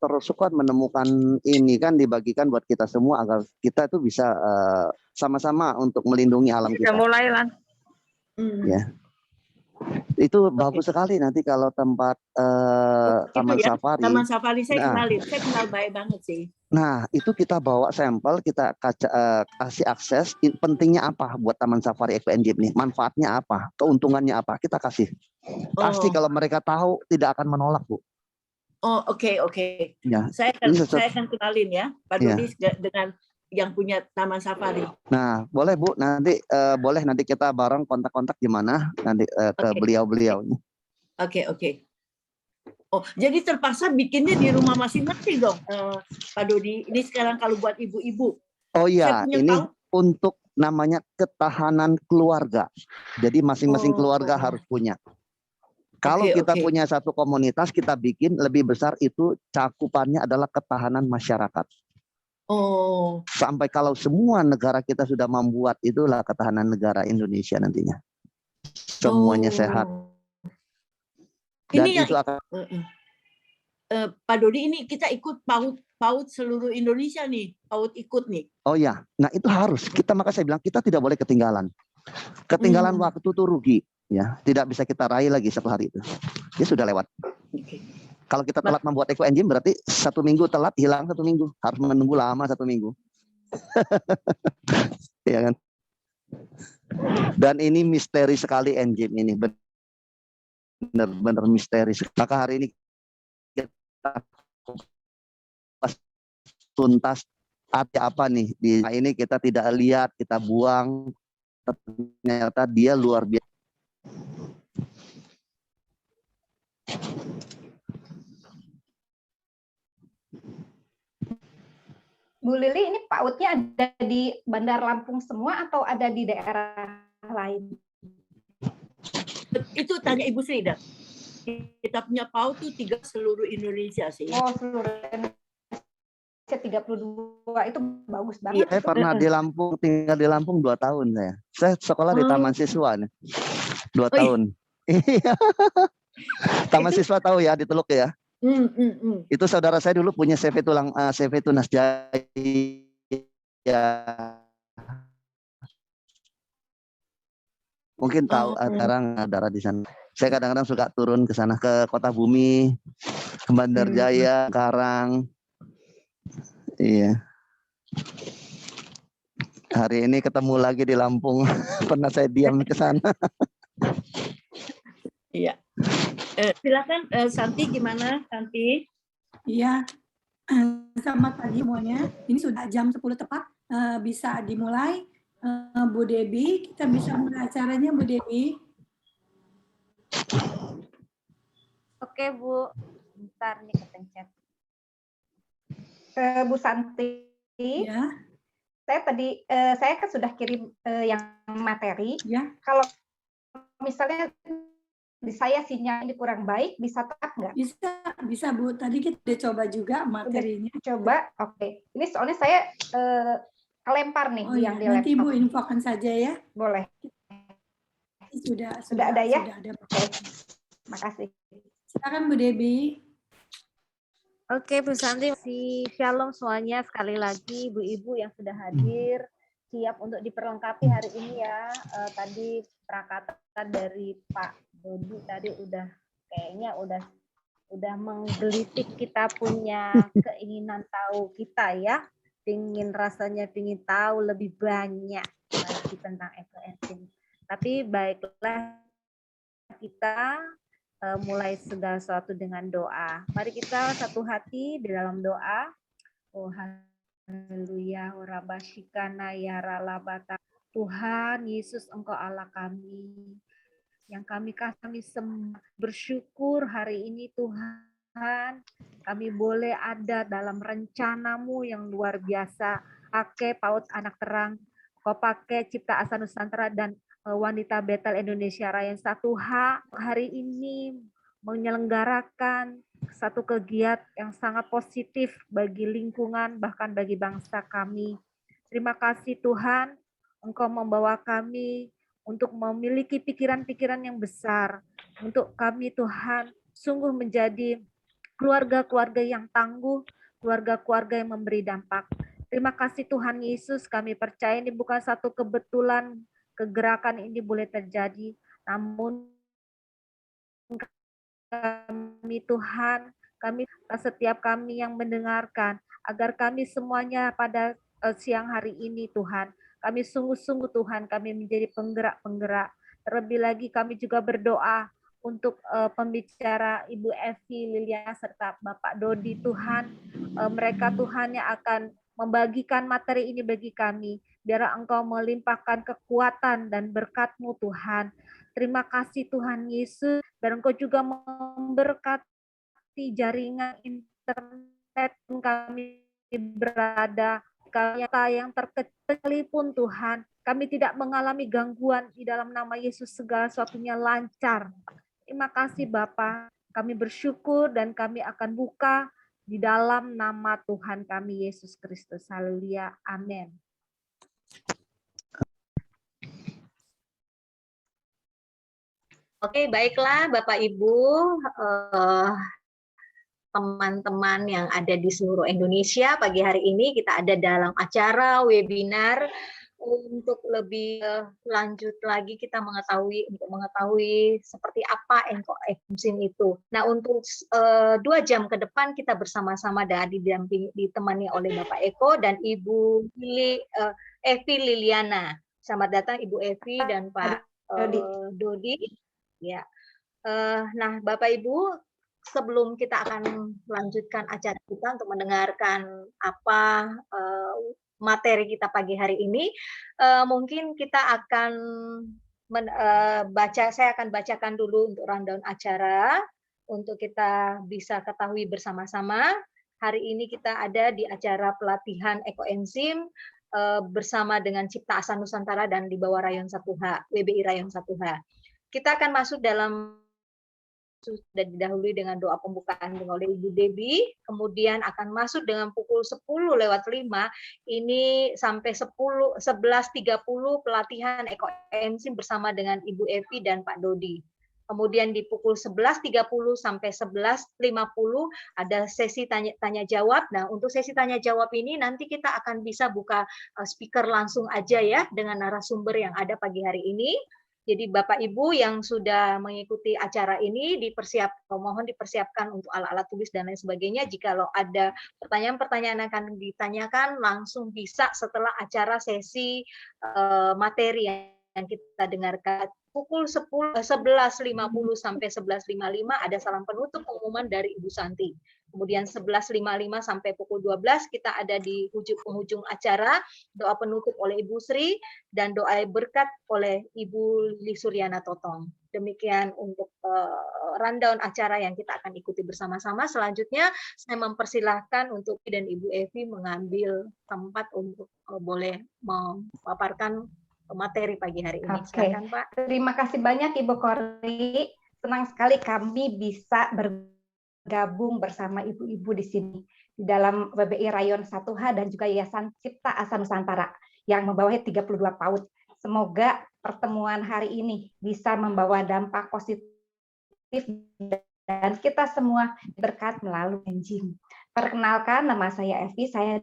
Sukat menemukan ini kan dibagikan buat kita semua agar kita itu bisa sama-sama untuk melindungi alam kita. Sudah mulai, Lan. Ya. Itu bagus sekali nanti kalau tempat taman ya, safari. Taman safari saya kenalin, saya kenal baik banget sih. Nah, itu kita bawa sampel, kita kasih akses. Pentingnya apa buat taman safari FNJ nih? Manfaatnya apa? Keuntungannya apa? Kita kasih. Pasti kalau mereka tahu tidak akan menolak, Bu. Oh, oke. Ya. Saya akan kenalin ya, Pak Dodi dengan yang punya taman safari. Nah, boleh Bu, nanti boleh nanti kita bareng kontak-kontak gimana nanti ke beliau-beliau. Oke. Oh, jadi terpaksa bikinnya di rumah masing-masing dong, Pak Dodi. Ini sekarang kalau buat ibu-ibu. Oh iya, ini untuk namanya ketahanan keluarga. Jadi masing-masing keluarga harus punya. Kalau kita punya satu komunitas, kita bikin lebih besar itu cakupannya adalah ketahanan masyarakat. Oh. Sampai kalau semua negara kita sudah membuat, itulah ketahanan negara Indonesia nantinya. Semuanya sehat. Dan Ini itu akan Pak Dodi, ini kita ikut PAUD seluruh Indonesia nih, PAUD ikut nih. Oh ya, nah itu harus. Maka saya bilang kita tidak boleh ketinggalan. Ketinggalan waktu itu rugi, ya. Tidak bisa kita raih lagi satu hari itu. Dia sudah lewat. Kalau kita telat membuat eco engine berarti 1 minggu telat, hilang 1 minggu. Harus menunggu lama 1 minggu. Ya kan? Dan ini misteri sekali engine ini. Benar-benar misteri. Maka hari ini kita tuntas apa nih di ini kita tidak lihat, kita buang, ternyata dia luar biasa. Bu Lili, ini PAUD-nya ada di Bandar Lampung semua atau ada di daerah lain? Itu tanya Ibu Sri dah. Kita punya PAUD itu 3 seluruh Indonesia sih. Oh, seluruh Indonesia 32 itu bagus banget. Saya pernah di Lampung, tinggal di Lampung 2 tahun saya. Saya sekolah di Taman Siswa nih. 2 tahun. Iya. Taman Siswa tahu ya di Teluk ya. Itu saudara saya dulu punya CV Tunas Jaya. Mungkin tahu sekarang ada di sana. Saya kadang-kadang suka turun ke sana ke Kota Bumi, ke Bandar Jaya, Karang. Iya. Hari ini ketemu lagi di Lampung. Pernah saya diam ke sana. Iya. Silakan Santi, gimana Santi? Iya. Selamat pagi semuanya. Ini sudah jam 10 tepat. Bisa dimulai. Bu Debi, kita bisa mulai acaranya, Bu Debi. Oke, Bu. Bentar nih kepencet. Bu Santi. Ya. Saya kan sudah kirim yang materi. Ya. Kalau misalnya di saya sinyal ini kurang baik, bisa tetap nggak? Bisa Bu. Tadi kita udah coba juga materinya. Coba, oke. Ini soalnya saya kelempar nih yang di laptop. Nanti Bu infokan saja ya. Boleh. Sudah ada ya? Sudah ada. Oke. Makasih. Silakan Bu Debi. Oke, Bu Santi, shalom semuanya. Sekali lagi, Bu-ibu yang sudah hadir, siap untuk diperlengkapi hari ini ya. Tadi prakata dari Pak Dodi tadi kayaknya udah menggelitik kita punya keinginan tahu kita ya. Rasanya pingin tahu lebih banyak lagi tentang eco engine. Tapi baiklah, kita mulai segala sesuatu dengan doa. Mari kita satu hati di dalam doa. Oh haleluya, rabbashikana ya ralabata. Tuhan Yesus, Engkau Allah kami. Yang kami bersyukur hari ini Tuhan. Kami boleh ada dalam rencanamu yang luar biasa. Pakai PAUD Anak Terang. Kau pakai Cipta Asa Nusantara dan Wanita Betel Indonesia Raya 1H hari ini menyelenggarakan satu kegiatan yang sangat positif bagi lingkungan bahkan bagi bangsa kami. Terima kasih Tuhan, Engkau membawa kami untuk memiliki pikiran-pikiran yang besar. Untuk kami Tuhan sungguh menjadi keluarga-keluarga yang tangguh, keluarga-keluarga yang memberi dampak. Terima kasih Tuhan Yesus, kami percaya ini bukan satu kebetulan kegerakan ini boleh terjadi, namun kami Tuhan, setiap kami yang mendengarkan, agar kami semuanya pada siang hari ini Tuhan, kami sungguh-sungguh Tuhan, kami menjadi penggerak-penggerak. Terlebih lagi kami juga berdoa untuk pembicara Ibu Evi Liliana serta Bapak Dodi Tuhan, mereka Tuhan yang akan membagikan materi ini bagi kami, biar Engkau melimpahkan kekuatan dan berkat-Mu Tuhan. Terima kasih Tuhan Yesus, dan Engkau juga memberkati jaringan internet kami berada, yang terkecil pun Tuhan, kami tidak mengalami gangguan, di dalam nama Yesus segala sesuatunya lancar. Terima kasih Bapa, kami bersyukur dan kami akan buka di dalam nama Tuhan kami Yesus Kristus. Haleluya. Amin. Oke, baiklah Bapak Ibu, teman-teman yang ada di seluruh Indonesia, pagi hari ini kita ada dalam acara webinar untuk lebih lanjut lagi kita mengetahui seperti apa ekoenzim itu. Nah, untuk 2 jam ke depan kita bersama-sama dan ditemani oleh Bapak Eko dan Ibu Evi Liliana. Selamat datang Ibu Evi dan Pak Dodi. Ya. Nah, Bapak Ibu, sebelum kita akan lanjutkan acara kita untuk mendengarkan apa materi kita pagi hari ini, mungkin kita akan saya akan bacakan dulu untuk rundown acara untuk kita bisa ketahui bersama-sama. Hari ini kita ada di acara pelatihan ekoenzim bersama dengan Cipta Asa Nusantara dan di bawah Rayon 1H, WBI Rayon 1H. Kita akan masuk dalam, sudah didahului dengan doa pembukaan oleh Ibu Debbie, kemudian akan masuk dengan pukul 10:05, ini sampai 11:30 pelatihan ekoenzim bersama dengan Ibu Evi dan Pak Dodi. Kemudian di pukul 11:30 sampai 11:50 ada sesi tanya jawab. Nah, untuk sesi tanya jawab ini nanti kita akan bisa buka speaker langsung aja ya dengan narasumber yang ada pagi hari ini. Jadi Bapak Ibu yang sudah mengikuti acara ini mohon dipersiapkan untuk alat-alat tulis dan lain sebagainya. Jikalau ada pertanyaan-pertanyaan yang akan ditanyakan langsung bisa setelah acara sesi materi yang kita dengarkan. Pukul 11:50 sampai 11:55 ada salam penutup pengumuman dari Ibu Santi. Kemudian 11:55 sampai pukul 12 kita ada di penghujung acara, doa penutup oleh Ibu Sri dan doa berkat oleh Ibu Lisuryana Totong. Demikian untuk rundown acara yang kita akan ikuti bersama-sama. Selanjutnya saya mempersilahkan untuk dan Ibu Evi mengambil tempat untuk boleh memaparkan materi pagi hari ini. Silakan Pak. Terima kasih banyak Ibu Kori. Senang sekali kami bisa bergabung bersama ibu-ibu di sini di dalam WBI Rayon 1H dan juga Yayasan Cipta Asa Nusantara yang membawahi 32 PAUD. Semoga pertemuan hari ini bisa membawa dampak positif dan kita semua berkat melalui enzim. Perkenalkan, nama saya Evi, saya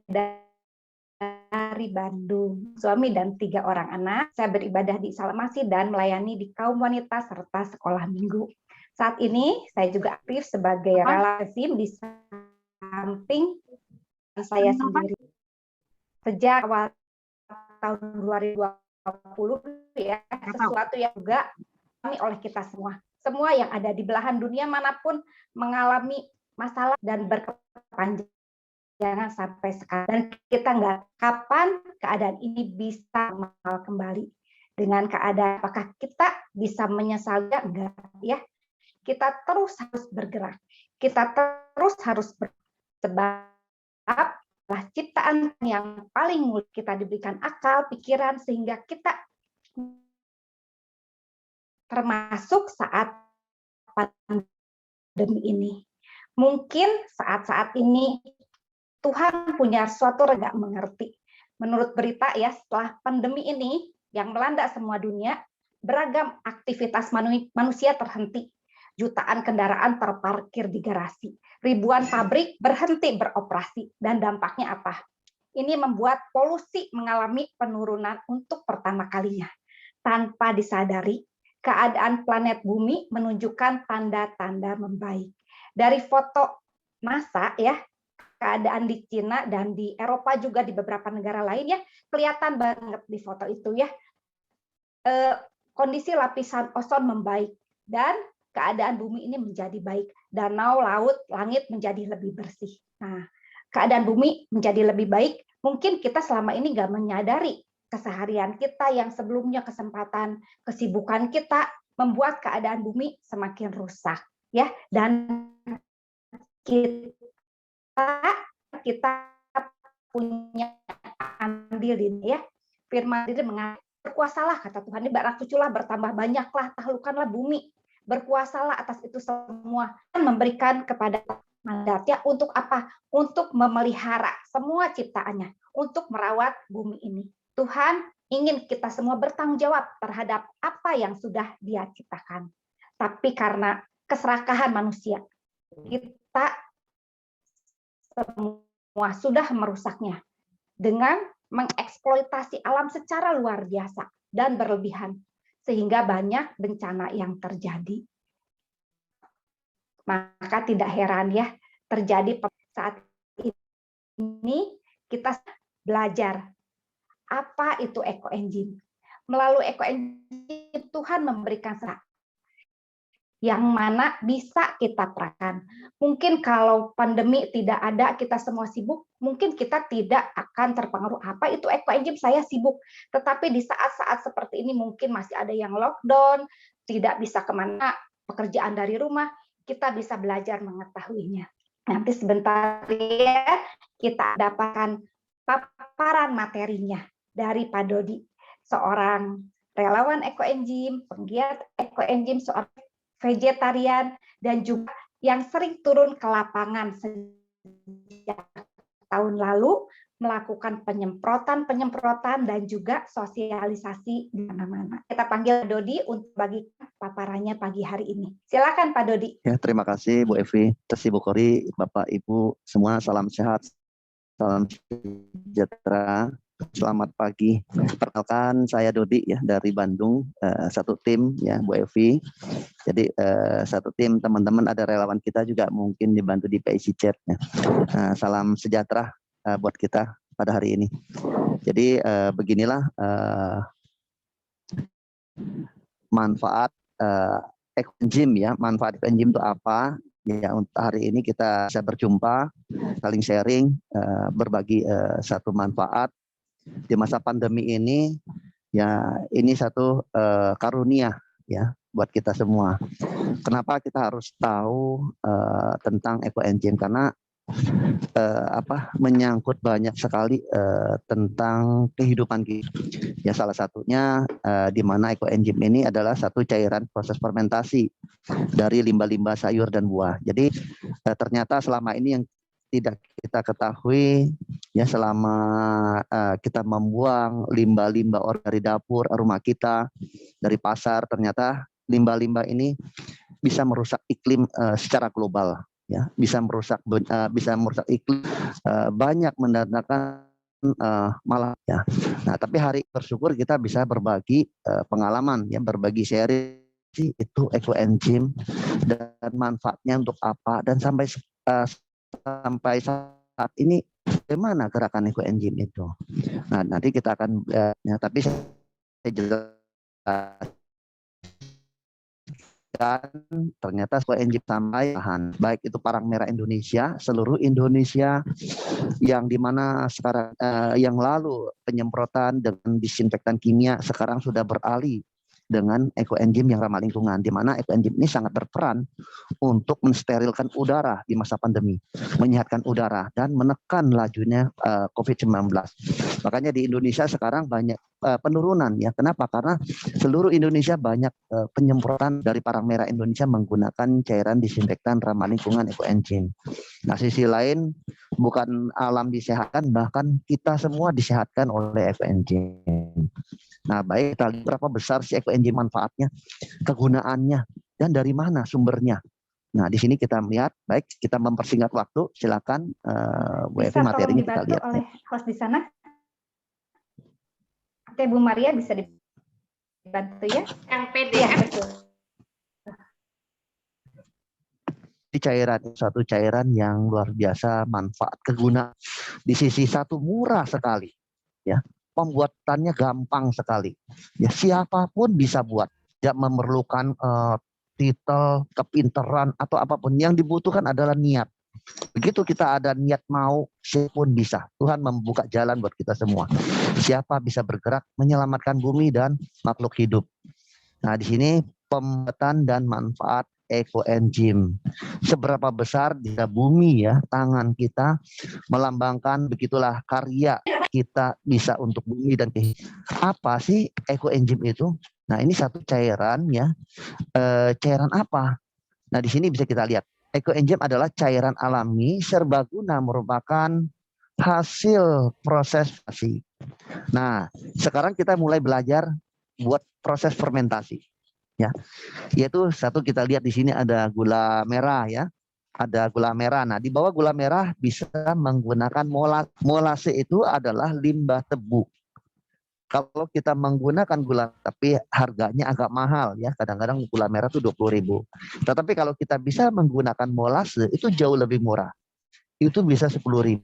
dari Bandung, suami dan 3 orang anak. Saya beribadah di Salamasi dan melayani di kaum wanita serta sekolah minggu. Saat ini saya juga aktif sebagai relawan enzim di samping saya sendiri. Sejak awal tahun 2020 ya, sesuatu yang juga dialami oleh kita semua. Semua yang ada di belahan dunia manapun mengalami masalah dan berkepanjangan sampai sekarang. Dan kita nggak kapan keadaan ini bisa normal kembali. Dengan keadaan apakah kita bisa menyesal enggak ya? Kita terus harus bergerak. Kita terus harus sebab ciptaan yang paling mulia, kita diberikan akal, pikiran sehingga kita termasuk saat pandemi ini. Mungkin saat-saat ini Tuhan punya suatu nggak mengerti. Menurut berita ya, setelah pandemi ini yang melanda semua dunia, beragam aktivitas manusia terhenti. jutaan kendaraan terparkir di garasi, ribuan pabrik berhenti beroperasi, dan dampaknya apa? Ini membuat polusi mengalami penurunan untuk pertama kalinya. Tanpa disadari, keadaan planet bumi menunjukkan tanda-tanda membaik. Dari foto NASA ya, keadaan di Cina dan di Eropa juga di beberapa negara lain ya, kelihatan banget di foto itu ya. Kondisi lapisan ozon membaik dan keadaan bumi ini menjadi baik. Danau, laut, langit menjadi lebih bersih. Nah, keadaan bumi menjadi lebih baik. Mungkin kita selama ini nggak menyadari keseharian kita yang sebelumnya kesempatan, kesibukan kita membuat keadaan bumi semakin rusak, ya. Dan kita punya andil ini ya. Firman diri mengatakan, berkuasalah kata Tuhan, ini rakuculah bertambah banyaklah, taklukkanlah bumi, berkuasalah atas itu semua, dan memberikan kepada mandatnya untuk apa? Untuk memelihara semua ciptaannya, untuk merawat bumi ini. Tuhan ingin kita semua bertanggung jawab terhadap apa yang sudah Dia ciptakan. Tapi karena keserakahan manusia, kita semua sudah merusaknya dengan mengeksploitasi alam secara luar biasa dan berlebihan, sehingga banyak bencana yang terjadi. Maka tidak heran ya terjadi saat ini kita belajar apa itu ekoenzim. Melalui ekoenzim Tuhan memberikan serat yang mana bisa kita praktekkan. Mungkin kalau pandemi tidak ada, kita semua sibuk, mungkin kita tidak akan terpengaruh. Apa itu ekoenzim? Saya sibuk. Tetapi di saat-saat seperti ini mungkin masih ada yang lockdown, tidak bisa kemana, pekerjaan dari rumah, kita bisa belajar mengetahuinya. Nanti sebentar ya, kita dapatkan paparan materinya dari Pak Dodi, seorang relawan ekoenzim, penggiat ekoenzim, seorang vegetarian, dan juga yang sering turun ke lapangan sejak tahun lalu, melakukan penyemprotan dan juga sosialisasi di mana-mana. Kita panggil Dodi untuk bagi paparannya pagi hari ini. Silakan Pak Dodi. Ya, terima kasih Bu Evi, Bu Kori, Bapak Ibu semua, salam sehat, salam sejahtera. Selamat pagi. Perkenalkan saya Dodi ya dari Bandung, satu tim ya Bu Evi. Jadi satu tim teman-teman, ada relawan kita juga mungkin dibantu di PIC Chat ya. Salam sejahtera buat kita pada hari ini. Jadi beginilah manfaat ekoenzim ya. Manfaat ekoenzim itu apa? Ya, untuk hari ini kita bisa berjumpa, saling sharing, berbagi satu manfaat di masa pandemi ini. Ya, ini satu karunia ya buat kita semua. Kenapa kita harus tahu tentang ekoenzim? Karena menyangkut banyak sekali tentang kehidupan kita. Ya, salah satunya di mana ekoenzim ini adalah satu cairan proses fermentasi dari limbah-limbah sayur dan buah. Jadi ternyata selama ini yang tidak kita ketahui ya, selama kita membuang limbah-limbah dari dapur, rumah kita, dari pasar, ternyata limbah-limbah ini bisa merusak iklim secara global ya, bisa merusak iklim, banyak mendatangkan malah ya. Nah, tapi hari bersyukur kita bisa berbagi pengalaman ya, berbagi sharing itu ekoenzim dan manfaatnya untuk apa, dan sampai saat ini bagaimana gerakan ekoenzim itu. Nah, nanti kita akan ya, tapi saya jelaskan ternyata ekoenzim sampai baik itu Palang Merah Indonesia, seluruh Indonesia, yang dimana sekarang yang lalu penyemprotan dengan disinfektan kimia, sekarang sudah beralih dengan ekoenzim yang ramah lingkungan, di mana ekoenzim ini sangat berperan untuk mensterilkan udara di masa pandemi, menyehatkan udara dan menekan lajunya COVID-19. Makanya di Indonesia sekarang banyak penurunan ya. Kenapa? Karena seluruh Indonesia banyak penyemprotan dari Palang Merah Indonesia menggunakan cairan disinfektan ramah lingkungan ekoenzim. Nah, sisi lain bukan alam disehatkan, bahkan kita semua disehatkan oleh ekoenzim. Nah, baik, kita lihat berapa besar sih ekoenzim manfaatnya, kegunaannya dan dari mana sumbernya. Nah, di sini kita melihat, baik kita mempersingkat waktu, silakan Bu Evi Bisa tolong materinya kita dibantu lihat. oleh host di sana? Oke, Bu Maria bisa dibantu ya? Yang Iya, PDF. betul. Di cairan suatu cairan yang luar biasa manfaat kegunaan. Di sisi satu murah sekali, ya. Pembuatannya gampang sekali. Ya, siapapun bisa buat. Tidak memerlukan titel, kepinteran atau apapun. Yang dibutuhkan adalah niat. Begitu kita ada niat mau, siapapun bisa. Tuhan membuka jalan buat kita semua. Siapa bisa bergerak menyelamatkan bumi dan makhluk hidup. Nah, di sini pembuatan dan manfaat ekoenzim. Seberapa besar di bumi ya, tangan kita melambangkan begitulah karya kita bisa untuk bumi dan kehidupan. Apa sih ekoenzim itu? Nah, ini satu cairan ya. Cairan apa? Nah, di sini bisa kita lihat. Ekoenzim adalah cairan alami serbaguna merupakan hasil proses fermentasi. Nah, sekarang kita mulai belajar buat proses fermentasi. Ya, yaitu satu kita lihat di sini ada gula merah ya, ada gula merah. Nah, di bawah gula merah bisa menggunakan molase. Molase itu adalah limbah tebu. Kalau kita menggunakan gula, tapi harganya agak mahal ya, kadang-kadang gula merah itu 20.000. Tetapi kalau kita bisa menggunakan molase itu jauh lebih murah. Itu bisa 10.000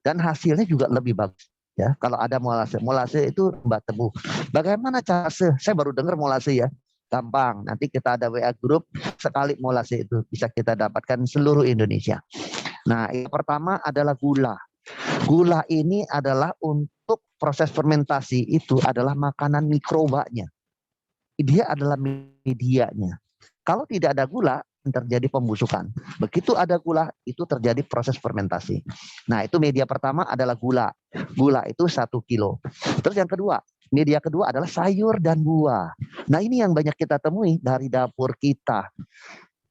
dan hasilnya juga lebih bagus. Ya, kalau ada molase itu limbah tebu. Bagaimana cara? Saya baru dengar molase ya. Gampang, nanti kita ada WA grup, sekali molase itu bisa kita dapatkan seluruh Indonesia. Nah, yang pertama adalah gula. Gula ini adalah untuk proses fermentasi itu adalah makanan mikrobanya. Dia adalah medianya. Kalau tidak ada gula, terjadi pembusukan. Begitu ada gula, itu terjadi proses fermentasi. Nah, itu media pertama adalah gula. Gula itu 1 kilo. Terus yang kedua, media kedua adalah sayur dan buah. Nah, ini yang banyak kita temui dari dapur kita.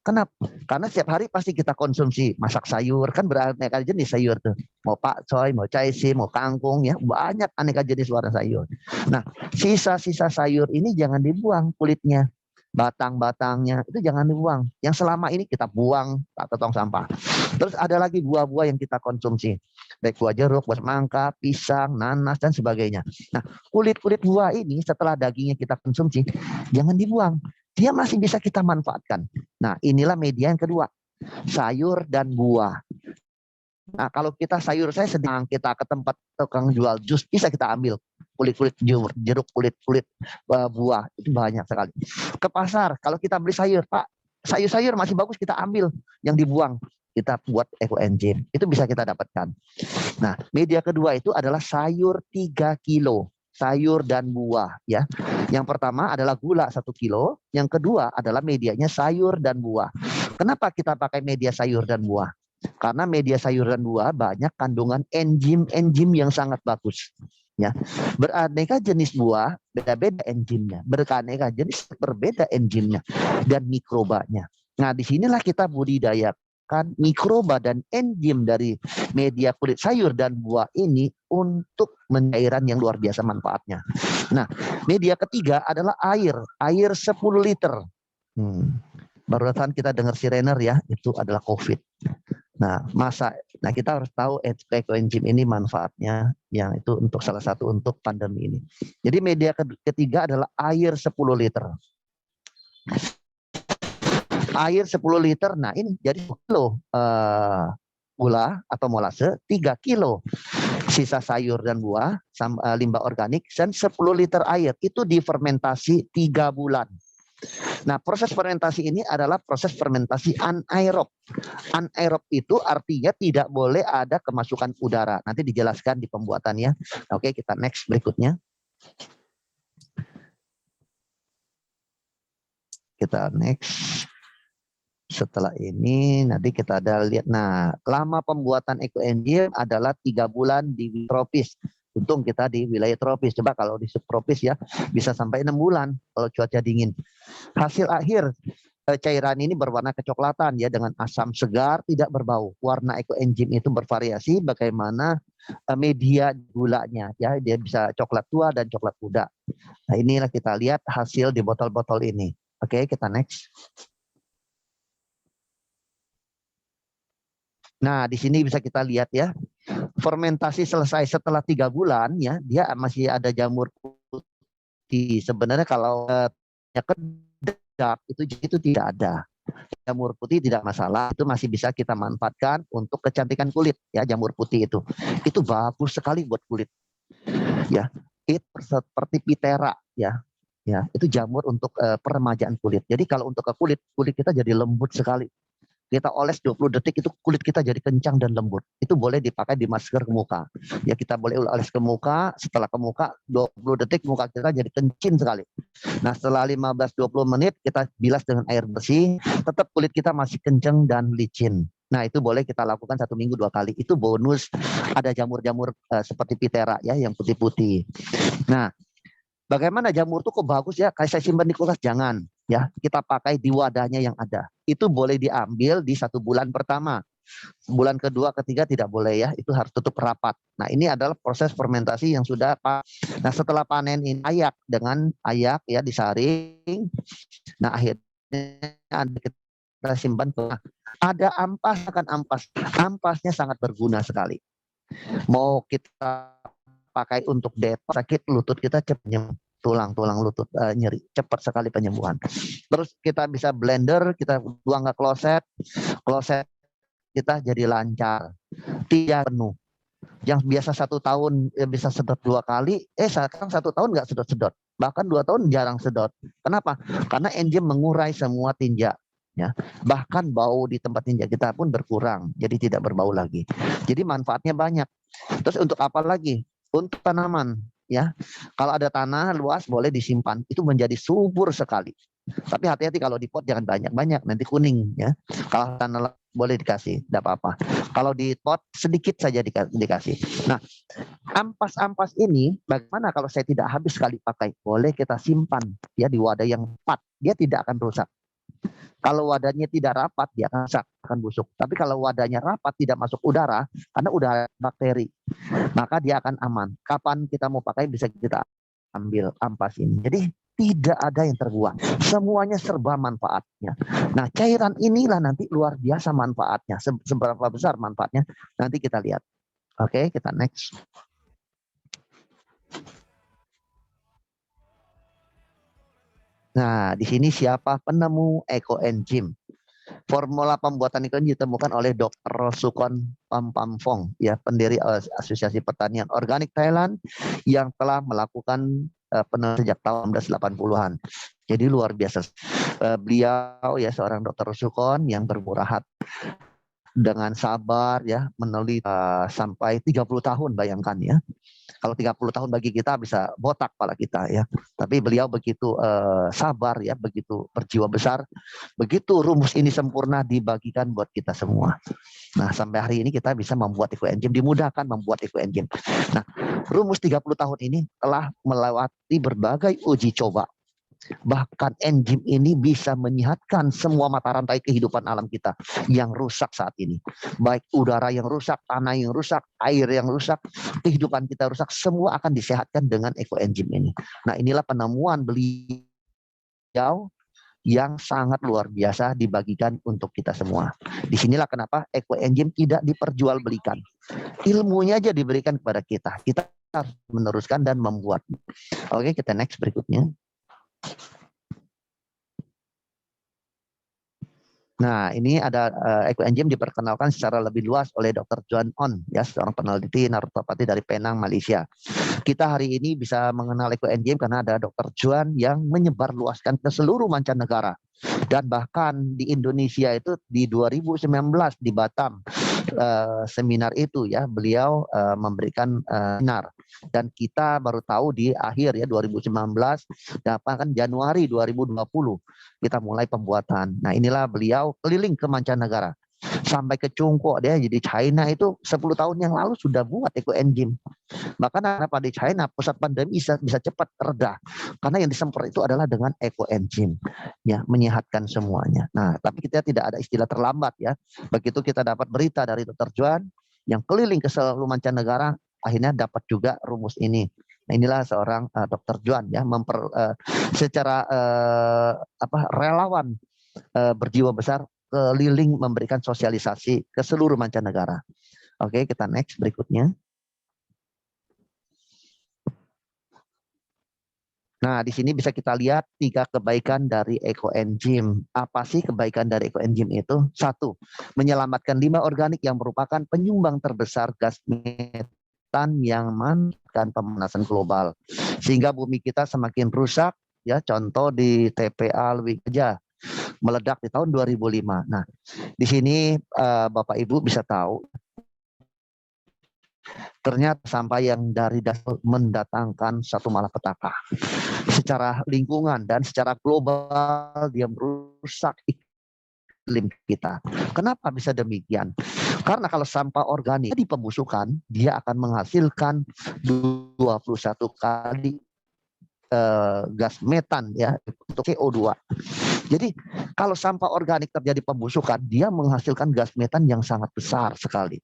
Kenapa? Karena setiap hari pasti kita konsumsi masak sayur, kan beraneka jenis sayur tuh. Mau pakcoy, mau caisi, mau kangkung ya, banyak aneka jenis warna sayur. Nah, sisa-sisa sayur ini jangan dibuang kulitnya. Batang-batangnya itu jangan dibuang. Yang selama ini kita buang ke tong sampah. Terus ada lagi buah-buah yang kita konsumsi. Baik buah jeruk, buah semangka, pisang, nanas, dan sebagainya. Nah, kulit-kulit buah ini setelah dagingnya kita konsumsi, jangan dibuang. Dia masih bisa kita manfaatkan. Nah, inilah media yang kedua. Sayur dan buah. Nah, kalau kita sayur, saya sedang kita ke tempat tukang jual jus, bisa kita ambil kulit-kulit jeruk, kulit-kulit buah, itu banyak sekali. Ke pasar, kalau kita beli sayur, Pak, sayur-sayur masih bagus kita ambil, yang dibuang kita buat ekoenzim, itu bisa kita dapatkan. Nah, media kedua itu adalah sayur 3 kilo, sayur dan buah ya. Yang pertama adalah gula 1 kilo, yang kedua adalah medianya sayur dan buah. Kenapa kita pakai media sayur dan buah? Karena media sayur dan buah banyak kandungan enzim yang sangat bagus. Ya, beraneka jenis buah beda-beda enzimnya, beraneka jenis berbeda enzimnya dan mikrobanya. Nah, disinilah kita budidayakan mikroba dan enzim dari media kulit sayur dan buah ini untuk mencairan yang luar biasa manfaatnya. Nah, media ketiga adalah air 10 liter. Barusan kita dengar sirener ya, itu adalah COVID. Nah, kita harus tahu ekoenzim ini manfaatnya yang itu untuk salah satu untuk pandemi ini. Jadi media ketiga adalah air 10 liter. Air 10 liter, nah ini jadi 1 kilo gula atau molase, 3 kilo sisa sayur dan buah, limbah organik, dan 10 liter air. Itu difermentasi 3 bulan. Nah, proses fermentasi ini adalah proses fermentasi anaerob. Anaerob itu artinya tidak boleh ada kemasukan udara. Nanti dijelaskan di pembuatannya. Oke, kita next berikutnya. Kita next. Setelah ini nanti kita ada lihat. Nah, lama pembuatan ekoenzim adalah 3 bulan di tropis. Untung kita di wilayah tropis. Coba kalau di subtropis ya bisa sampai 6 bulan kalau cuaca dingin. Hasil akhir cairan ini berwarna kecoklatan ya dengan asam segar, tidak berbau. Warna ekoenzim itu bervariasi bagaimana media gulanya ya, dia bisa coklat tua dan coklat muda. Nah, inilah kita lihat hasil di botol-botol ini. Oke, kita next. Nah, di sini bisa kita lihat ya, fermentasi selesai setelah 3 bulan ya, dia masih ada jamur putih. Sebenarnya kalau kedap itu tidak ada. Jamur putih tidak masalah, itu masih bisa kita manfaatkan untuk kecantikan kulit ya, jamur putih itu. Itu bagus sekali buat kulit. Ya, itu seperti pitera ya. Ya, itu jamur untuk peremajaan kulit. Jadi kalau untuk ke kulit kita jadi lembut sekali. Kita oles 20 detik itu kulit kita jadi kencang dan lembut. Itu boleh dipakai di masker ke muka. Ya, kita boleh oles ke muka, setelah ke muka 20 detik muka kita jadi kencing sekali. Nah, setelah 15-20 menit kita bilas dengan air bersih, tetap kulit kita masih kencang dan licin. Nah, itu boleh kita lakukan 1 minggu 2 kali. Itu bonus ada jamur-jamur seperti pitera ya, yang putih-putih. Nah, bagaimana jamur itu kok bagus ya? Kayak saya simpan di kulkas, jangan ya. Kita pakai di wadahnya yang ada. Itu boleh diambil di 1 bulan pertama. Bulan kedua, ketiga tidak boleh ya. Itu harus tutup rapat. Nah, ini adalah proses fermentasi yang sudah. Nah, setelah panen ini ayak dengan ayak ya disaring. Nah, akhirnya kita simpan. Ada ampas, akan ampas. Ampasnya sangat berguna sekali. Mau kita pakai untuk detox sakit lutut kita cepat tulang lutut nyeri, cepat sekali penyembuhan. Terus kita bisa blender, kita buang ke kloset kita jadi lancar, tidak penuh. Yang biasa 1 tahun bisa sedot 2 kali, sekarang 1 tahun nggak sedot-sedot, bahkan 2 tahun jarang sedot. Kenapa? Karena enzim mengurai semua tinja. Ya, bahkan bau di tempat tinja kita pun berkurang, jadi tidak berbau lagi. Jadi manfaatnya banyak. Terus untuk apa lagi? Untuk tanaman, ya. Kalau ada tanah luas boleh disimpan, itu menjadi subur sekali. Tapi hati-hati kalau di pot jangan banyak-banyak, nanti kuning ya. Kalau tanah boleh dikasih, tidak apa-apa. Kalau di pot sedikit saja dikasih. Nah, ampas-ampas ini bagaimana kalau saya tidak habis sekali pakai? Boleh kita simpan ya di wadah yang tepat, dia tidak akan rusak. Kalau wadahnya tidak rapat, dia akan rusak, akan busuk. Tapi kalau wadahnya rapat, tidak masuk udara, karena udara bakteri, maka dia akan aman. Kapan kita mau pakai bisa kita ambil ampas ini. Jadi tidak ada yang terbuang. Semuanya serba manfaatnya. Nah, cairan inilah nanti luar biasa manfaatnya. Seberapa besar manfaatnya, nanti kita lihat. Oke, kita next. Nah, di sini siapa penemu ekoenzim? Formula pembuatan ekoenzim ditemukan oleh Dr. Sukon Pampamfong, ya, pendiri Asosiasi Pertanian Organik Thailand yang telah melakukan penelitian sejak tahun 1980-an. Jadi luar biasa. Beliau ya seorang Dr. Sukon yang bermurah hati dengan sabar ya meneliti sampai 30 tahun, bayangkan ya. Kalau 30 tahun bagi kita bisa botak kepala kita ya. Tapi beliau begitu sabar ya, begitu berjiwa besar. Begitu rumus ini sempurna dibagikan buat kita semua. Nah, sampai hari ini kita bisa membuat ekoenzim, dimudahkan membuat ekoenzim. Nah, rumus 30 tahun ini telah melewati berbagai uji coba. Bahkan enzim ini bisa menyehatkan semua mata rantai kehidupan alam kita yang rusak saat ini. Baik udara yang rusak, tanah yang rusak, air yang rusak, kehidupan kita rusak, semua akan disehatkan dengan ekoenzim ini. Nah, inilah penemuan beliau yang sangat luar biasa dibagikan untuk kita semua. Disinilah kenapa ekoenzim tidak diperjualbelikan. Ilmunya aja diberikan kepada kita. Kita harus meneruskan dan membuat. Oke, kita next berikutnya. Nah, ini ada ekoenzim diperkenalkan secara lebih luas oleh Dr. Juan On, ya, seorang peneliti naturopati dari Penang, Malaysia. Kita hari ini bisa mengenal ekoenzim karena ada Dr. Juan yang menyebarluaskan ke seluruh mancanegara. Dan bahkan di Indonesia itu di 2019 di Batam seminar itu ya, beliau memberikan seminar, dan kita baru tahu di akhir ya 2019, bahkan Januari 2020 kita mulai pembuatan. Nah, inilah beliau keliling ke mancanegara sampai ke Cungkok, dia jadi China itu 10 tahun yang lalu sudah buat ekoenzim. Bahkan kenapa di China pusat pandemi bisa cepat reda, karena yang disemprot itu adalah dengan ekoenzim, ya, menyehatkan semuanya. Nah, tapi kita tidak ada istilah terlambat ya. Begitu kita dapat berita dari Dr. Juan yang keliling ke seluruh mancanegara, akhirnya dapat juga rumus ini. Nah, inilah seorang Dr. Juan ya, secara relawan berjiwa besar keliling memberikan sosialisasi ke seluruh mancanegara. Oke, kita next berikutnya. Nah, di sini bisa kita lihat 3 kebaikan dari ekoenzim. Apa sih kebaikan dari ekoenzim itu? 1, menyelamatkan limbah organik yang merupakan penyumbang terbesar gas metan yang memanfaatkan pemanasan global. Sehingga bumi kita semakin rusak, ya. Contoh di TPA Lewikja meledak di tahun 2005. Nah, di sini Bapak Ibu bisa tahu ternyata sampah yang dari dasar mendatangkan satu malapetaka. Secara lingkungan dan secara global dia merusak iklim kita. Kenapa bisa demikian? Karena kalau sampah organik di pembusukan, dia akan menghasilkan 21 kali gas metan, ya, untuk CO2. Jadi kalau sampah organik terjadi pembusukan, dia menghasilkan gas metan yang sangat besar sekali.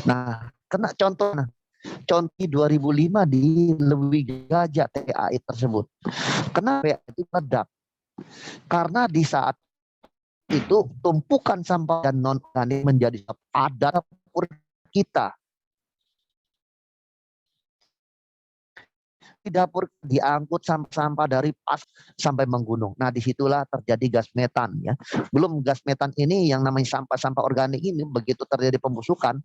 Nah, kena contoh 2005 di Lewikja TAI tersebut. Kenapa itu meledak? Karena di saat itu tumpukan sampah dan non organik menjadi padat dapur kita. Di dapur diangkut sampah dari pas sampai menggunung. Nah, disitulah terjadi gas metan, ya. Belum gas metan ini yang namanya sampah-sampah organik ini begitu terjadi pembusukan,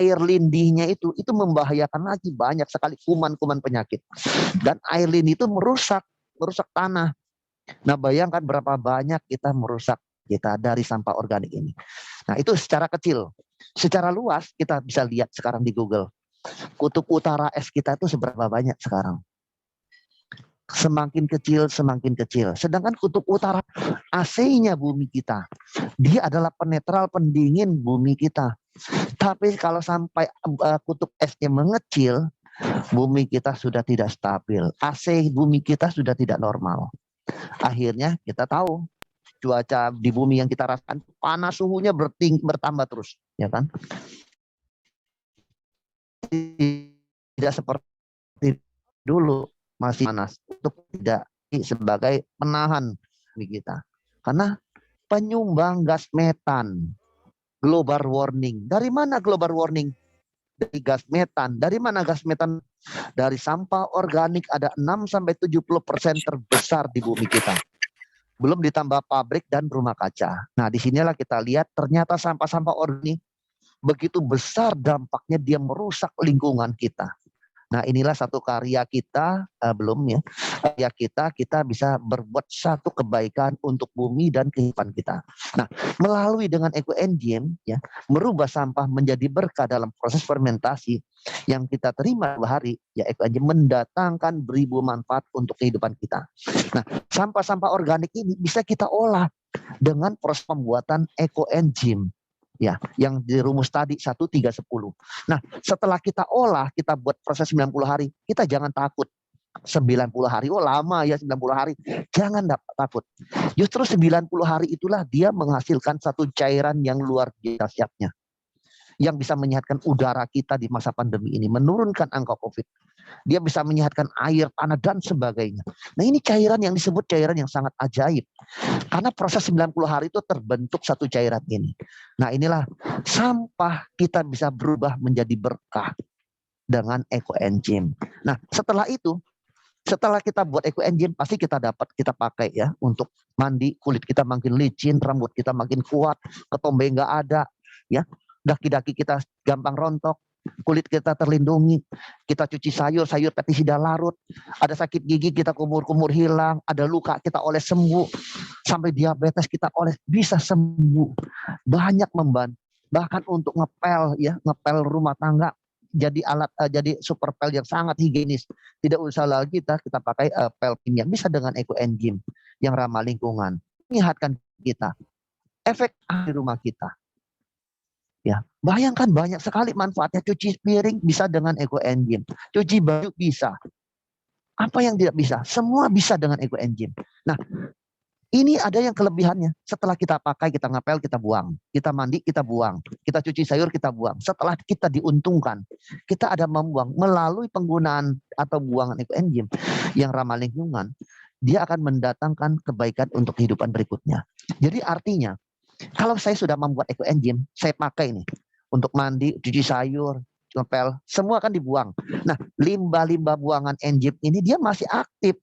air lindihnya itu membahayakan lagi, banyak sekali kuman-kuman penyakit. Dan air lindih itu merusak tanah. Nah, bayangkan berapa banyak kita merusak kita dari sampah organik ini. Nah, itu secara kecil. Secara luas kita bisa lihat sekarang di Google. Kutub utara es kita itu seberapa banyak sekarang? Semakin kecil, semakin kecil. Sedangkan kutub utara AC-nya bumi kita, dia adalah penetral pendingin bumi kita. Tapi kalau sampai kutub esnya mengecil, bumi kita sudah tidak stabil. AC bumi kita sudah tidak normal. Akhirnya kita tahu cuaca di bumi yang kita rasakan panas, suhunya bertambah terus, ya kan? Tidak seperti dulu masih panas, untuk tidak sebagai penahan kita. Karena penyumbang gas metan, global warming. Dari mana global warming? Dari gas metan. Dari mana gas metan? Dari sampah organik ada 6-70% terbesar di bumi kita. Belum ditambah pabrik dan rumah kaca. Nah, disinilah kita lihat ternyata sampah-sampah organik begitu besar dampaknya, dia merusak lingkungan kita. Nah, inilah satu karya kita, karya kita bisa berbuat satu kebaikan untuk bumi dan kehidupan kita. Nah, melalui dengan ekoenzim, ya, merubah sampah menjadi berkah dalam proses fermentasi yang kita terima 2 hari, ya, ekoenzim mendatangkan beribu manfaat untuk kehidupan kita. Nah, sampah-sampah organik ini bisa kita olah dengan proses pembuatan ekoenzim. Ya, yang dirumus tadi 1-3-10. Nah, setelah kita olah, kita buat proses 90 hari, kita jangan takut. 90 hari, oh lama ya 90 hari. Jangan takut. Justru 90 hari itulah dia menghasilkan satu cairan yang luar biasa dahsyatnya. Yang bisa menyehatkan udara kita di masa pandemi ini, menurunkan angka COVID. Dia bisa menyehatkan air, tanah, dan sebagainya. Nah, ini cairan yang disebut cairan yang sangat ajaib. Karena proses 90 hari itu terbentuk satu cairan ini. Nah, inilah sampah kita bisa berubah menjadi berkah dengan ekoenzim. Nah, setelah itu, setelah kita buat ekoenzim, pasti kita pakai, ya, untuk mandi, kulit kita makin licin, rambut kita makin kuat, ketombe nggak ada, ya. Daki-daki kita gampang rontok, kulit kita terlindungi, kita cuci sayur pestisida larut, ada sakit gigi kita kumur-kumur hilang, ada luka kita oles sembuh, sampai diabetes kita oles bisa sembuh. Banyak membantu, bahkan untuk ngepel, ya, ngepel rumah tangga jadi alat, jadi super pel yang sangat higienis. Tidak usah lagi kita pakai pel kimia, bisa dengan ekoenzim yang ramah lingkungan. Menyehatkan kita, efek di rumah kita. Ya, bayangkan banyak sekali manfaatnya. Cuci piring bisa dengan ekoenzim, cuci baju bisa. Apa yang tidak bisa? Semua bisa dengan ekoenzim. Nah, ini ada yang kelebihannya. Setelah kita pakai, kita ngapel, kita buang. Kita mandi, kita buang. Kita cuci sayur, kita buang. Setelah kita diuntungkan, kita ada membuang melalui penggunaan atau buangan ekoenzim yang ramah lingkungan. Dia akan mendatangkan kebaikan untuk kehidupan berikutnya. Jadi artinya, Kalau saya sudah membuat ekoenzim, saya pakai ini untuk mandi, cuci sayur, ngepel, semua kan dibuang. Nah, limbah-limbah buangan enzim ini dia masih aktif.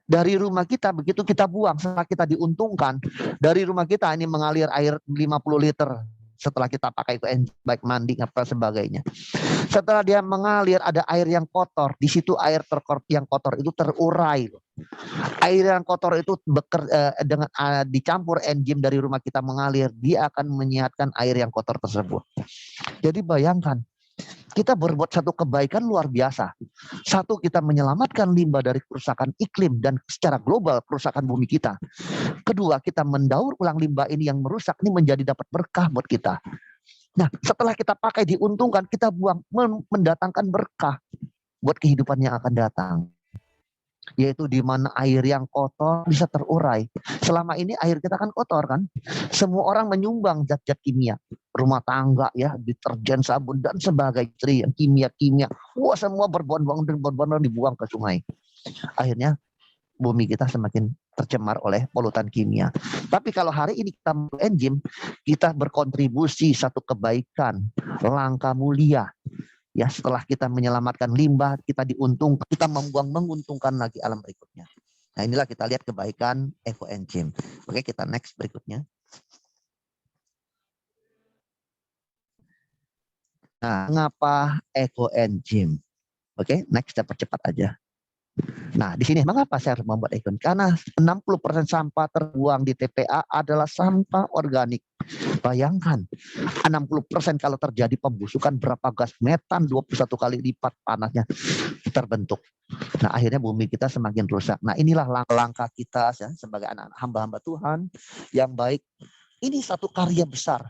Dari rumah kita, begitu kita buang, setelah kita diuntungkan, dari rumah kita ini mengalir air 50 liter setelah kita pakai ekoenzim, baik mandi, ngepel, sebagainya. Setelah dia mengalir, ada air yang kotor, di situ air yang kotor itu terurai. Air yang kotor itu dengan dicampur enzim dari rumah kita mengalir, dia akan menyehatkan air yang kotor tersebut. Jadi bayangkan, kita berbuat satu kebaikan luar biasa. Satu, kita menyelamatkan limbah dari kerusakan iklim dan secara global kerusakan bumi kita. Kedua, kita mendaur ulang limbah ini yang merusak ini menjadi dapat berkah buat kita. Nah, setelah kita pakai diuntungkan, kita buang, mendatangkan berkah buat kehidupan yang akan datang. Yaitu di mana air yang kotor bisa terurai. Selama ini air kita kan kotor kan. Semua orang menyumbang zat-zat kimia, rumah tangga ya, deterjen, sabun dan sebagainya, kimia. Wah, semua berbondong-bondong dibuang ke sungai. Akhirnya bumi kita semakin tercemar oleh polutan kimia. Tapi kalau hari ini kita enzim, kita berkontribusi satu kebaikan, langkah mulia. Ya, setelah kita menyelamatkan limbah, kita diuntungkan, kita menguntungkan lagi alam berikutnya. Nah, inilah kita lihat kebaikan ekoenzim. Oke, kita next berikutnya. Nah, mengapa ekoenzim? Oke, next, kita percepat aja. Nah, di sini mengapa saya harus membuat ekoenzim? Karena 60% sampah terbuang di TPA adalah sampah organik. Bayangkan, 60% kalau terjadi pembusukan, berapa gas metan 21 kali lipat panasnya terbentuk. Nah, akhirnya bumi kita semakin rusak. Nah, inilah langkah kita ya, sebagai anak hamba-hamba Tuhan yang baik. Ini satu karya besar.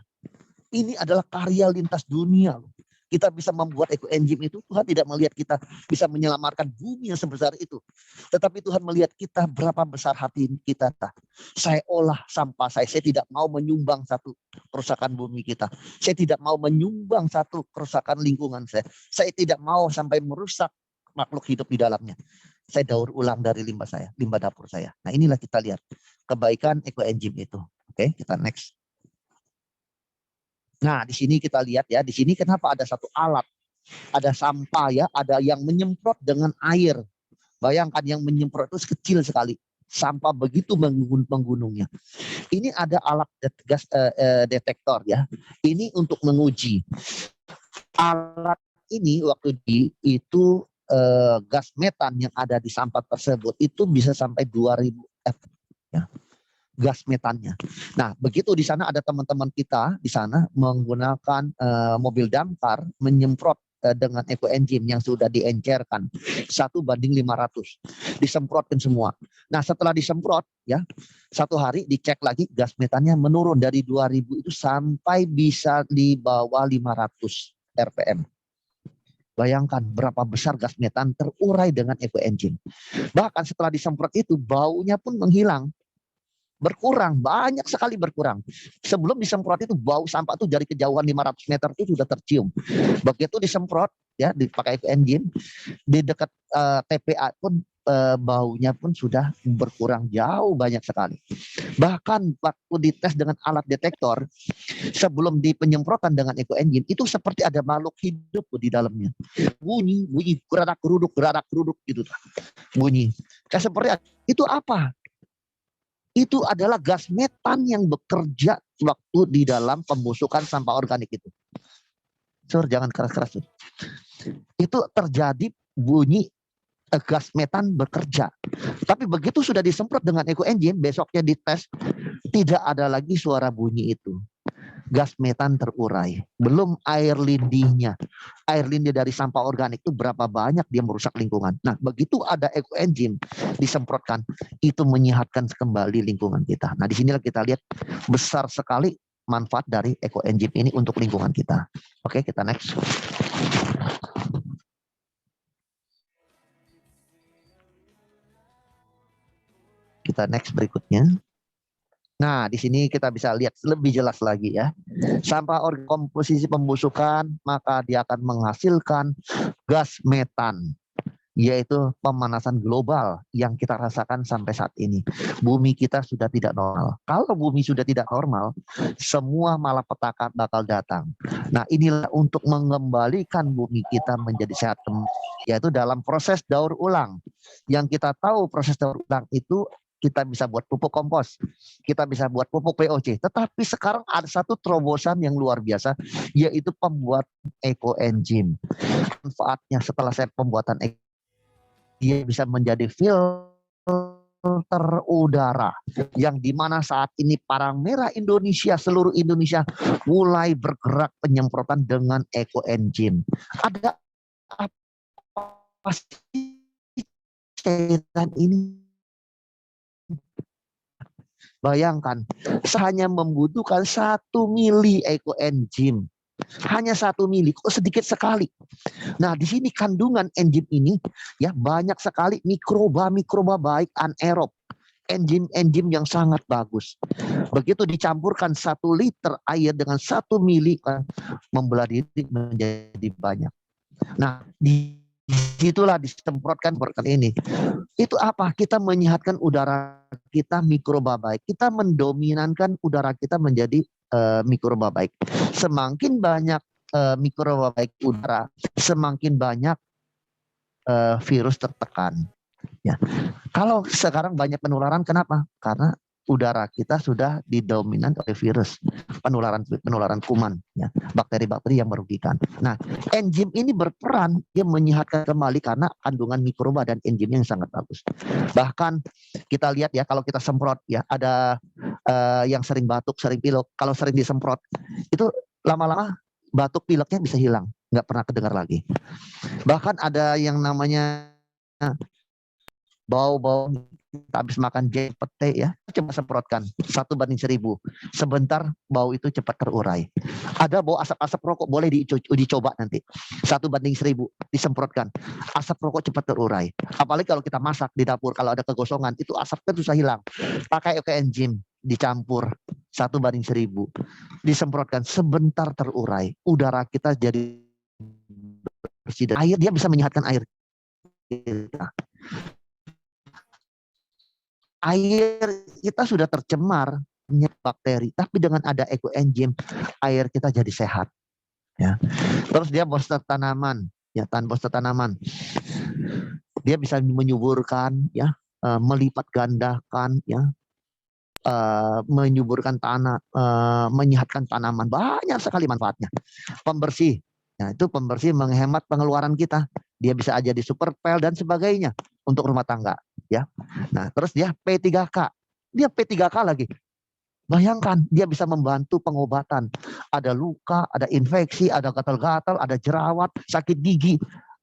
Ini adalah karya lintas dunia. Kita bisa membuat ekoenzim itu, Tuhan tidak melihat kita bisa menyelamatkan bumi yang sebesar itu. Tetapi Tuhan melihat kita berapa besar hati kita. Saya olah sampah saya tidak mau menyumbang satu kerusakan bumi kita. Saya tidak mau menyumbang satu kerusakan lingkungan saya. Saya tidak mau sampai merusak makhluk hidup di dalamnya. Saya daur ulang dari limbah saya, limbah dapur saya. Nah, inilah kita lihat kebaikan ekoenzim itu. Oke, kita next. Nah, di sini kita lihat ya, di sini kenapa ada satu alat, ada sampah ya, ada yang menyemprot dengan air. Bayangkan yang menyemprot itu kecil sekali, sampah begitu menggunungnya. Ini ada alat gas detektor ya, ini untuk menguji. Alat ini waktu itu gas metan yang ada di sampah tersebut itu bisa sampai 2000 ya. Gas metannya. Nah, begitu di sana ada teman-teman kita di sana menggunakan mobil damkar menyemprot dengan ekoenzim yang sudah diencerkan 1:500, disemprotkan semua. Nah, setelah disemprot ya, satu hari dicek lagi gas metannya menurun dari 2000 itu sampai bisa di bawah 500 rpm. Bayangkan berapa besar gas metan terurai dengan ekoenzim. Bahkan setelah disemprot itu baunya pun menghilang. Berkurang, banyak sekali berkurang. Sebelum disemprot itu bau sampah itu dari kejauhan 500 meter itu sudah tercium. Begitu disemprot ya, dipakai ekoenzim, di dekat TPA pun baunya pun sudah berkurang jauh banyak sekali. Bahkan waktu dites dengan alat detektor sebelum dipenyemprotan dengan ekoenzim itu seperti ada makhluk hidup di dalamnya. Bunyi geradak geruduk gitu bunyi. Kayak seperti itu apa? Itu adalah gas metan yang bekerja waktu di dalam pembusukan sampah organik itu. Sur, jangan keras-keras. Itu terjadi bunyi gas metan bekerja. Tapi begitu sudah disemprot dengan ekoenzim, besoknya dites, tidak ada lagi suara bunyi itu. Gas metan terurai. Belum air lindihnya. Air lindih dari sampah organik itu berapa banyak dia merusak lingkungan. Nah, begitu ada ekoenzim disemprotkan, itu menyehatkan kembali lingkungan kita. Nah, di sinilah kita lihat besar sekali manfaat dari ekoenzim ini untuk lingkungan kita. Oke, kita next. Kita next berikutnya. Nah, di sini kita bisa lihat lebih jelas lagi ya. Sampah komposisi pembusukan, maka dia akan menghasilkan gas metan. yaitu pemanasan global yang kita rasakan sampai saat ini. Bumi kita sudah tidak normal. Kalau bumi sudah tidak normal, semua malapetaka bakal datang. Nah, inilah untuk mengembalikan bumi kita menjadi sehat kembali, yaitu dalam proses daur ulang. Yang kita tahu proses daur ulang itu kita bisa buat pupuk kompos, kita bisa buat pupuk POC. Tetapi sekarang ada satu terobosan yang luar biasa, yaitu pembuat ekoenzim. Manfaatnya setelah saya pembuatan dia bisa menjadi filter udara yang dimana saat ini Palang Merah Indonesia, seluruh Indonesia mulai bergerak penyemprotan dengan ekoenzim. Ada apa sih cairan ini? Bayangkan, hanya membutuhkan 1 mili ekoenzim. Hanya 1 mili, kok sedikit sekali. Nah, di sini kandungan enzim ini ya banyak sekali mikroba baik anaerob. Enzim yang sangat bagus. Begitu dicampurkan 1 liter air dengan 1 mili, membelah diri menjadi banyak. Nah, disitulah disemprotkan berkali ini. Itu apa? Kita menyehatkan udara kita mikroba baik. Kita mendominankan udara kita menjadi mikroba baik. Semakin banyak mikroba baik udara, semakin banyak virus tertekan. Ya. Kalau sekarang banyak penularan, kenapa? Karena udara kita sudah didominan oleh virus, penularan kuman, ya, bakteri-bakteri yang merugikan. Nah, enzim ini berperan, dia menyehatkan kembali karena kandungan mikroba dan enzim yang sangat bagus. Bahkan kita lihat ya, kalau kita semprot ya, ada yang sering batuk, sering pilek, kalau sering disemprot itu lama-lama batuk pileknya bisa hilang, nggak pernah kedengar lagi. Bahkan ada yang namanya bau-bau habis makan jahe pete ya, coba semprotkan 1:1000. Sebentar bau itu cepat terurai. Ada bau asap-asap rokok, boleh dicoba nanti. 1:1000 disemprotkan. Asap rokok cepat terurai. Apalagi kalau kita masak di dapur, kalau ada kegosongan, itu asapnya susah hilang. Pakai ekoenzim, dicampur 1:1000. Disemprotkan, sebentar terurai. Udara kita jadi bersih. Air, dia bisa menyehatkan air kita. Air kita sudah tercemar banyak bakteri, tapi dengan ada ekoenzim air kita jadi sehat. Ya. Terus dia booster tanaman, ya, booster tanaman. Dia bisa menyuburkan, ya, melipat gandakan, ya, menyuburkan tanah, menyehatkan tanaman, banyak sekali manfaatnya. Pembersih, nah itu pembersih menghemat pengeluaran kita. Dia bisa aja di superpel dan sebagainya untuk rumah tangga, ya. Nah, terus dia P3K. Dia P3K lagi. Bayangkan, dia bisa membantu pengobatan. Ada luka, ada infeksi, ada gatal-gatal, ada jerawat, sakit gigi,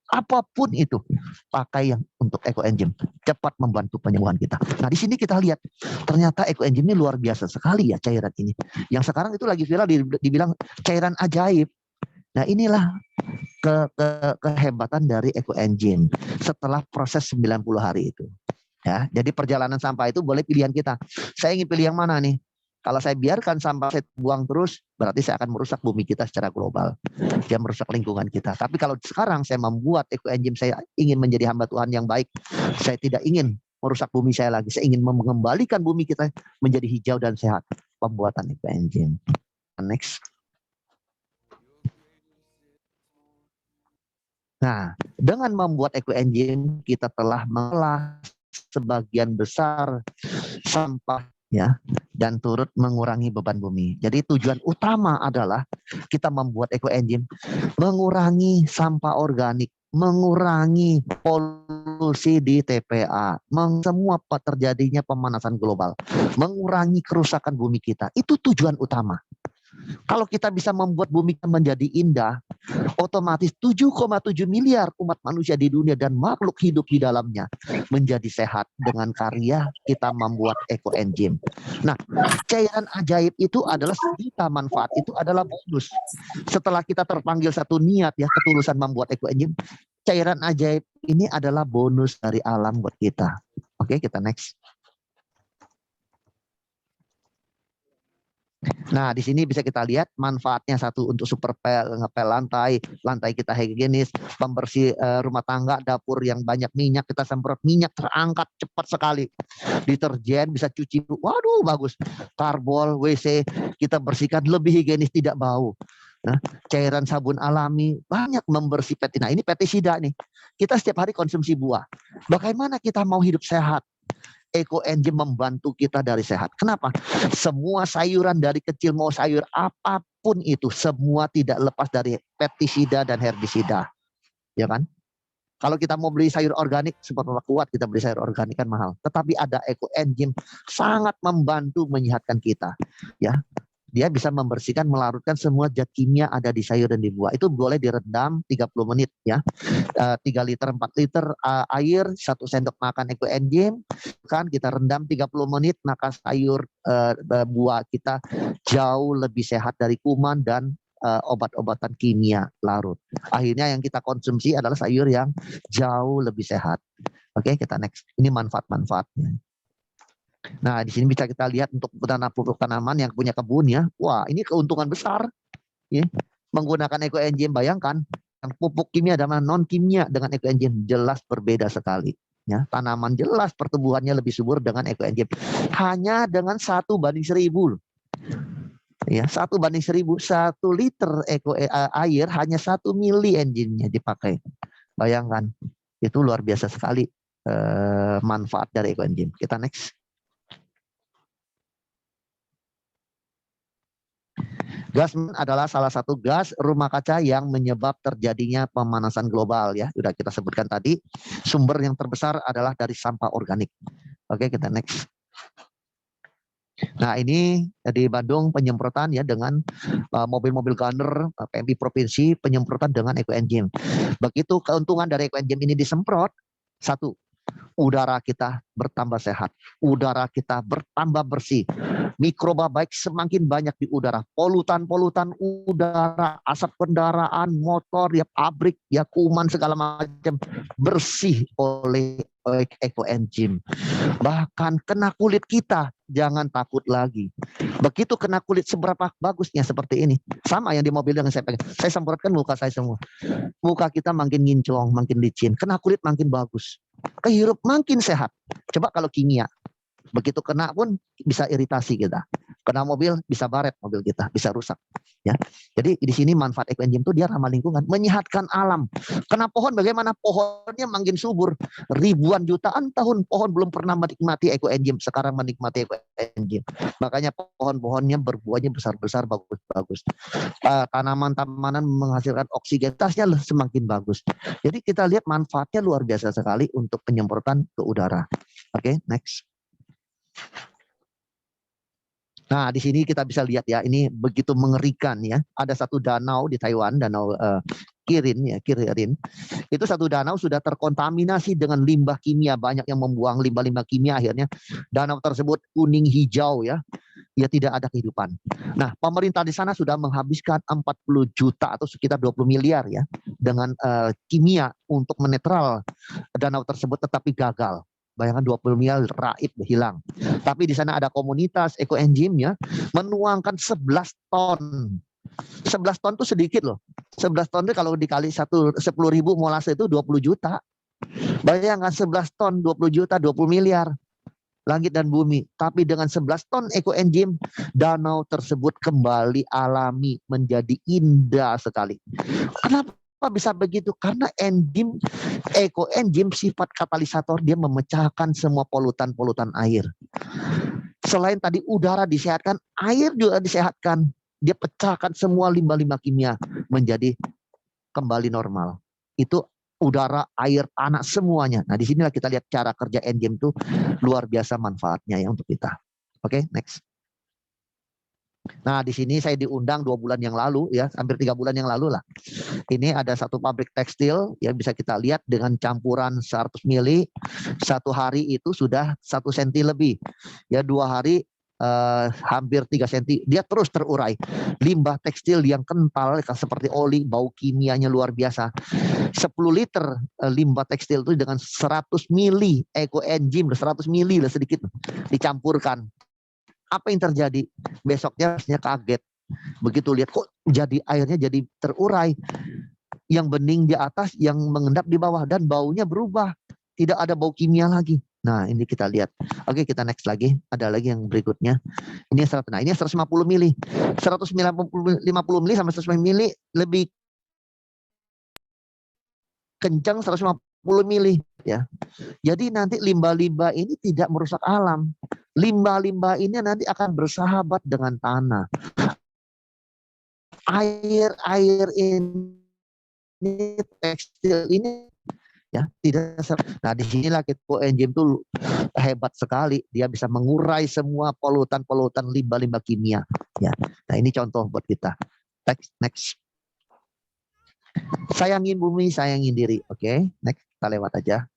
apapun itu. Pakai yang untuk ekoenzim, cepat membantu penyembuhan kita. Nah, di sini kita lihat ternyata ekoenzim ini luar biasa sekali ya cairan ini. Yang sekarang itu lagi viral dibilang cairan ajaib. Nah, inilah kehebatan dari ekoenzim setelah proses 90 hari itu. Ya, jadi perjalanan sampah itu boleh pilihan kita. Saya ingin pilih yang mana nih? Kalau saya biarkan sampah saya buang terus, berarti saya akan merusak bumi kita secara global. Dia merusak lingkungan kita. Tapi kalau sekarang saya membuat ekoenzim, saya ingin menjadi hamba Tuhan yang baik. Saya tidak ingin merusak bumi saya lagi. Saya ingin mengembalikan bumi kita menjadi hijau dan sehat. Pembuatan ekoenzim. Next. Nah, dengan membuat ekoenzim kita telah mengolah sebagian besar sampah, ya, dan turut mengurangi beban bumi. Jadi tujuan utama adalah kita membuat ekoenzim mengurangi sampah organik, mengurangi polusi di TPA, semua terjadinya pemanasan global, mengurangi kerusakan bumi kita. Itu tujuan utama. Kalau kita bisa membuat bumi kita menjadi indah, otomatis 7,7 miliar umat manusia di dunia dan makhluk hidup di dalamnya menjadi sehat dengan karya kita membuat ekoenzim. Nah, cairan ajaib itu adalah sejuta manfaat, itu adalah bonus. Setelah kita terpanggil satu niat, ya, ketulusan membuat ekoenzim, cairan ajaib ini adalah bonus dari alam buat kita. Oke, kita next. Nah, di sini bisa kita lihat manfaatnya satu untuk super ngepel lantai kita higienis, pembersih rumah tangga, dapur yang banyak minyak kita semprot minyak terangkat cepat sekali. Deterjen bisa cuci, waduh bagus. Karbol, WC kita bersihkan lebih higienis tidak bau. Nah, cairan sabun alami banyak membersih petina. Ini pestisida nih. Kita setiap hari konsumsi buah. Bagaimana kita mau hidup sehat? Ekoenzim membantu kita dari sehat. Kenapa? Semua sayuran dari kecil mau sayur apapun itu semua tidak lepas dari pestisida dan herbisida. Ya kan? Kalau kita mau beli sayur organik super kuat, kita beli sayur organik kan mahal. Tetapi ada ekoenzim sangat membantu menyehatkan kita. Ya. Dia bisa membersihkan, melarutkan semua zat kimia ada di sayur dan di buah. Itu boleh direndam 30 menit ya. 3 liter, 4 liter air, 1 sendok makan ekoenzim. Kan kita rendam 30 menit, maka sayur buah kita jauh lebih sehat dari kuman dan obat-obatan kimia larut. Akhirnya yang kita konsumsi adalah sayur yang jauh lebih sehat. Oke, kita next. Ini manfaat-manfaatnya. Nah, di sini bisa kita lihat untuk pupuk tanaman yang punya kebun ya. Wah, ini keuntungan besar. Ya. Menggunakan ekoenzim, bayangkan yang pupuk kimia dan non kimia dengan ekoenzim jelas berbeda sekali. Ya, tanaman jelas pertumbuhannya lebih subur dengan ekoenzim. Hanya dengan 1:1000. Ya, 1:1000, 1 liter air hanya 1 mili enzimnya dipakai. Bayangkan, itu luar biasa sekali manfaat dari ekoenzim. Kita next. Gas adalah salah satu gas rumah kaca yang menyebab terjadinya pemanasan global ya. Sudah kita sebutkan tadi, sumber yang terbesar adalah dari sampah organik. Oke, kita next. Nah, ini di Bandung penyemprotan ya dengan mobil-mobil gunner PMI provinsi penyemprotan dengan ekoenzim. Begitu keuntungan dari ekoenzim ini disemprot, satu, udara kita bertambah sehat, udara kita bertambah bersih. Mikroba baik semakin banyak di udara. Polutan-polutan udara, asap kendaraan, motor, ya pabrik, ya kuman segala macam bersih oleh ekoenzim. Bahkan kena kulit kita, jangan takut lagi. Begitu kena kulit seberapa bagusnya seperti ini. Sama yang di mobil yang saya pegang. Saya semprotkan muka saya semua. Muka kita makin nginclong, makin licin. Kena kulit makin bagus. Kehirup makin sehat. Coba kalau kimia. Begitu kena pun bisa iritasi kita. Kena mobil bisa baret mobil kita, bisa rusak. Ya, jadi di sini manfaat ekoenzim itu dia ramah lingkungan, menyehatkan alam. Kena pohon bagaimana? Pohonnya makin subur. Ribuan jutaan tahun pohon belum pernah menikmati ekoenzim, sekarang menikmati ekoenzim. Makanya pohon-pohonnya berbuahnya besar-besar, bagus-bagus. Tanaman-tanaman menghasilkan oksigen, tasnya semakin bagus. Jadi kita lihat manfaatnya luar biasa sekali untuk penyemprotan ke udara. Oke, next. Nah, di sini kita bisa lihat ya, ini begitu mengerikan ya. Ada satu danau di Taiwan, danau Kirin ya, Kirin. Itu satu danau sudah terkontaminasi dengan limbah kimia, banyak yang membuang limbah-limbah kimia, akhirnya danau tersebut kuning hijau ya. Ya tidak ada kehidupan. Nah, pemerintah di sana sudah menghabiskan 40 juta atau sekitar 20 miliar ya dengan kimia untuk menetral danau tersebut, tetapi gagal. Bayangkan 20 miliar raib hilang. Tapi di sana ada komunitas ekoenzim ya, menuangkan 11 ton. 11 ton itu sedikit loh. 11 ton itu kalau dikali 10.000 molase itu 20 juta. Bayangkan 11 ton 20 juta, 20 miliar. Langit dan bumi. Tapi dengan 11 ton ekoenzim, danau tersebut kembali alami, menjadi indah sekali. Kenapa bisa begitu? Karena ekoenzim sifat katalisator, dia memecahkan semua polutan-polutan air. Selain tadi udara disehatkan, air juga disehatkan. Dia pecahkan semua limbah-limbah kimia menjadi kembali normal. Itu udara, air, tanah semuanya. Nah, disinilah kita lihat cara kerja enzim itu luar biasa manfaatnya ya untuk kita. Oke, next. Nah, di sini saya diundang 2 bulan yang lalu ya, hampir 3 bulan yang lalu lah. Ini ada satu pabrik tekstil ya, bisa kita lihat dengan campuran 100 mili, 1 hari itu sudah 1 senti lebih. Ya 2 hari hampir 3 senti. Dia terus terurai. Limbah tekstil yang kental seperti oli, bau kimianya luar biasa. 10 liter limbah tekstil itu dengan 100 mili ekoenzim, 100 mili lah sedikit dicampurkan. Apa yang terjadi? Besoknya rasanya kaget. Begitu lihat kok jadi airnya jadi terurai. Yang bening di atas, yang mengendap di bawah, dan baunya berubah. Tidak ada bau kimia lagi. Nah, ini kita lihat. Oke, kita next lagi. Ada lagi yang berikutnya. Ini 100. Nah, ini 150 mili. 150 mili sama 150 mili lebih kencang 150 mili ya. Jadi nanti limbah-limbah ini tidak merusak alam. Limbah-limbah ini nanti akan bersahabat dengan tanah. Air ini, tekstil ini ya tidak. Nah, disinilah ekoenzim itu hebat sekali. Dia bisa mengurai semua polutan-polutan limbah-limbah kimia ya. Nah, ini contoh buat kita. Next. Sayangin bumi, sayangin diri. Oke, next, kita lewat aja.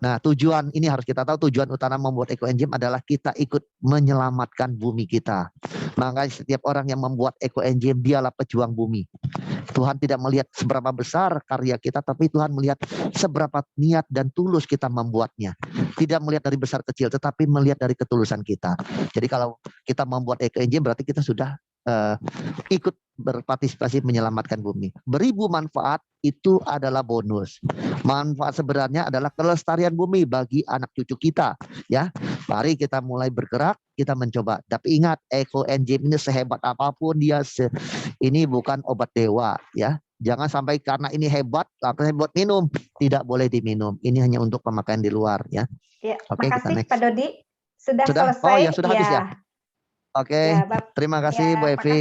Nah, tujuan ini harus kita tahu, tujuan utama membuat ekoenzim adalah kita ikut menyelamatkan bumi kita. Maka setiap orang yang membuat ekoenzim, dialah pejuang bumi. Tuhan tidak melihat seberapa besar karya kita, tapi Tuhan melihat seberapa niat dan tulus kita membuatnya. Tidak melihat dari besar kecil, tetapi melihat dari ketulusan kita. Jadi kalau kita membuat ekoenzim, berarti kita sudah ikut berpartisipasi menyelamatkan bumi. Beribu manfaat itu adalah bonus. Manfaat sebenarnya adalah kelestarian bumi bagi anak cucu kita. Ya, mari kita mulai bergerak, kita mencoba. Tapi ingat, ekoenzim ini sehebat apapun dia, ini bukan obat dewa. Ya, jangan sampai karena ini hebat, langsung buat minum. Tidak boleh diminum. Ini hanya untuk pemakaian di luar. Ya. Ya, Oke, kita makasih next. Pak Dodi. Sudah selesai. Oh ya, sudah habis ya. Oke, Ya, terima kasih Bu makasih Evi.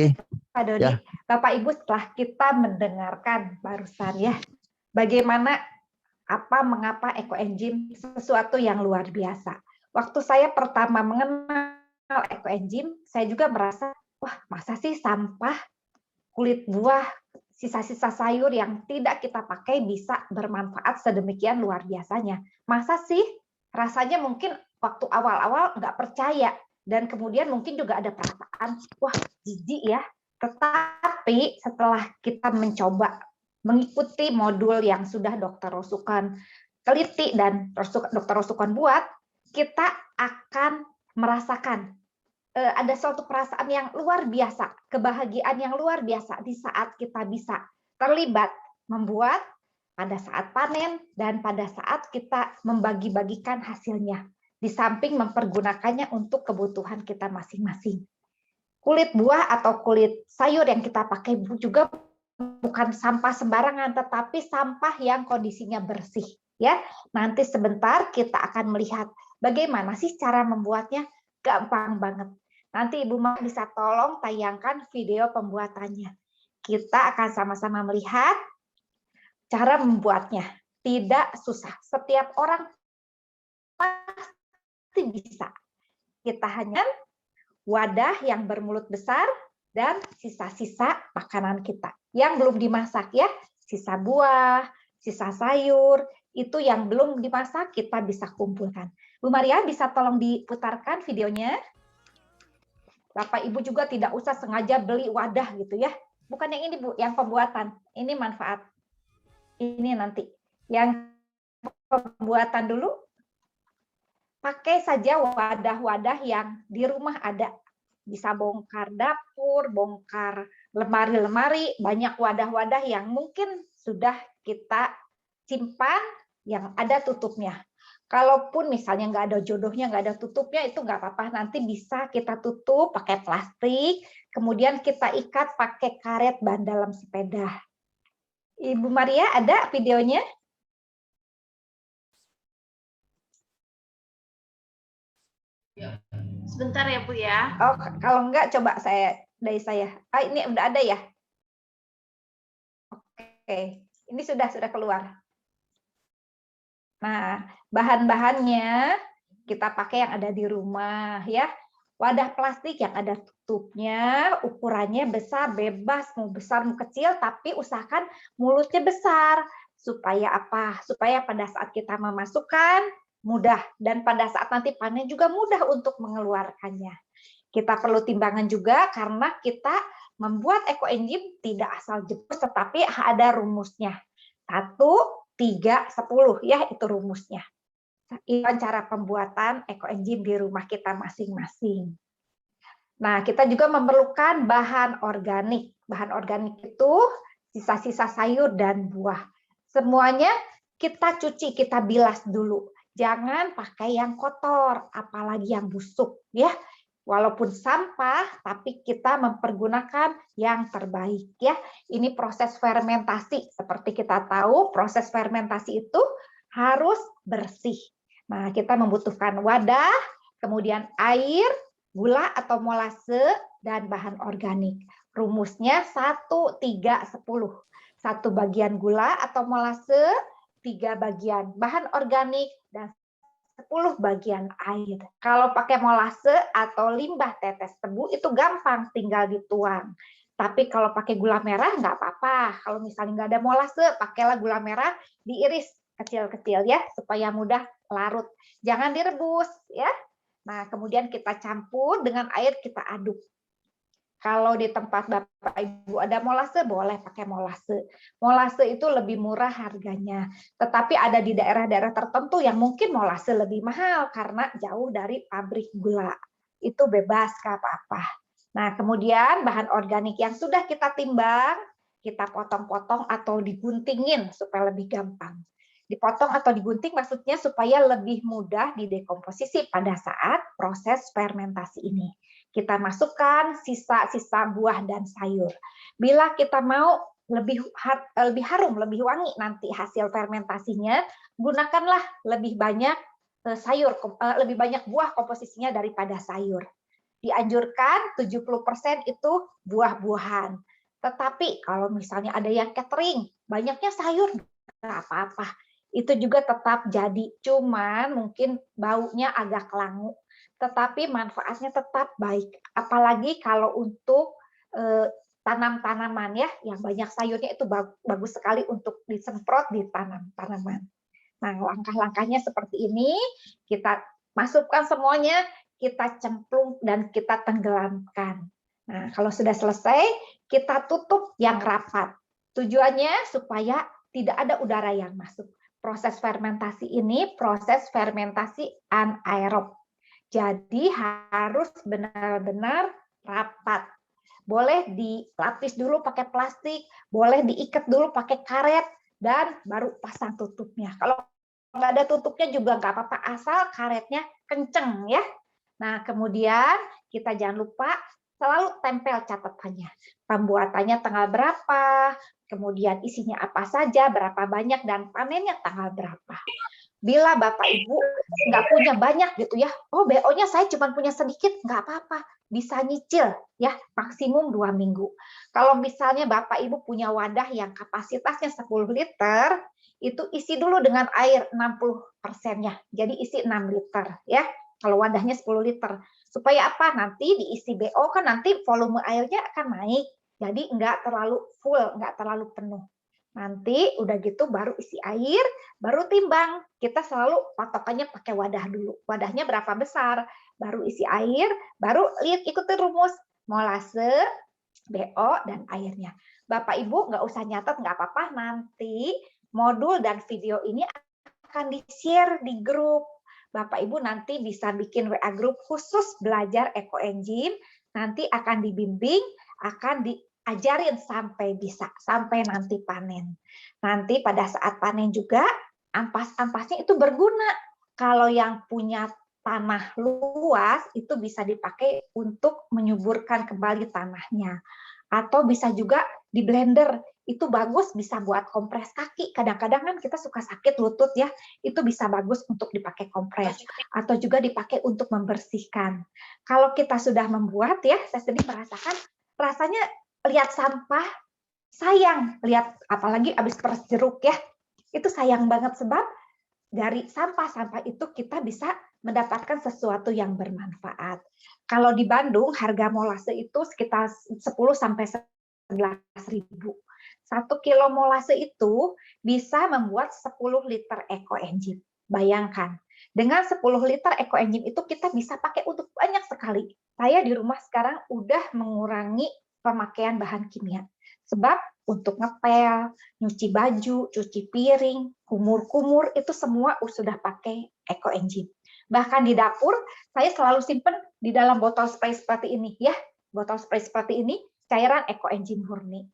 Pak Dodi. Ya. Bapak Ibu, setelah kita mendengarkan barusan ya, bagaimana mengapa ekoenzim sesuatu yang luar biasa. Waktu saya pertama mengenal ekoenzim, saya juga merasa, wah, masa sih sampah kulit buah, sisa-sisa sayur yang tidak kita pakai bisa bermanfaat sedemikian luar biasanya. Masa sih? Rasanya mungkin waktu awal-awal nggak percaya. Dan kemudian mungkin juga ada perasaan, wah jijik ya. Tetapi setelah kita mencoba mengikuti modul yang sudah Dr. Rosukan teliti dan Dr. Rosukan buat, kita akan merasakan ada suatu perasaan yang luar biasa, kebahagiaan yang luar biasa di saat kita bisa terlibat membuat pada saat panen dan pada saat kita membagi-bagikan hasilnya. Di samping mempergunakannya untuk kebutuhan kita masing-masing. Kulit buah atau kulit sayur yang kita pakai juga bukan sampah sembarangan, tetapi sampah yang kondisinya bersih. Ya, nanti sebentar kita akan melihat bagaimana sih cara membuatnya. Gampang banget. Nanti Ibu Ma bisa tolong tayangkan video pembuatannya. Kita akan sama-sama melihat cara membuatnya. Tidak susah. Setiap orang pasti bisa. Kita hanya wadah yang bermulut besar dan sisa-sisa makanan kita yang belum dimasak ya, sisa buah, sisa sayur, itu yang belum dimasak kita bisa kumpulkan. Bu Maria bisa tolong diputarkan videonya? Bapak Ibu juga tidak usah sengaja beli wadah gitu ya. Bukan yang ini Bu, yang pembuatan. Ini manfaat. Ini nanti. Yang pembuatan dulu, pakai saja wadah-wadah yang di rumah ada. Bisa bongkar dapur, bongkar lemari-lemari, banyak wadah-wadah yang mungkin sudah kita simpan yang ada tutupnya. Kalaupun misalnya nggak ada jodohnya, nggak ada tutupnya, itu nggak apa-apa. Nanti bisa kita tutup pakai plastik, kemudian kita ikat pakai karet ban dalam sepeda. Ibu Maria, ada videonya? Sebentar ya Bu ya. Oh, kalau enggak coba dari saya. Ini udah ada ya? Oke, ini sudah keluar. Nah, bahan-bahannya kita pakai yang ada di rumah ya. Wadah plastik yang ada tutupnya, ukurannya besar, bebas, mau besar mau kecil, tapi usahakan mulutnya besar. Supaya apa? Supaya pada saat kita memasukkan mudah, dan pada saat nanti panen juga mudah untuk mengeluarkannya. Kita perlu timbangan juga karena kita membuat ekoenzim tidak asal jebus, tetapi ada rumusnya. 1, 3, 10 ya, itu rumusnya. cara pembuatan ekoenzim di rumah kita masing-masing. Nah, kita juga memerlukan bahan organik. Bahan organik itu sisa-sisa sayur dan buah. Semuanya kita cuci, kita bilas dulu. Jangan pakai yang kotor, apalagi yang busuk, ya. Walaupun sampah, tapi kita mempergunakan yang terbaik, ya. Ini proses fermentasi. Seperti kita tahu, proses fermentasi itu harus bersih. Nah, kita membutuhkan wadah, kemudian air, gula atau molase, dan bahan organik. Rumusnya 1-3-10. 1 bagian gula atau molase, 3 bagian bahan organik, dan 10 bagian air. Kalau pakai molase atau limbah tetes tebu itu gampang, tinggal dituang. Tapi kalau pakai gula merah nggak apa-apa. Kalau misalnya nggak ada molase, pakailah gula merah diiris kecil-kecil ya, supaya mudah larut. Jangan direbus ya. Nah, kemudian kita campur dengan air, kita aduk. Kalau di tempat Bapak Ibu ada molase, boleh pakai molase. Molase itu lebih murah harganya. Tetapi ada di daerah-daerah tertentu yang mungkin molase lebih mahal karena jauh dari pabrik gula. Itu bebas, nggak apa-apa. Nah, kemudian bahan organik yang sudah kita timbang, kita potong-potong atau diguntingin supaya lebih gampang. Dipotong atau digunting maksudnya supaya lebih mudah didekomposisi pada saat proses fermentasi ini. Kita masukkan sisa-sisa buah dan sayur. Bila kita mau lebih harum, lebih wangi nanti hasil fermentasinya, gunakanlah lebih banyak sayur, lebih banyak buah komposisinya daripada sayur. Dianjurkan 70% itu buah-buahan. Tetapi kalau misalnya ada yang catering, banyaknya sayur, nggak apa-apa. Itu juga tetap jadi, cuman mungkin baunya agak kelangu. Tetapi manfaatnya tetap baik. Apalagi kalau untuk tanam-tanaman ya, yang banyak sayurnya itu bagus sekali untuk disemprot di tanaman. Nah, langkah-langkahnya seperti ini, kita masukkan semuanya, kita cemplung dan kita tenggelamkan. Nah, kalau sudah selesai, kita tutup yang rapat. Tujuannya supaya tidak ada udara yang masuk. Proses fermentasi ini proses fermentasi anaerob. Jadi harus benar-benar rapat. Boleh dilapis dulu pakai plastik, boleh diikat dulu pakai karet, dan baru pasang tutupnya. Kalau nggak ada tutupnya juga nggak apa-apa, asal karetnya kenceng ya. Nah, kemudian kita jangan lupa selalu tempel catatannya. Pembuatannya tanggal berapa, kemudian isinya apa saja, berapa banyak, dan panennya tanggal berapa. Bila Bapak Ibu nggak punya banyak gitu ya, oh BO-nya saya cuma punya sedikit, nggak apa-apa, bisa nyicil ya, maksimum 2 minggu. Kalau misalnya Bapak Ibu punya wadah yang kapasitasnya 10 liter, itu isi dulu dengan air 60%-nya, jadi isi 6 liter ya, kalau wadahnya 10 liter. Supaya apa? Nanti diisi BO kan nanti volume airnya akan naik, jadi nggak terlalu full, nggak terlalu penuh. Nanti udah gitu baru isi air, baru timbang. Kita selalu patokannya pakai wadah dulu. Wadahnya berapa besar, baru isi air, baru lihat ikutin rumus molase, BO, dan airnya. Bapak Ibu nggak usah nyatet, nggak apa-apa. Nanti modul dan video ini akan di-share di grup. Bapak Ibu nanti bisa bikin WA grup khusus belajar ekoenzim. Nanti akan dibimbing, akan diajarin sampai bisa, sampai nanti panen. Nanti pada saat panen juga, ampas-ampasnya itu berguna. Kalau yang punya tanah luas, itu bisa dipakai untuk menyuburkan kembali tanahnya. Atau bisa juga di blender, itu bagus bisa buat kompres kaki. Kadang-kadang kan kita suka sakit lutut ya, itu bisa bagus untuk dipakai kompres. Atau juga dipakai untuk membersihkan. Kalau kita sudah membuat ya, saya sendiri merasakan, rasanya lihat sampah, sayang. Lihat apalagi habis peres jeruk ya, itu sayang banget sebab dari sampah-sampah itu kita bisa mendapatkan sesuatu yang bermanfaat. Kalau di Bandung harga molase itu sekitar 10-11.000. 1 kilo molase itu bisa membuat 10 liter ekoenzim. Bayangkan, dengan 10 liter ekoenzim itu kita bisa pakai untuk banyak sekali. Saya di rumah sekarang udah mengurangi pemakaian bahan kimia. Sebab untuk ngepel, nyuci baju, cuci piring, kumur-kumur, itu semua sudah pakai ekoenzim. Bahkan di dapur, saya selalu simpen di dalam botol spray seperti ini, ya. Botol spray seperti ini, cairan ekoenzim murni.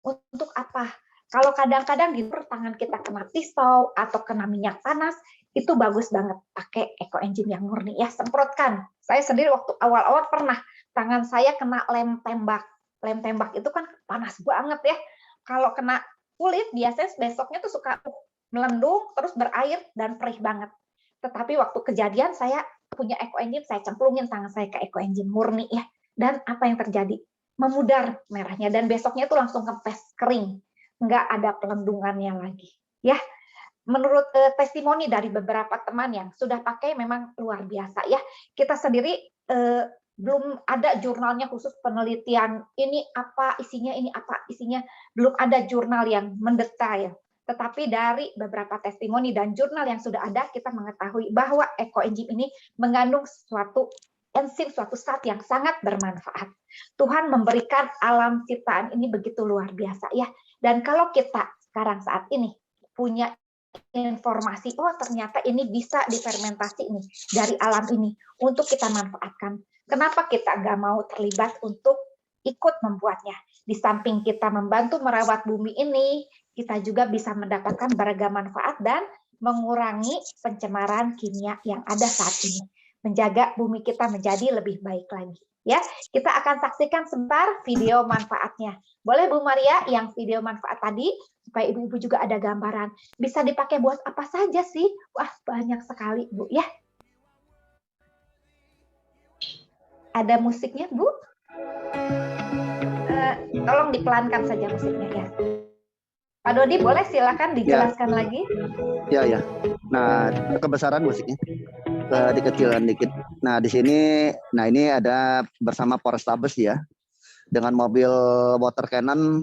Untuk apa? Kalau kadang-kadang di tangan kita kena pisau atau kena minyak panas, itu bagus banget pakai ekoenzim yang murni, ya. Semprotkan. Saya sendiri waktu awal-awal pernah tangan saya kena lem tembak. Lem tembak itu kan panas banget, ya. Kalau kena kulit, biasanya besoknya tuh suka melendung, terus berair, dan perih banget. Tetapi waktu kejadian, saya punya ekoenzim, saya cemplungin tangan saya ke ekoenzim murni, ya. Dan apa yang terjadi? Memudar merahnya, dan besoknya tuh langsung kempes, kering. Nggak ada pelendungannya lagi, ya. Menurut testimoni dari beberapa teman yang sudah pakai, memang luar biasa, ya. Kita sendiri belum ada jurnalnya khusus penelitian ini apa isinya, ini apa isinya, belum ada jurnal yang mendetail. Tetapi dari beberapa testimoni dan jurnal yang sudah ada, kita mengetahui bahwa ekoenzim ini mengandung suatu enzim, suatu zat yang sangat bermanfaat. Tuhan memberikan alam ciptaan ini begitu luar biasa, ya. Dan kalau kita sekarang saat ini punya informasi, oh ternyata ini bisa difermentasi nih dari alam ini untuk kita manfaatkan. Kenapa kita nggak mau terlibat untuk ikut membuatnya? Di samping kita membantu merawat bumi ini, kita juga bisa mendapatkan beragam manfaat dan mengurangi pencemaran kimia yang ada saat ini. Menjaga bumi kita menjadi lebih baik lagi. Ya, kita akan saksikan sebentar video manfaatnya. Boleh Bu Maria yang video manfaat tadi, supaya ibu-ibu juga ada gambaran. Bisa dipakai buat apa saja sih? Wah, banyak sekali, Bu, ya. Ada musiknya, Bu? Tolong dipelankan saja musiknya, ya. Pak Dodi, boleh silakan dijelaskan lagi? Ya. Nah, kebesaran musiknya dikecilkan dikit. Nah, di sini, nah ini ada bersama Polrestabes, ya, dengan mobil water cannon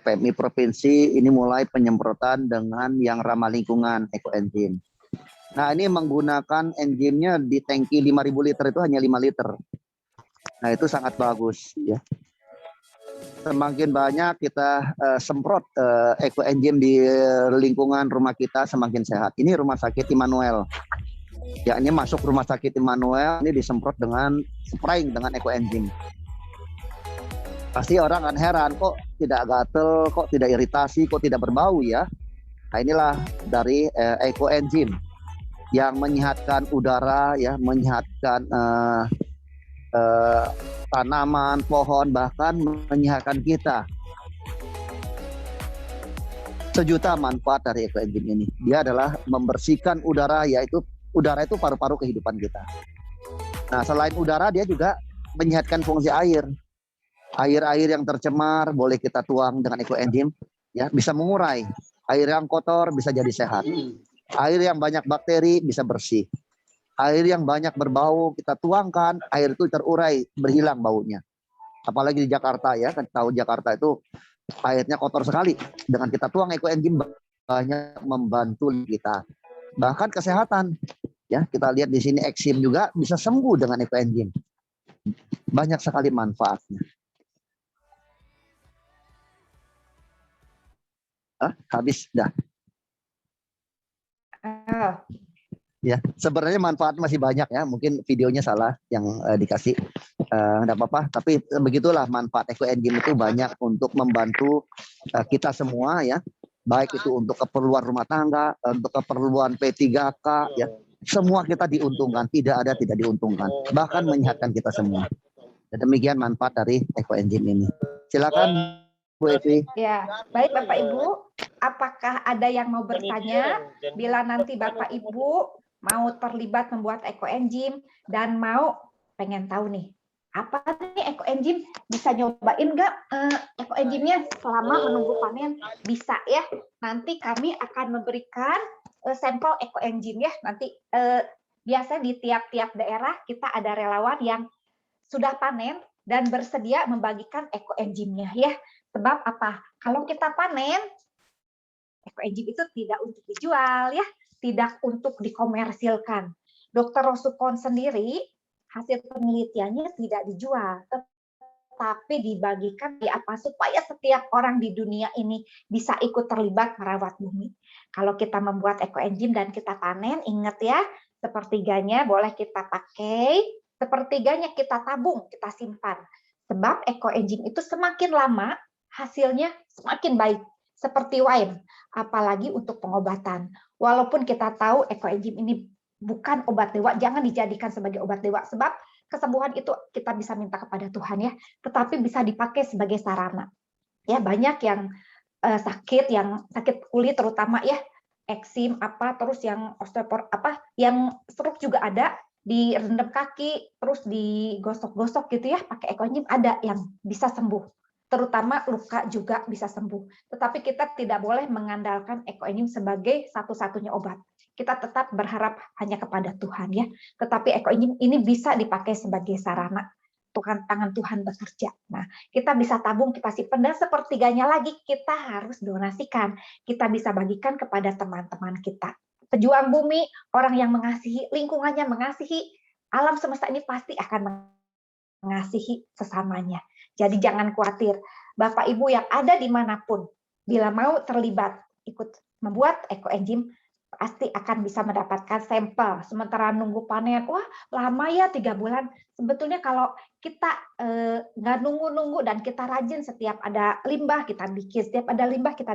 PMI provinsi ini mulai penyemprotan dengan yang ramah lingkungan ekoenzim. Nah, ini menggunakan enzimnya di tangki 5.000 liter itu hanya 5 liter. Nah, itu sangat bagus, ya. Semakin banyak kita semprot ekoenzim di lingkungan rumah kita, semakin sehat. Ini Rumah Sakit Immanuel. Ya, ini masuk Rumah Sakit Immanuel, ini disemprot dengan spraying dengan ekoenzim. Pasti orang akan heran, kok tidak gatel, kok tidak iritasi, kok tidak berbau, ya. Nah, inilah dari ekoenzim yang menyehatkan udara, ya, menyehatkan tanaman, pohon, bahkan menyehatkan kita. Sejuta manfaat dari ekoenzim ini. Dia adalah membersihkan udara, yaitu udara itu paru-paru kehidupan kita. Nah, selain udara, dia juga menyehatkan fungsi air. Air-air yang tercemar boleh kita tuang dengan ekoenzim, ya, bisa mengurai. Air yang kotor bisa jadi sehat. Air yang banyak bakteri bisa bersih. Air yang banyak berbau kita tuangkan, air itu terurai, berhilang baunya. Apalagi di Jakarta, ya, kan tahu Jakarta itu airnya kotor sekali. Dengan kita tuang ekoenzim banyak membantu kita. Bahkan kesehatan, ya, kita lihat di sini eksim juga bisa sembuh dengan ekoenzim. Banyak sekali manfaatnya. Habis dah. Ya, sebenarnya manfaat masih banyak, ya. Mungkin videonya salah yang dikasih, enggak apa-apa. Tapi begitulah manfaat ekoenzim itu banyak untuk membantu kita semua, ya. Baik itu untuk keperluan rumah tangga, untuk keperluan P3K, ya. Semua kita diuntungkan, tidak ada tidak diuntungkan. Bahkan menyehatkan kita semua. Demikian manfaat dari ekoenzim ini. Silakan Bu Evi. Ya, baik Bapak Ibu, apakah ada yang mau bertanya bila nanti Bapak Ibu mau terlibat membuat ekoenzim dan mau pengen tahu nih, apa nih ekoenzim, bisa nyobain nggak ekoenzimnya selama menunggu panen? Bisa, ya. Nanti kami akan memberikan sampel ekoenzim, ya. Nanti biasanya di tiap-tiap daerah kita ada relawan yang sudah panen dan bersedia membagikan ekoenzimnya, ya. Sebab apa? Kalau kita panen, ekoenzim itu tidak untuk dijual, ya, tidak untuk dikomersilkan. Dr. Rosukon sendiri hasil penelitiannya tidak dijual, tetapi dibagikan di apa supaya setiap orang di dunia ini bisa ikut terlibat merawat bumi. Kalau kita membuat ekoenzim dan kita panen, ingat ya, sepertiganya boleh kita pakai, sepertiganya kita tabung, kita simpan. Sebab ekoenzim itu semakin lama hasilnya semakin baik, seperti wine, apalagi untuk pengobatan. Walaupun kita tahu ekoenzim ini bukan obat dewa, jangan dijadikan sebagai obat dewa, sebab kesembuhan itu kita bisa minta kepada Tuhan ya, tetapi bisa dipakai sebagai sarana. Ya, banyak yang sakit kulit terutama ya, eksim apa, terus yang osteopor apa, yang stroke juga ada, direndam kaki, terus digosok-gosok gitu ya, pakai ekoenzim ada yang bisa sembuh. Terutama luka juga bisa sembuh. Tetapi kita tidak boleh mengandalkan ekoenzim sebagai satu-satunya obat. Kita tetap berharap hanya kepada Tuhan ya. Tetapi ekoenzim ini bisa dipakai sebagai sarana tangan Tuhan bekerja. Nah, kita bisa tabung, kita simpan, dan sepertiganya lagi kita harus donasikan. Kita bisa bagikan kepada teman-teman kita. Pejuang bumi, orang yang mengasihi, lingkungannya mengasihi, alam semesta ini pasti akan mengasihi sesamanya. Jadi jangan khawatir. Bapak Ibu yang ada dimanapun, bila mau terlibat ikut membuat ekoenzim, pasti akan bisa mendapatkan sampel. Sementara nunggu panen, wah lama ya 3 bulan. Sebetulnya kalau kita nggak nunggu-nunggu dan kita rajin, setiap ada limbah kita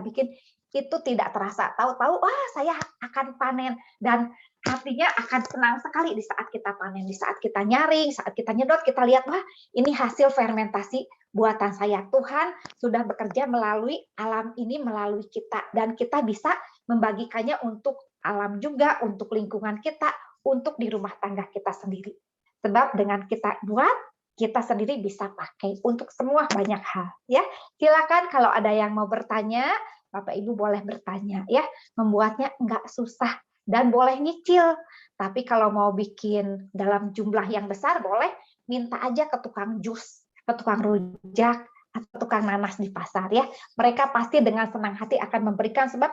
bikin, itu tidak terasa. Tahu-tahu, wah saya akan panen, dan hatinya akan senang sekali di saat kita panen, di saat kita nyaring, saat kita nyedot, kita lihat, wah ini hasil fermentasi buatan saya. Tuhan sudah bekerja melalui alam ini, melalui kita, dan kita bisa membagikannya untuk alam juga, untuk lingkungan kita, untuk di rumah tangga kita sendiri. Sebab dengan kita buat, kita sendiri bisa pakai untuk semua banyak hal. Ya, silakan kalau ada yang mau bertanya, Bapak Ibu boleh bertanya. Ya, membuatnya nggak susah dan boleh nyicil. Tapi kalau mau bikin dalam jumlah yang besar, boleh minta aja ke tukang jus, ke tukang rujak, atau tukang nanas di pasar. Ya, mereka pasti dengan senang hati akan memberikan, sebab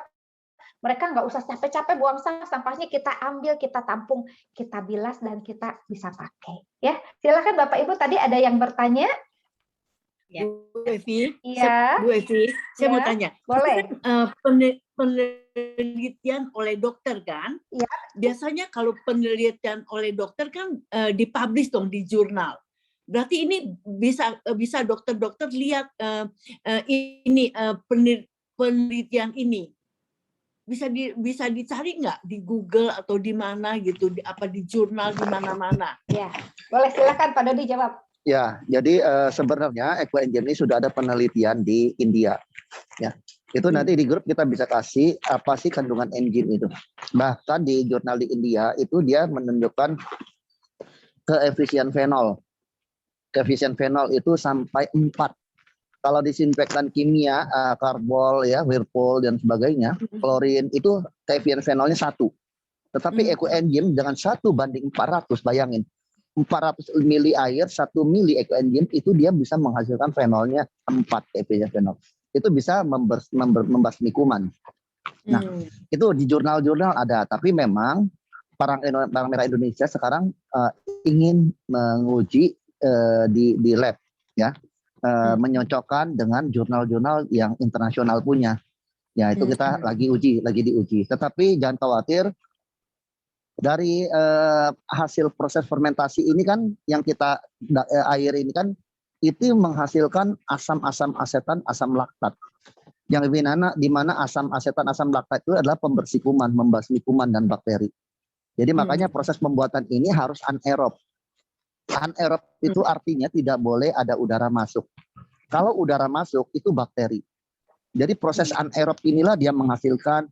mereka nggak usah capek-capek buang sampahnya, kita ambil, kita tampung, kita bilas, dan kita bisa pakai. Ya, silakan Bapak Ibu, tadi ada yang bertanya. Ya. Bu Evi, Iya. Bu Evi, saya mau Ya, tanya. boleh. Penelitian oleh dokter kan? Iya. Biasanya kalau penelitian oleh dokter kan dipublish dong di jurnal. Berarti ini bisa dokter-dokter lihat ini penelitian ini. Bisa dicari nggak di Google atau di mana gitu, di jurnal di mana-mana? Ya, boleh, silakan Pak Dodi jawab. Ya, jadi sebenarnya ekoenzim ini sudah ada penelitian di India. Ya, itu nanti di grup kita bisa kasih apa sih kandungan enzim itu. Bahkan di jurnal di India itu dia menunjukkan keefisien fenol. Keefisien fenol itu sampai 4. Kalau disinfektan kimia, karbol, ya, whirlpool dan sebagainya, klorin itu keefisien fenolnya 1. Tetapi ekoenzim dengan 1:400, bayangin. 400 mili air, 1 mili ekoenzim itu dia bisa menghasilkan fenolnya 4 keefisien fenol. Itu bisa membasmi kuman. Nah, itu di jurnal-jurnal ada. Tapi memang Palang Merah Indonesia sekarang ingin menguji di lab, ya. Menyocokkan dengan jurnal-jurnal yang internasional punya. Ya, itu kita lagi diuji. Tetapi jangan khawatir, dari hasil proses fermentasi ini kan yang kita air ini kan itu menghasilkan asam-asam asetan, asam laktat. Yang di mana asam asetan, asam laktat itu adalah pembersih kuman, membasmi kuman dan bakteri. Jadi makanya proses pembuatan ini harus anaerob. Anaerob itu artinya tidak boleh ada udara masuk. Kalau udara masuk itu bakteri. Jadi proses anaerob inilah dia menghasilkan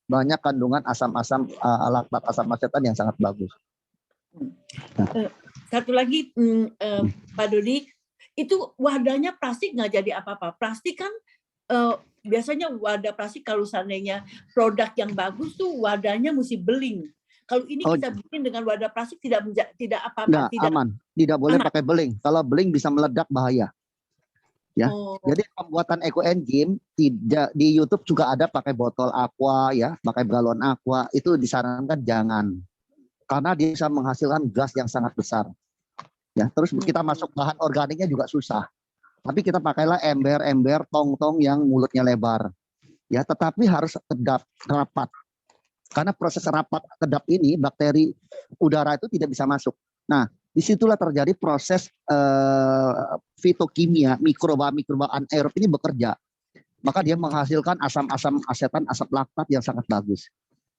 banyak kandungan asam-asam laktat, asam asetan yang sangat bagus. Satu lagi Pak Dodi, itu wadahnya plastik nggak jadi apa-apa. Plastik kan biasanya wadah plastik kalau seandainya produk yang bagus tuh wadahnya mesti beling. Kalau ini kita bikin dengan wadah plastik tidak apa-apa. Nggak, tidak aman. Tidak boleh pakai beling. Kalau beling bisa meledak, bahaya. Ya. Jadi pembuatan ekoenzim tidak di YouTube juga ada pakai botol aqua, ya, pakai galon aqua, itu disarankan jangan. Karena dia bisa menghasilkan gas yang sangat besar. Ya, terus kita masuk bahan organiknya juga susah. Tapi kita pakailah ember-ember, tong-tong yang mulutnya lebar. Ya, tetapi harus kedap, rapat. Karena proses rapat kedap ini, bakteri udara itu tidak bisa masuk. Nah, disitulah terjadi proses fitokimia, mikroba anaerob ini bekerja. Maka dia menghasilkan asam-asam asetan, asam laktat yang sangat bagus.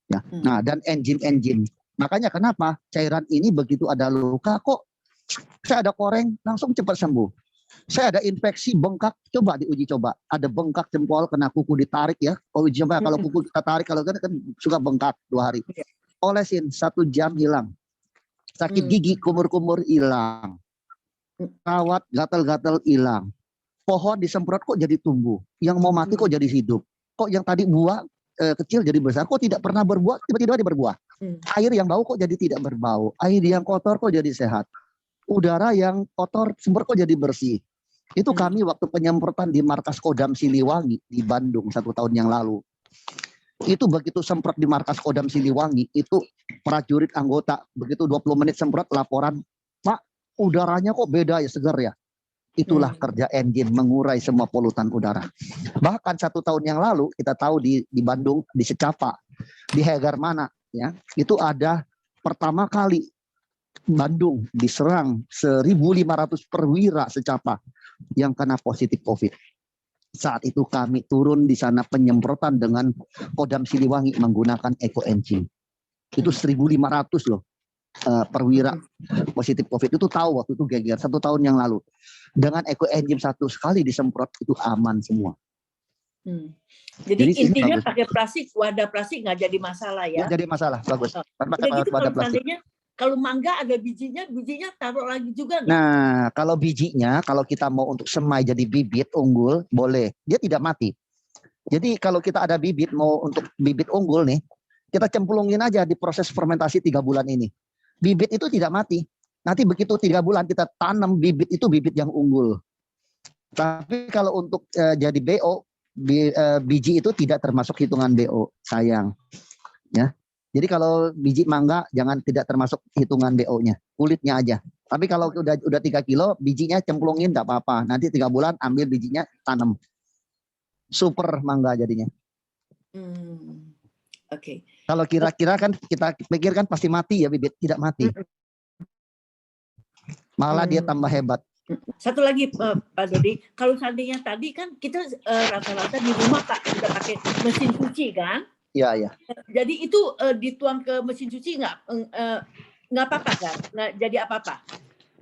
Ya. Nah, dan enzim-enzim. Makanya kenapa cairan ini begitu ada luka kok saya ada koreng langsung cepat sembuh. Saya ada infeksi bengkak, coba diuji coba. Ada bengkak jempol kena kuku ditarik ya. Kalau uji coba kalau kuku kita tarik kalau kan suka bengkak 2 hari. Olesin 1 jam hilang. Sakit gigi kumur-kumur hilang. Rawat gatal-gatal hilang. Pohon disemprot kok jadi tumbuh. Yang mau mati kok jadi hidup. Kok yang tadi buah kecil jadi besar. Kok tidak pernah berbuah tiba-tiba dia berbuah. Air yang bau kok jadi tidak berbau. Air yang kotor kok jadi sehat. Udara yang kotor sumber kok jadi bersih. Itu kami waktu penyemprotan di markas Kodam Siliwangi di Bandung 1 tahun yang lalu. Itu begitu semprot di markas Kodam Siliwangi, itu prajurit anggota begitu 20 menit semprot laporan, Pak, udaranya kok beda ya, segar ya. Itulah kerja enzim mengurai semua polutan udara. Bahkan 1 tahun yang lalu kita tahu di Bandung, di Secapa, di Hegar-Mana ya, itu ada pertama kali Bandung diserang 1.500 perwira Secapa yang kena positif COVID. Saat itu kami turun di sana penyemprotan dengan Kodam Siliwangi menggunakan ekoenzim. Itu 1.500 loh perwira positif COVID. Itu tahu waktu itu geger 1 tahun yang lalu. Dengan ekoenzim 1 kali disemprot itu aman semua. Jadi intinya bagus. pakai plastik, wadah plastik nggak jadi masalah ya? Nggak jadi masalah, bagus. Udah gitu kalau seandainya kalau mangga ada bijinya taruh lagi juga nggak? Nah, kalau bijinya, kalau kita mau untuk semai jadi bibit unggul, boleh. Dia tidak mati. Jadi kalau kita ada bibit, mau untuk bibit unggul nih, kita cemplungin aja di proses fermentasi 3 bulan ini. Bibit itu tidak mati. Nanti begitu 3 bulan kita tanam bibit itu bibit yang unggul. Tapi kalau untuk jadi BO, biji itu tidak termasuk hitungan BO, sayang. Ya. Jadi kalau biji mangga jangan tidak termasuk hitungan BO-nya, kulitnya aja. Tapi kalau udah 3 kilo, bijinya cemplungin enggak apa-apa. Nanti 3 bulan ambil bijinya tanam. Super mangga jadinya. Oke. Kalau kira-kira kan kita pikirkan pasti mati ya bibit, tidak mati. Malah dia tambah hebat. Satu lagi Pak Dodi, kalau seandainya tadi kan kita rata-rata di rumah udah pakai mesin cuci kan? Iya, iya. Jadi itu dituang ke mesin cuci nggak apa-apa kan? Nggak jadi apa-apa?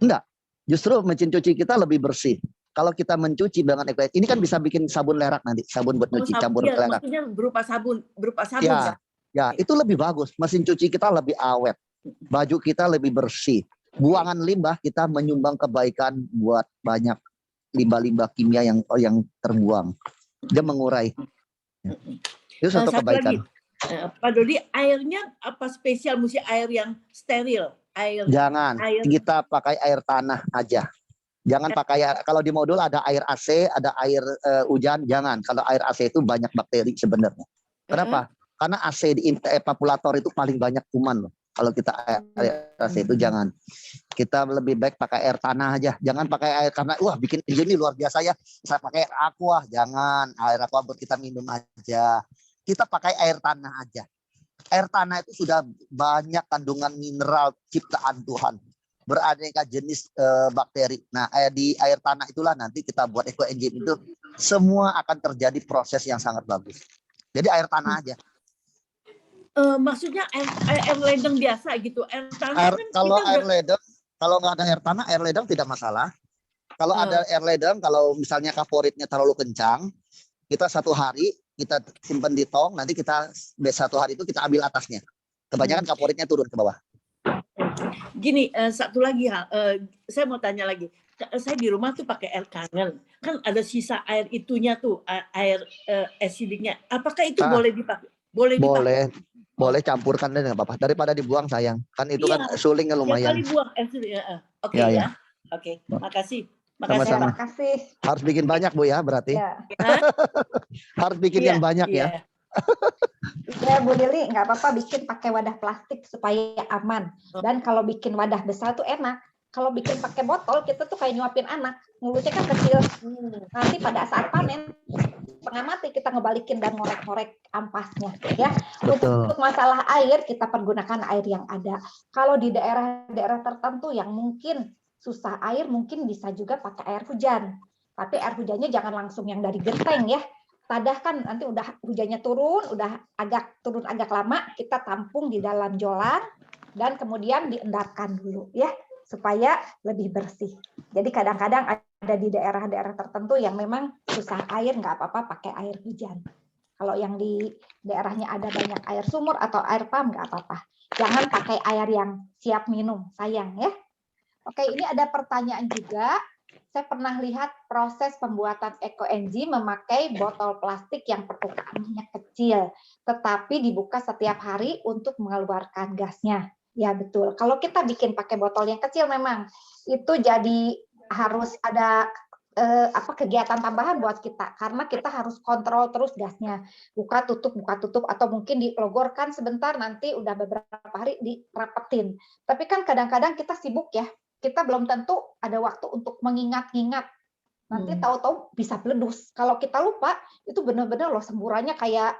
Enggak. Justru mesin cuci kita lebih bersih. Kalau kita mencuci dengan ekoenzim, ini kan bisa bikin sabun lerak nanti, sabun buat nyuci, campur lerak. Maksudnya berupa sabun Ya, kan? ya, itu lebih bagus. Mesin cuci kita lebih awet. Baju kita lebih bersih. Buangan limbah kita menyumbang kebaikan buat banyak limbah-limbah kimia yang terbuang. Dia mengurai. Itu satu kebaikan. Lagi, Pak Dodi, airnya apa spesial mesti air yang steril? Jangan, kita pakai air tanah aja. Jangan pakai, kalau di modul ada air AC, ada air hujan, jangan. Kalau air AC itu banyak bakteri sebenarnya. Kenapa? Karena AC di evaporator itu paling banyak kuman loh. Kalau kita air AC itu jangan. Kita lebih baik pakai air tanah aja. Jangan pakai air karena wah bikin ini luar biasa ya. Saya pakai air aqua, jangan. Air aqua buat kita minum aja. Kita pakai air tanah aja. Air tanah itu sudah banyak kandungan mineral ciptaan Tuhan. Beraneka jenis bakteri. Nah, di air tanah itulah nanti kita buat ekoenzim itu semua akan terjadi proses yang sangat bagus. Jadi air tanah aja. Maksudnya air ledeng biasa gitu. Air tanah kan kalau air ledeng, kalau nggak ada air tanah, air ledeng tidak masalah. Kalau ada air ledeng, kalau misalnya kaporitnya terlalu kencang, kita 1 hari kita simpan di tong, nanti kita 1 hari itu kita ambil atasnya. Kebanyakan kaporitnya turun ke bawah. Gini, satu lagi saya mau tanya lagi. Saya di rumah tuh pakai air kangen. Kan ada sisa air itunya tuh, air acidiknya. Apakah itu boleh dipakai? Boleh. Boleh campurkan dan nggak apa-apa. Daripada dibuang sayang. Kan itu kan sulingnya lumayan. Kali buang. Oke ya. Oke, makasih. Sama-sama. Harus bikin banyak Bu ya berarti. Ya. Harus bikin yang banyak ya. Ya Bu Lili, nggak apa-apa bikin pakai wadah plastik supaya aman. Dan kalau bikin wadah besar tuh enak. Kalau bikin pakai botol, kita tuh kayak nyuapin anak, mulutnya kan kecil. Nanti pada saat panen, setengah mati kita ngebalikin dan ngorek-ngorek ampasnya. Ya, Betul. untuk masalah air kita pergunakan air yang ada. Kalau di daerah-daerah tertentu yang mungkin susah air, mungkin bisa juga pakai air hujan. Tapi air hujannya jangan langsung yang dari genteng ya. Tadah kan nanti udah hujannya turun, udah turun agak lama, kita tampung di dalam jolang dan kemudian diendarkan dulu ya, supaya lebih bersih. Jadi kadang-kadang ada di daerah-daerah tertentu yang memang susah air, nggak apa-apa pakai air hujan. Kalau yang di daerahnya ada banyak air sumur atau air pam, nggak apa-apa. Jangan pakai air yang siap minum, sayang ya. Oke, ini ada pertanyaan juga. Saya pernah lihat proses pembuatan ekoenzim memakai botol plastik yang permukaannya kecil, tetapi dibuka setiap hari untuk mengeluarkan gasnya. Ya betul. Kalau kita bikin pakai botol yang kecil memang itu jadi harus ada kegiatan tambahan buat kita karena kita harus kontrol terus gasnya. Buka tutup atau mungkin dilogorkan sebentar nanti udah beberapa hari dirapetin. Tapi kan kadang-kadang kita sibuk ya. Kita belum tentu ada waktu untuk mengingat-ingat. Nanti tahu-tahu bisa meledus. Kalau kita lupa, itu benar-benar loh semburannya kayak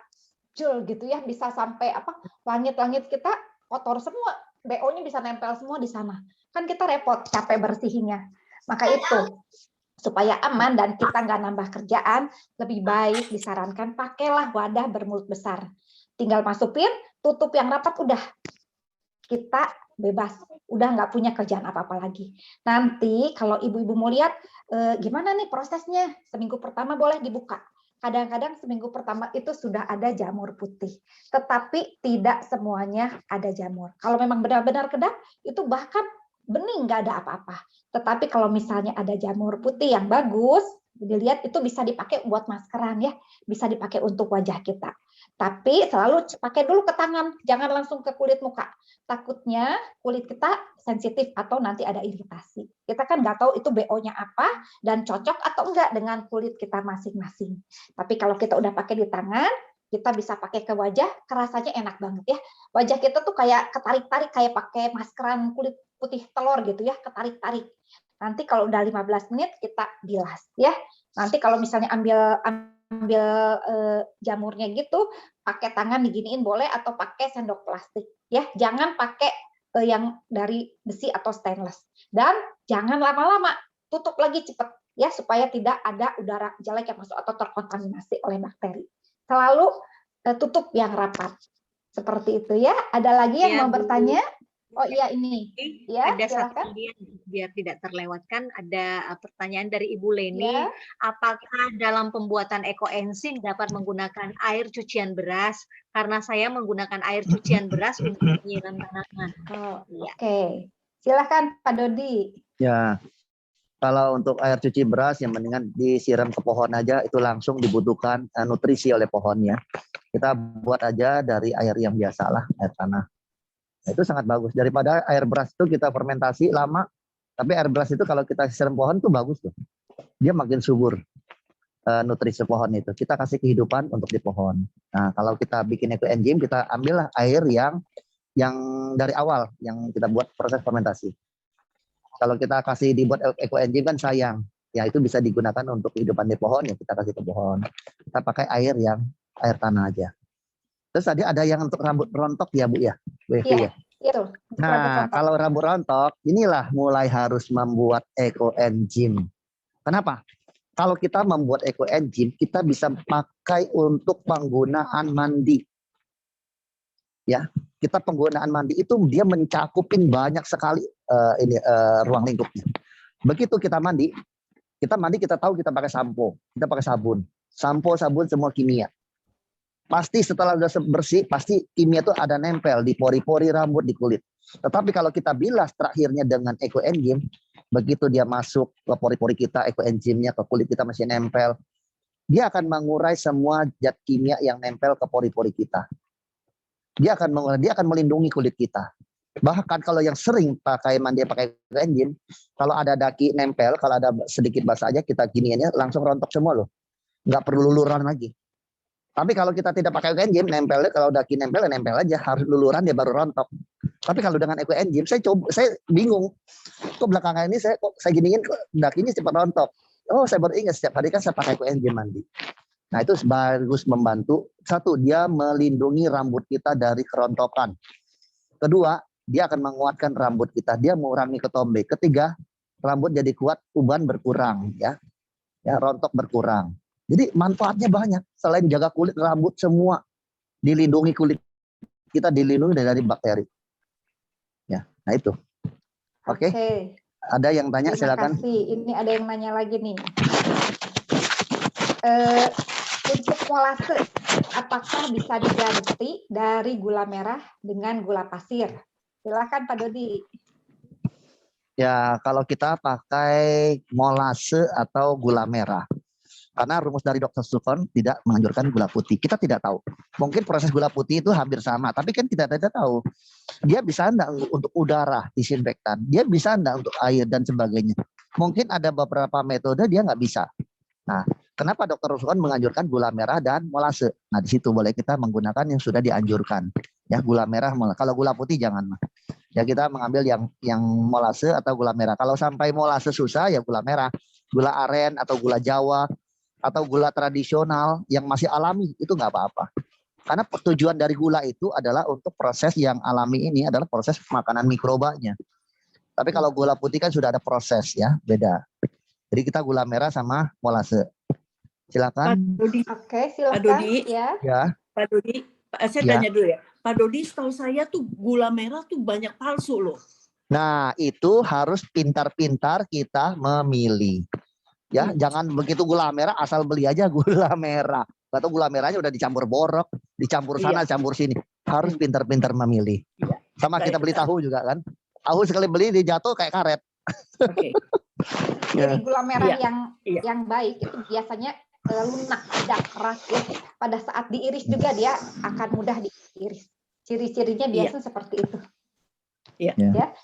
jul gitu ya, bisa sampai langit-langit kita kotor semua, BO-nya bisa nempel semua di sana. Kan kita repot, capek bersihinnya. Maka itu supaya aman dan kita nggak nambah kerjaan, lebih baik disarankan pakailah wadah bermulut besar. Tinggal masukin, tutup yang rapat, udah kita bebas, udah nggak punya kerjaan apa-apa lagi. Nanti kalau ibu-ibu mau lihat gimana nih prosesnya, seminggu pertama boleh dibuka. Kadang-kadang seminggu pertama itu sudah ada jamur putih, tetapi tidak semuanya ada jamur. Kalau memang benar-benar kedap, itu bahkan bening nggak ada apa-apa. Tetapi kalau misalnya ada jamur putih yang bagus, dilihat itu bisa dipakai buat maskeran ya, bisa dipakai untuk wajah kita. Tapi selalu pakai dulu ke tangan, jangan langsung ke kulit muka. Takutnya kulit kita sensitif atau nanti ada iritasi. Kita kan nggak tahu itu BO-nya apa dan cocok atau enggak dengan kulit kita masing-masing. Tapi kalau kita udah pakai di tangan, kita bisa pakai ke wajah, rasanya enak banget ya. Wajah kita tuh kayak ketarik-tarik, kayak pakai maskeran kulit putih telur gitu ya, ketarik-tarik. Nanti kalau udah 15 menit kita bilas ya. Nanti kalau misalnya ambil jamurnya gitu, pakai tangan diginiin boleh atau pakai sendok plastik ya. Jangan pakai yang dari besi atau stainless. Dan jangan lama-lama, tutup lagi cepet ya supaya tidak ada udara jelek yang masuk atau terkontaminasi oleh bakteri. Selalu tutup yang rapat. Seperti itu ya. Ada lagi yang mau bertanya? Oh iya ini. Ya, ada silakan. satu lagi yang biar tidak terlewatkan, ada pertanyaan dari Ibu Leni. Ya. Apakah dalam pembuatan ekoenzim dapat menggunakan air cucian beras? Karena saya menggunakan air cucian beras untuk menyiram tanaman. Oh, ya. Oke. Silakan Pak Dodi. Ya, kalau untuk air cuci beras yang mendingan disiram ke pohon aja, itu langsung dibutuhkan nutrisi oleh pohonnya. Kita buat aja dari air yang biasa lah, air tanah. Itu sangat bagus daripada air beras itu kita fermentasi lama, tapi air beras itu kalau kita siram pohon tuh bagus tuh, dia makin subur nutrisi pohon itu, kita kasih kehidupan untuk di pohon. Nah kalau kita bikin ekoenzim, kita ambillah air yang dari awal yang kita buat proses fermentasi. Kalau kita kasih dibuat ekoenzim kan sayang, ya itu bisa digunakan untuk kehidupan di pohon, ya kita kasih ke pohon. Kita pakai air tanah aja. Terus tadi ada yang untuk rambut rontok ya Bu ya? Iya, itu. Nah, kalau rambut rontok, inilah mulai harus membuat ekoenzim. Kenapa? Kalau kita membuat ekoenzim, kita bisa pakai untuk penggunaan mandi. Ya, kita penggunaan mandi itu dia mencakupin banyak sekali ruang lingkupnya. Begitu kita mandi kita tahu kita pakai sampo, kita pakai sabun. Sampo, sabun semua kimia. Pasti setelah udah bersih, pasti kimia itu ada nempel di pori-pori rambut, di kulit. Tetapi kalau kita bilas terakhirnya dengan ekoenzim, begitu dia masuk ke pori-pori kita, ekoenzimnya ke kulit kita masih nempel, dia akan mengurai semua zat kimia yang nempel ke pori-pori kita. Dia akan melindungi kulit kita. Bahkan kalau yang sering pakai mandi pakai ekoenzim, kalau ada daki nempel, kalau ada sedikit basah aja kita giniannya langsung rontok semua loh. Nggak perlu luluran lagi. Tapi kalau kita tidak pakai ekoenzim, nempelnya kalau daki nempel aja, harus luluran dia baru rontok. Tapi kalau dengan ekoenzim saya bingung. Kok belakangan ini saya giniin kok dakinya cepat rontok. Oh, saya baru ingat setiap hari kan saya pakai ekoenzim mandi. Nah, itu bagus membantu. Satu, dia melindungi rambut kita dari kerontokan. Kedua, dia akan menguatkan rambut kita. Dia mengurangi ketombe. Ketiga, rambut jadi kuat, uban berkurang, ya. Ya, rontok berkurang. Jadi manfaatnya banyak. Selain jaga kulit, rambut semua dilindungi, kulit kita dilindungi dari bakteri. Ya, nah itu. Oke. Ada yang tanya, Terima silakan. kasih. Ini ada yang nanya lagi nih. Untuk molase, apakah bisa diganti dari gula merah dengan gula pasir? Silakan Pak Dodi. Ya, kalau kita pakai molase atau gula merah. Karena rumus dari Dr. Sulfon tidak menganjurkan gula putih. Kita tidak tahu. Mungkin proses gula putih itu hampir sama, tapi kan kita tidak tahu. Dia bisa enggak untuk udara, disinfektan. Dia bisa enggak untuk air dan sebagainya. Mungkin ada beberapa metode dia nggak bisa. Nah, kenapa Dr. Sulfon menganjurkan gula merah dan molase? Nah, di situ boleh kita menggunakan yang sudah dianjurkan. Ya, gula merah. Kalau gula putih jangan. Ya, kita mengambil yang molase atau gula merah. Kalau sampai molase susah, ya gula merah. Gula aren atau gula Jawa atau gula tradisional yang masih alami, itu nggak apa-apa. Karena tujuan dari gula itu adalah untuk proses yang alami ini adalah proses makanan mikrobanya. Tapi kalau gula putih kan sudah ada proses, ya, beda. Jadi kita gula merah sama molase. Silakan. Pak Dodi. Oke, silakan. Pak Dodi. Ya. Pak Dodi, saya tanya dulu ya. Pak Dodi, setahu saya tuh gula merah tuh banyak palsu loh. Nah, itu harus pintar-pintar kita memilih. Ya, jangan begitu gula merah asal beli aja gula merah. Atau gula merahnya udah dicampur borok, dicampur sana, campur sini. Harus pintar-pintar memilih. Sama kita beli tahu juga kan. Tahu sekali beli dijatuh kayak karet. Oke. Jadi gula merah yang baik itu biasanya lunak, tidak keras ya. Pada saat diiris juga dia akan mudah diiris. Ciri-cirinya biasa seperti itu. Iya. Ya.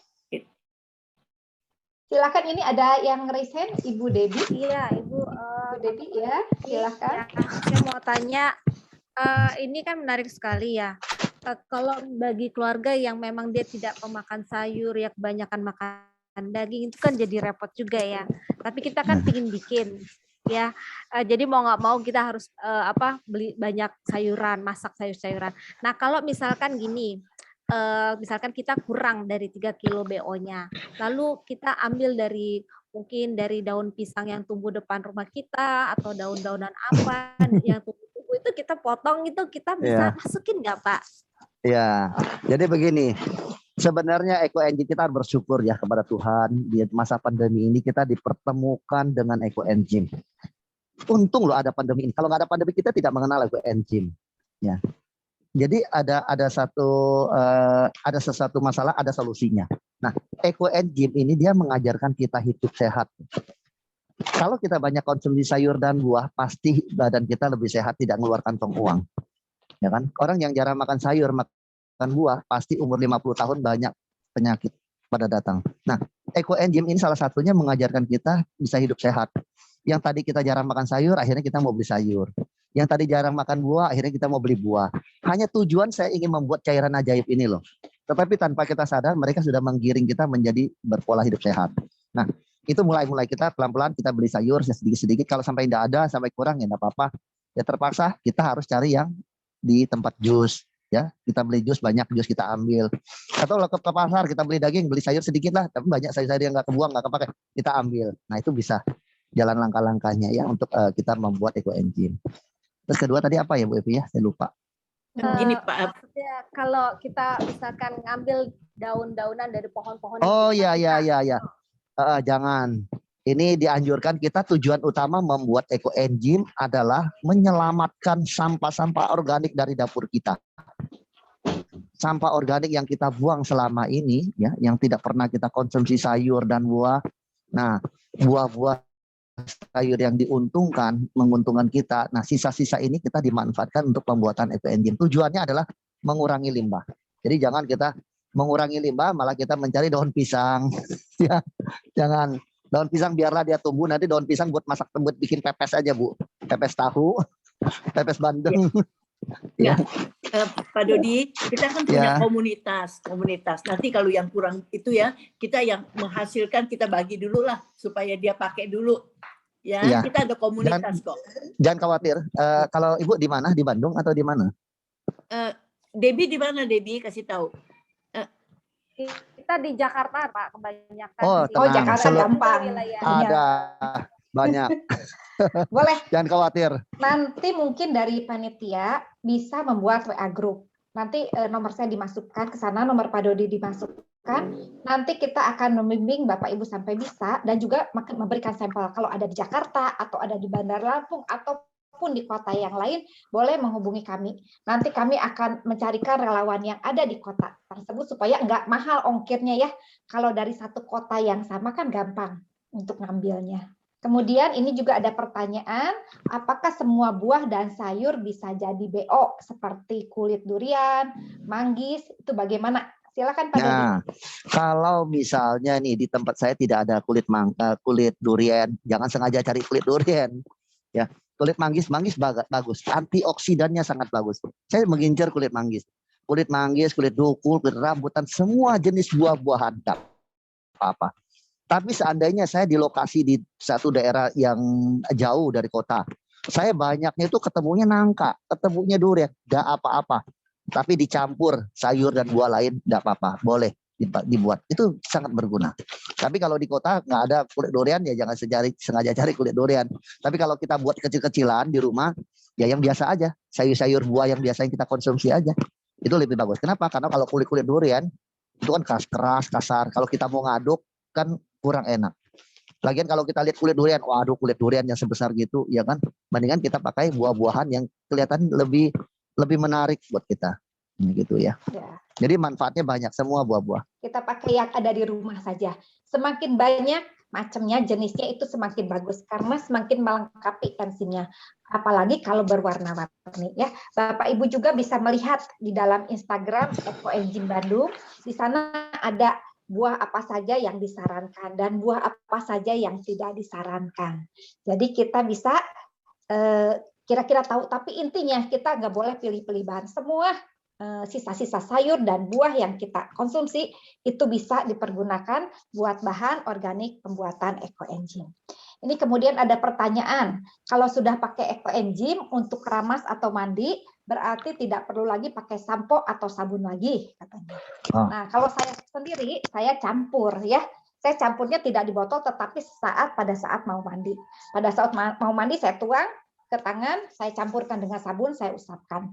Silakan, ini ada yang raise hand, Ibu Debi. Iya, Ibu Debi ya, silakan. Ya, saya mau tanya, ini kan menarik sekali ya. Kalau bagi keluarga yang memang dia tidak pemakan sayur, ya kebanyakan makan daging, itu kan jadi repot juga ya. Tapi kita kan pingin bikin, ya. Jadi mau nggak mau kita harus beli banyak sayuran, masak sayur-sayuran. Nah, kalau misalkan gini. Misalkan kita kurang dari 3 kilo BO-nya, lalu kita ambil mungkin dari daun pisang yang tumbuh depan rumah kita atau daun-daunan apa yang tumbuh itu kita potong, itu kita bisa masukin nggak Pak? Ya, jadi begini, sebenarnya ekoenzim kita harus bersyukur ya kepada Tuhan di masa pandemi ini kita dipertemukan dengan ekoenzim. Untung loh ada pandemi ini. Kalau nggak ada pandemi kita tidak mengenal ekoenzim. Ya. Jadi ada sesuatu masalah, ada solusinya. Nah, ekoenzim ini dia mengajarkan kita hidup sehat. Kalau kita banyak konsumsi sayur dan buah, pasti badan kita lebih sehat, tidak mengeluarkan kantong uang. Ya kan? Orang yang jarang makan sayur, makan buah, pasti umur 50 tahun banyak penyakit pada datang. Nah, ekoenzim ini salah satunya mengajarkan kita bisa hidup sehat. Yang tadi kita jarang makan sayur, akhirnya kita mau beli sayur. Yang tadi jarang makan buah, akhirnya kita mau beli buah. Hanya tujuan saya ingin membuat cairan ajaib ini loh. Tetapi tanpa kita sadar, mereka sudah menggiring kita menjadi berpola hidup sehat. Nah, itu mulai kita pelan-pelan kita beli sayur sedikit-sedikit. Kalau sampai tidak ada, sampai kurang ya tidak apa-apa. Ya terpaksa kita harus cari yang di tempat jus. Ya, kita beli jus, banyak jus kita ambil. Atau ke pasar kita beli daging, beli sayur sedikit lah. Tapi banyak sayur-sayur yang nggak kebuang, nggak kepakai, kita ambil. Nah itu bisa jalan langkah-langkahnya ya untuk kita membuat ekoenzim. Terus kedua tadi apa ya Bu Evi ya? Saya lupa. Gini Pak. Kalau kita misalkan ngambil daun-daunan dari pohon-pohon. Oh ya. Jangan. Ini dianjurkan, kita tujuan utama membuat ekoenzim adalah menyelamatkan sampah-sampah organik dari dapur kita. Sampah organik yang kita buang selama ini ya, yang tidak pernah kita konsumsi sayur dan buah. Nah, buah-buah sayur yang menguntungkan kita. Nah, sisa-sisa ini kita dimanfaatkan untuk pembuatan ekoenzim. Tujuannya adalah mengurangi limbah. Jadi jangan kita mengurangi limbah malah kita mencari daun pisang. Ya, jangan. Daun pisang biarlah dia tumbuh, nanti daun pisang buat masak, buat bikin pepes aja Bu. Pepes tahu, pepes bandeng. Ya. Pak Dodi, kita kan punya Ya. komunitas. Nanti kalau yang kurang itu ya, kita yang menghasilkan kita bagi dulu lah supaya dia pakai dulu. Ya, Iya. kita ada komunitas kok. Jangan khawatir. Kalau Ibu di mana? Di Bandung atau di mana? Debbie di mana, Debbie? Kasih tahu. Kita di Jakarta, Pak, kebanyakan. Oh, di sini. Oh, tenang. Jakarta gampang. Wilayah. Ada banyak. Boleh. Jangan khawatir. Nanti mungkin dari panitia bisa membuat WA group. Nanti nomor saya dimasukkan ke sana, nomor Pak Dodi dimasukkan. Nanti kita akan membimbing Bapak Ibu sampai bisa dan juga memberikan sampel kalau ada di Jakarta atau ada di Bandar Lampung ataupun di kota yang lain, boleh menghubungi kami. Nanti kami akan mencarikan relawan yang ada di kota tersebut supaya nggak mahal ongkirnya ya. Kalau dari satu kota yang sama kan gampang untuk ngambilnya. Kemudian ini juga ada pertanyaan, apakah semua buah dan sayur bisa jadi BO seperti kulit durian, manggis, itu bagaimana? Silakan Pak Dodi. Nah, kalau misalnya nih di tempat saya tidak ada kulit durian, jangan sengaja cari kulit durian. Ya, kulit manggis bagus, antioksidannya sangat bagus. Saya mengincar kulit manggis, kulit dukul, kulit rambutan, semua jenis buah-buahan enggak apa-apa. Tapi seandainya saya di lokasi di satu daerah yang jauh dari kota, saya banyaknya itu ketemunya nangka, ketemunya durian, enggak apa-apa. Tapi dicampur sayur dan buah lain enggak apa-apa, boleh dibuat. Itu sangat berguna. Tapi kalau di kota nggak ada kulit durian ya jangan sengaja cari kulit durian. Tapi kalau kita buat kecil-kecilan di rumah, ya yang biasa aja, sayur-sayur buah yang biasa kita konsumsi aja. Itu lebih bagus. Kenapa? Karena kalau kulit durian itu kan keras, kasar. Kalau kita mau ngaduk kan kurang enak. Lagian kalau kita lihat kulit durian, waduh kulit durian yang sebesar gitu, ya kan? Mendingan kita pakai buah-buahan yang kelihatan lebih menarik buat kita, gitu ya. Jadi manfaatnya banyak semua buah-buah. Kita pakai yang ada di rumah saja. Semakin banyak macamnya, jenisnya itu semakin bagus karena semakin melengkapi enzimnya. Apalagi kalau berwarna-warni ya. Bapak Ibu juga bisa melihat di dalam Instagram Ekoenzim Bandung. Di sana ada buah apa saja yang disarankan dan buah apa saja yang tidak disarankan. Jadi kita bisa kira-kira tahu, tapi intinya kita nggak boleh pilih-pilih bahan. Semua sisa-sisa sayur dan buah yang kita konsumsi itu bisa dipergunakan buat bahan organik pembuatan ekoenzim. Ini kemudian ada pertanyaan, kalau sudah pakai ekoenzim untuk keramas atau mandi, berarti tidak perlu lagi pakai sampo atau sabun lagi, katanya. Nah, kalau saya sendiri, saya campur ya. Saya campurnya tidak di botol, tetapi pada saat mau mandi. Pada saat mau mandi, saya tuang ke tangan, saya campurkan dengan sabun, saya usapkan.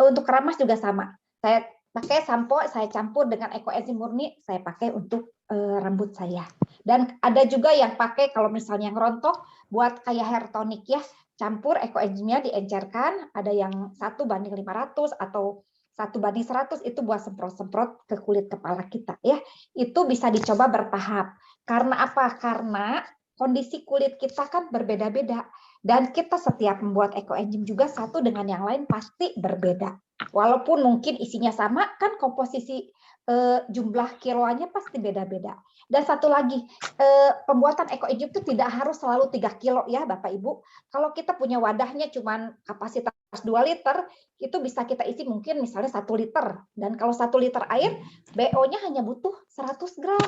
Untuk keramas juga sama. Saya pakai sampo, saya campur dengan ekoenzim murni, saya pakai untuk rambut saya. Dan ada juga yang pakai kalau misalnya ngerontok buat kayak hair tonic ya, campur ekoenzimnya diencerkan, ada yang 1:500 atau 1:100 itu buat semprot-semprot ke kulit kepala kita ya. Itu bisa dicoba bertahap. Karena apa? Karena kondisi kulit kita kan berbeda-beda. Dan kita setiap membuat ekoenzim juga satu dengan yang lain pasti berbeda. Walaupun mungkin isinya sama, kan komposisi jumlah kiloannya pasti beda-beda. Dan satu lagi, pembuatan ekoenzim itu tidak harus selalu 3 kilo ya Bapak Ibu. Kalau kita punya wadahnya cuman kapasitas 2 liter, itu bisa kita isi mungkin misalnya 1 liter. Dan kalau 1 liter air, BO-nya hanya butuh 100 gram.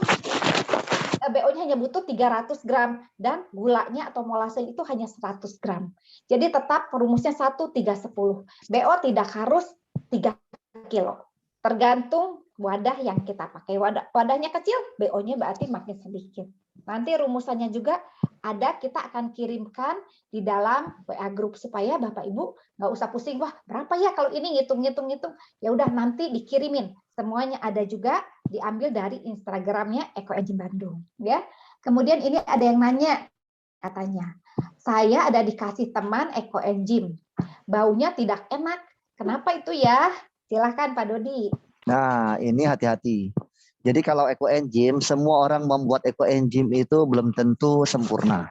BO-nya hanya butuh 300 gram dan gulanya atau molase itu hanya 100 gram. Jadi tetap rumusnya 1:3:10. BO tidak harus 3 kilo. Tergantung wadah yang kita pakai. Wadahnya kecil, BO-nya berarti makin sedikit. Nanti rumusannya juga ada, kita akan kirimkan di dalam WA group supaya Bapak Ibu nggak usah pusing, wah berapa ya kalau ini ngitung. Ya udah nanti dikirimin. Semuanya ada juga, diambil dari Instagramnya Ekoenzim Bandung. Ya. Kemudian ini ada yang nanya, katanya, saya ada dikasih teman ekoenzim, baunya tidak enak. Kenapa itu ya? Silahkan Pak Dodi. Nah, ini hati-hati. Jadi kalau ekoenzim, semua orang membuat ekoenzim itu belum tentu sempurna.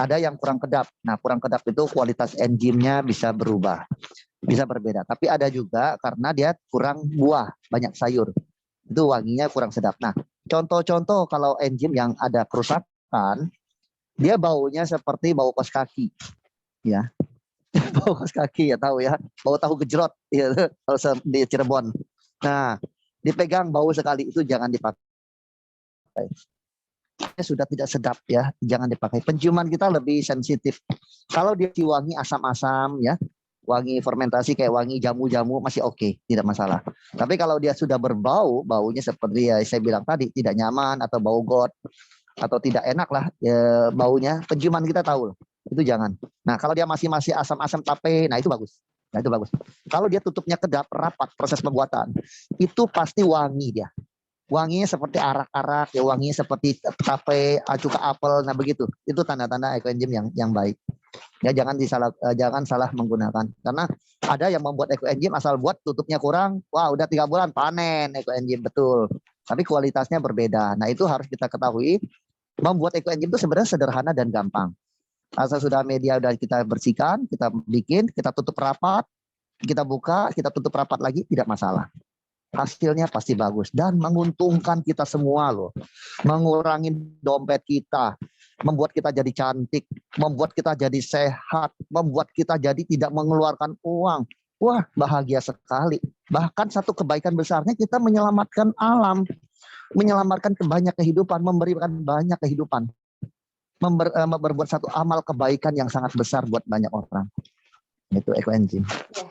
Ada yang kurang kedap. Nah, kurang kedap itu kualitas enzimnya bisa berubah, bisa berbeda. Tapi ada juga karena dia kurang buah, banyak sayur. Itu wanginya kurang sedap. Nah, contoh-contoh kalau enzim yang ada kerusakan, dia baunya seperti bau kos kaki. Ya. Bau kaos kaki ya tahu ya. Bau tahu gejrot ya, kalau di Cirebon. Nah, dipegang bau sekali itu jangan dipakai. Sudah tidak sedap ya, jangan dipakai. Penciuman kita lebih sensitif. Kalau dia wangi asam-asam ya, wangi fermentasi kayak wangi jamu-jamu masih oke, tidak masalah. Tapi kalau dia sudah berbau, baunya seperti ya saya bilang tadi, tidak nyaman atau bau got atau tidak enak lah ya, baunya, penciuman kita tahu loh. Itu jangan. Nah, kalau dia masih asam-asam tape, nah itu bagus. Nah, itu bagus. Kalau dia tutupnya kedap, rapat proses pembuatan, itu pasti wangi dia. Wanginya seperti arak-arak, ya wanginya seperti tape, cuka apel, nah begitu. Itu tanda-tanda ekoenzim yang baik. Ya jangan salah menggunakan. Karena ada yang membuat ekoenzim asal buat tutupnya kurang, wah udah 3 bulan panen ekoenzim betul. Tapi kualitasnya berbeda. Nah, itu harus kita ketahui. Membuat ekoenzim itu sebenarnya sederhana dan gampang. Asal sudah media udah kita bersihkan, kita bikin, kita tutup rapat, kita buka, kita tutup rapat lagi, tidak masalah. Hasilnya pasti bagus dan menguntungkan kita semua loh. Mengurangi dompet kita, membuat kita jadi cantik, membuat kita jadi sehat, membuat kita jadi tidak mengeluarkan uang. Wah, bahagia sekali. Bahkan satu kebaikan besarnya kita menyelamatkan alam, menyelamatkan banyak kehidupan, memberikan banyak kehidupan. Berbuat satu amal kebaikan yang sangat besar buat banyak orang. Itu ekoenzim. Ya,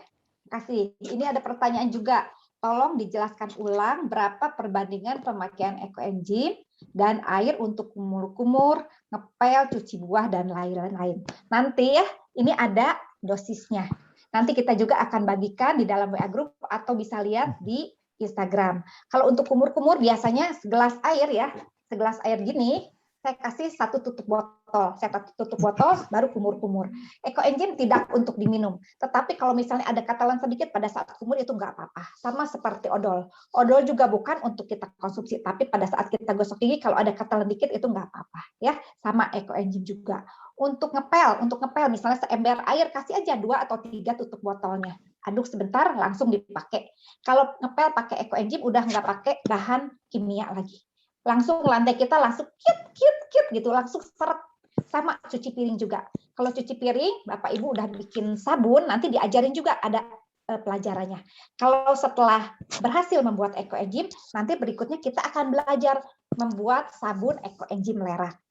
kasih. Ini ada pertanyaan juga. Tolong dijelaskan ulang berapa perbandingan pemakaian ekoenzim dan air untuk kumur-kumur, ngepel, cuci buah, dan lain-lain. Nanti ya, ini ada dosisnya. Nanti kita juga akan bagikan di dalam WA Group atau bisa lihat di Instagram. Kalau untuk kumur-kumur biasanya segelas air ya, segelas air gini, saya kasih 1 tutup botol. Saya tutup botol, baru kumur-kumur. Ekoenzim tidak untuk diminum. Tetapi kalau misalnya ada katalan sedikit pada saat kumur itu nggak apa-apa. Sama seperti odol. Odol juga bukan untuk kita konsumsi, tapi pada saat kita gosok gigi kalau ada katalan dikit itu nggak apa-apa. Ya, sama ekoenzim juga. Untuk ngepel misalnya seember air kasih aja 2 atau 3 tutup botolnya. Aduk sebentar langsung dipakai. Kalau ngepel pakai ekoenzim udah nggak pakai bahan kimia lagi. Langsung lantai kita langsung kit gitu, langsung seret. Sama cuci piring juga. Kalau cuci piring, Bapak Ibu udah bikin sabun, nanti diajarin juga ada pelajarannya. Kalau setelah berhasil membuat ekoenzim, nanti berikutnya kita akan belajar membuat sabun ekoenzim lerak.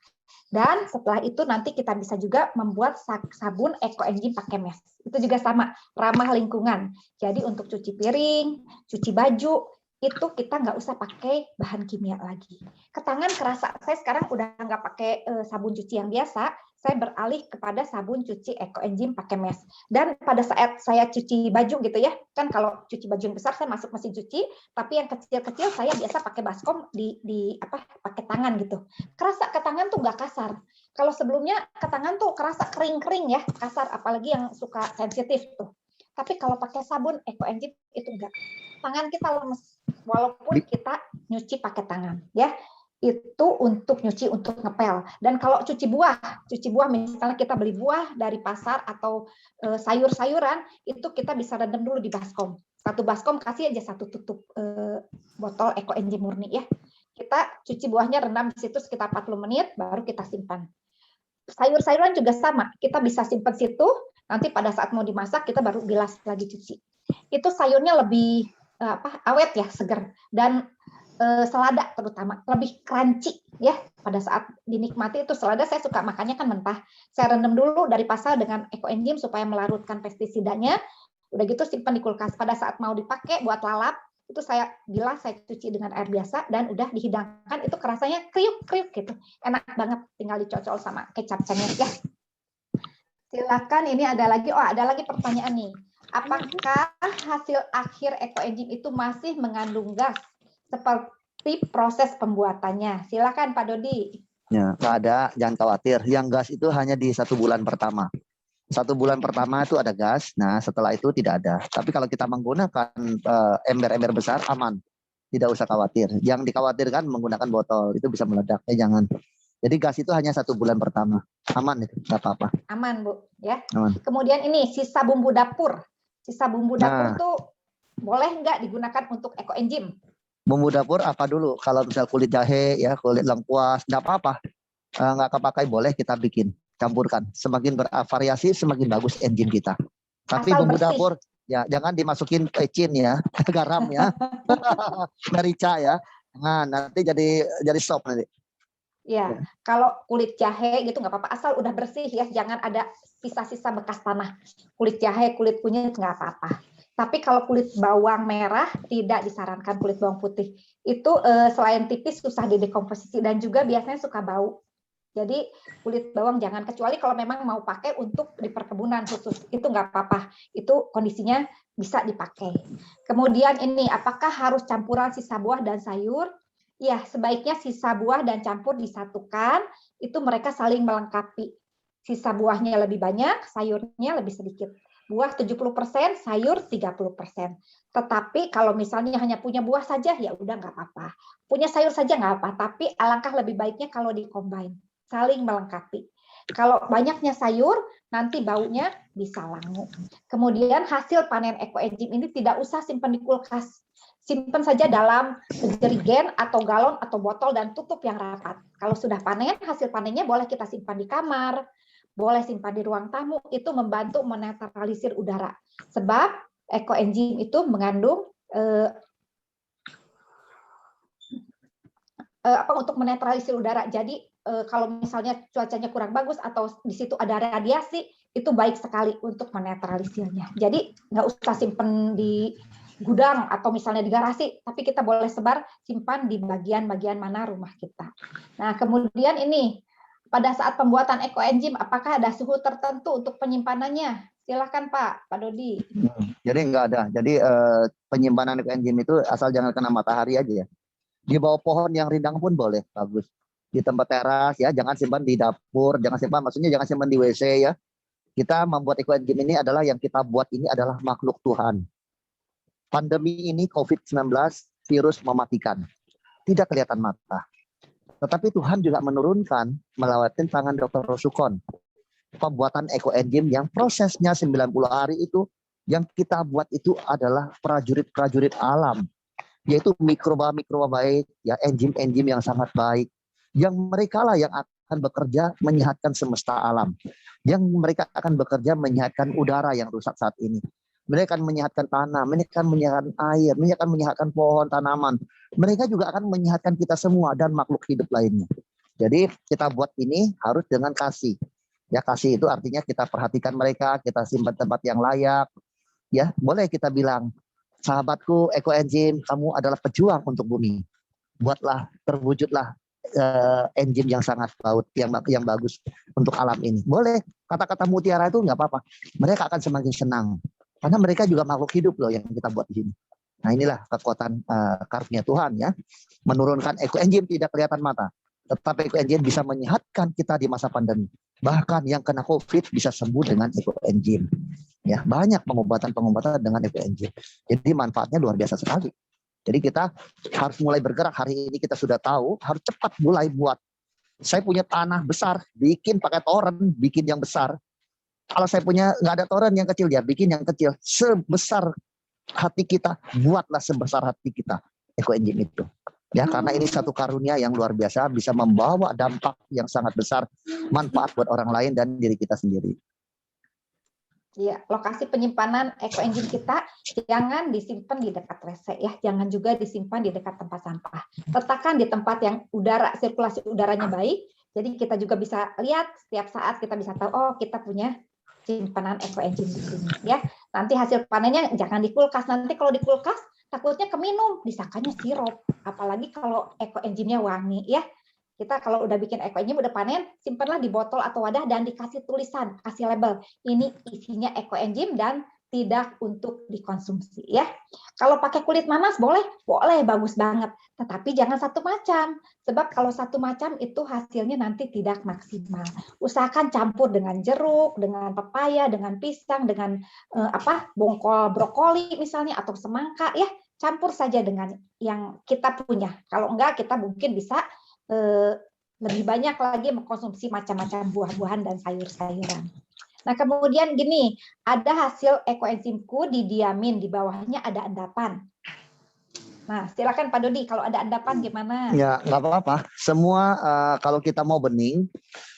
Dan setelah itu nanti kita bisa juga membuat sabun ekoenzim pakai mes. Itu juga sama, ramah lingkungan. Jadi untuk cuci piring, cuci baju, itu kita nggak usah pakai bahan kimia lagi. Ke tangan kerasa, saya sekarang udah nggak pakai sabun cuci yang biasa, saya beralih kepada sabun cuci ekoenzim pakai mes. Dan pada saat saya cuci baju gitu ya, kan kalau cuci baju yang besar saya masuk mesin cuci, tapi yang kecil-kecil saya biasa pakai baskom pakai tangan gitu. Kerasa ke tangan tuh nggak kasar. Kalau sebelumnya ke tangan tuh kerasa kering-kering ya, kasar, apalagi yang suka sensitif tuh. Tapi kalau pakai sabun ekoenzim itu enggak. Tangan kita lemes walaupun kita nyuci pakai tangan ya. Itu untuk nyuci, untuk ngepel. Dan kalau cuci buah misalnya kita beli buah dari pasar atau sayur-sayuran, itu kita bisa rendam dulu di baskom. 1 baskom kasih aja 1 tutup botol ekoenzim murni ya. Kita cuci buahnya rendam di situ sekitar 40 menit baru kita simpan. Sayur-sayuran juga sama, kita bisa simpan situ, nanti pada saat mau dimasak kita baru bilas lagi cuci. Itu sayurnya lebih awet ya, seger, dan selada terutama lebih crunchy ya. Pada saat dinikmati itu selada saya suka makannya kan mentah. Saya rendam dulu dari pasar dengan ekoenzim supaya melarutkan pestisidanya. Udah gitu simpan di kulkas. Pada saat mau dipakai buat lalap itu saya bilas, saya cuci dengan air biasa dan udah dihidangkan. Itu kerasanya kriuk-kriuk gitu. Enak banget, tinggal dicocol sama kecap cengkeh ya. Silakan, ini ada lagi pertanyaan nih. Apakah hasil akhir ekoenzim itu masih mengandung gas seperti proses pembuatannya? Silakan Pak Dodi. Ya, nggak ada, jangan khawatir. Yang gas itu hanya di 1 bulan pertama. 1 bulan pertama itu ada gas. Nah, setelah itu tidak ada. Tapi kalau kita menggunakan ember-ember besar aman, tidak usah khawatir. Yang dikhawatirkan menggunakan botol itu bisa meledak. Jangan. Jadi gas itu hanya 1 bulan pertama. Aman itu, nggak apa-apa. Aman Bu, ya. Aman. Kemudian ini sisa bumbu dapur. Sisa bumbu dapur tuh boleh nggak digunakan untuk ekoenzim? Bumbu dapur apa dulu? Kalau misal kulit jahe ya, kulit lengkuas, nggak apa-apa. Nggak kepakai boleh kita bikin. campurkan. Semakin bervariasi, semakin bagus enzim kita. Tapi Asal bumbu bersih. dapur, ya jangan dimasukin ecin ya, garam ya, merica ya. Nah, nanti jadi sop nanti. Ya, kalau kulit jahe gitu nggak apa-apa, asal udah bersih ya, jangan ada sisa-sisa bekas tanah. Kulit jahe, kulit kunyit nggak apa-apa. Tapi kalau kulit bawang merah tidak disarankan, kulit bawang putih itu selain tipis susah didekomposisi dan juga biasanya suka bau. Jadi kulit bawang jangan, kecuali kalau memang mau pakai untuk di perkebunan khusus, itu nggak apa-apa. Itu kondisinya bisa dipakai. Kemudian ini, apakah harus campuran sisa buah dan sayur? Ya, sebaiknya sisa buah dan campur disatukan, itu mereka saling melengkapi. Sisa buahnya lebih banyak, sayurnya lebih sedikit. Buah 70%, sayur 30%. Tetapi kalau misalnya hanya punya buah saja, ya udah nggak apa-apa. Punya sayur saja nggak apa, tapi alangkah lebih baiknya kalau di-combine, saling melengkapi. Kalau banyaknya sayur, nanti baunya bisa langu. Kemudian hasil panen ekoenzim ini tidak usah simpan di kulkas. Simpan saja dalam jerigen atau galon atau botol dan tutup yang rapat. Kalau sudah panen, hasil panennya boleh kita simpan di kamar, boleh simpan di ruang tamu, itu membantu menetralisir udara. Sebab ekoenzim itu mengandung untuk menetralisir udara. Jadi kalau misalnya cuacanya kurang bagus atau di situ ada radiasi, itu baik sekali untuk menetralisirnya. Jadi nggak usah simpan di gudang atau misalnya di garasi, tapi kita boleh sebar, simpan di bagian-bagian mana rumah kita. Nah, kemudian ini, pada saat pembuatan ekoenzim, apakah ada suhu tertentu untuk penyimpanannya? Silakan Pak Dodi. Jadi nggak ada. Jadi penyimpanan ekoenzim itu asal jangan kena matahari aja ya. Di bawah pohon yang rindang pun boleh, bagus. Di tempat teras ya, jangan simpan di dapur, jangan simpan, maksudnya jangan simpan di WC ya. Kita membuat ekoenzim ini adalah yang kita buat ini adalah makhluk Tuhan. Pandemi ini COVID-19, virus mematikan. Tidak kelihatan mata. Tetapi Tuhan juga menurunkan melalui tangan Dr. Rosukon. Pembuatan ekoenzim yang prosesnya 90 hari itu, yang kita buat itu adalah prajurit-prajurit alam. Yaitu mikroba-mikroba baik, ya enzim-enzim yang sangat baik. Yang mereka lah yang akan bekerja menyehatkan semesta alam. Yang mereka akan bekerja menyehatkan udara yang rusak saat ini. Mereka akan menyehatkan tanah, mereka akan menyehatkan air, mereka akan menyehatkan pohon, tanaman. Mereka juga akan menyehatkan kita semua dan makhluk hidup lainnya. Jadi kita buat ini harus dengan kasih. Ya, kasih itu artinya kita perhatikan mereka, kita simpan tempat yang layak. Ya, boleh kita bilang, sahabatku ekoenzim, kamu adalah pejuang untuk bumi. Buatlah, terwujudlah enzim yang sangat baut, yang bagus untuk alam ini. Boleh, kata-kata mutiara itu nggak apa-apa. Mereka akan semakin senang. Karena mereka juga makhluk hidup loh yang kita buat di sini. Nah inilah kekuatan karunia Tuhan ya. Menurunkan ekoenzim tidak kelihatan mata. Tetapi ekoenzim bisa menyehatkan kita di masa pandemi. Bahkan yang kena COVID bisa sembuh dengan ekoenzim. Ya, banyak pengobatan dengan ekoenzim. Jadi manfaatnya luar biasa sekali. Jadi kita harus mulai bergerak. Hari ini kita sudah tahu, harus cepat mulai buat. Saya punya tanah besar, bikin pakai toren, bikin yang besar. Kalau saya punya nggak ada toren yang kecil, ya bikin yang kecil. Sebesar hati kita, buatlah sebesar hati kita ekoenzim itu. Ya, karena ini satu karunia yang luar biasa, bisa membawa dampak yang sangat besar, manfaat buat orang lain dan diri kita sendiri. Ya, lokasi penyimpanan ekoenzim kita jangan disimpan di dekat WC ya, jangan juga disimpan di dekat tempat sampah. Letakkan di tempat yang sirkulasi udaranya baik. Jadi kita juga bisa lihat setiap saat, kita bisa tahu oh kita punya simpanan ekoenzim di sini ya. Nanti hasil panennya jangan di kulkas. Nanti kalau di kulkas takutnya keminum, disangkanya sirup. Apalagi kalau ekoenzimnya wangi ya. Kita kalau udah bikin ekoenzim udah panen, simpanlah di botol atau wadah dan dikasih tulisan, kasih label. Ini isinya ekoenzim dan tidak untuk dikonsumsi ya. Kalau pakai kulit nanas boleh, bagus banget. Tetapi jangan satu macam. Sebab kalau satu macam itu hasilnya nanti tidak maksimal. Usahakan campur dengan jeruk, dengan pepaya, dengan pisang, dengan bongkol brokoli misalnya atau semangka ya. Campur saja dengan yang kita punya. Kalau enggak kita mungkin bisa lebih banyak lagi mengkonsumsi macam-macam buah-buahan dan sayur-sayuran. Nah, kemudian gini, ada hasil ekoenzimku didiamin, di bawahnya ada endapan. Nah, silakan Pak Dodi, kalau ada endapan gimana? Ya, nggak apa-apa. Semua kalau kita mau bening,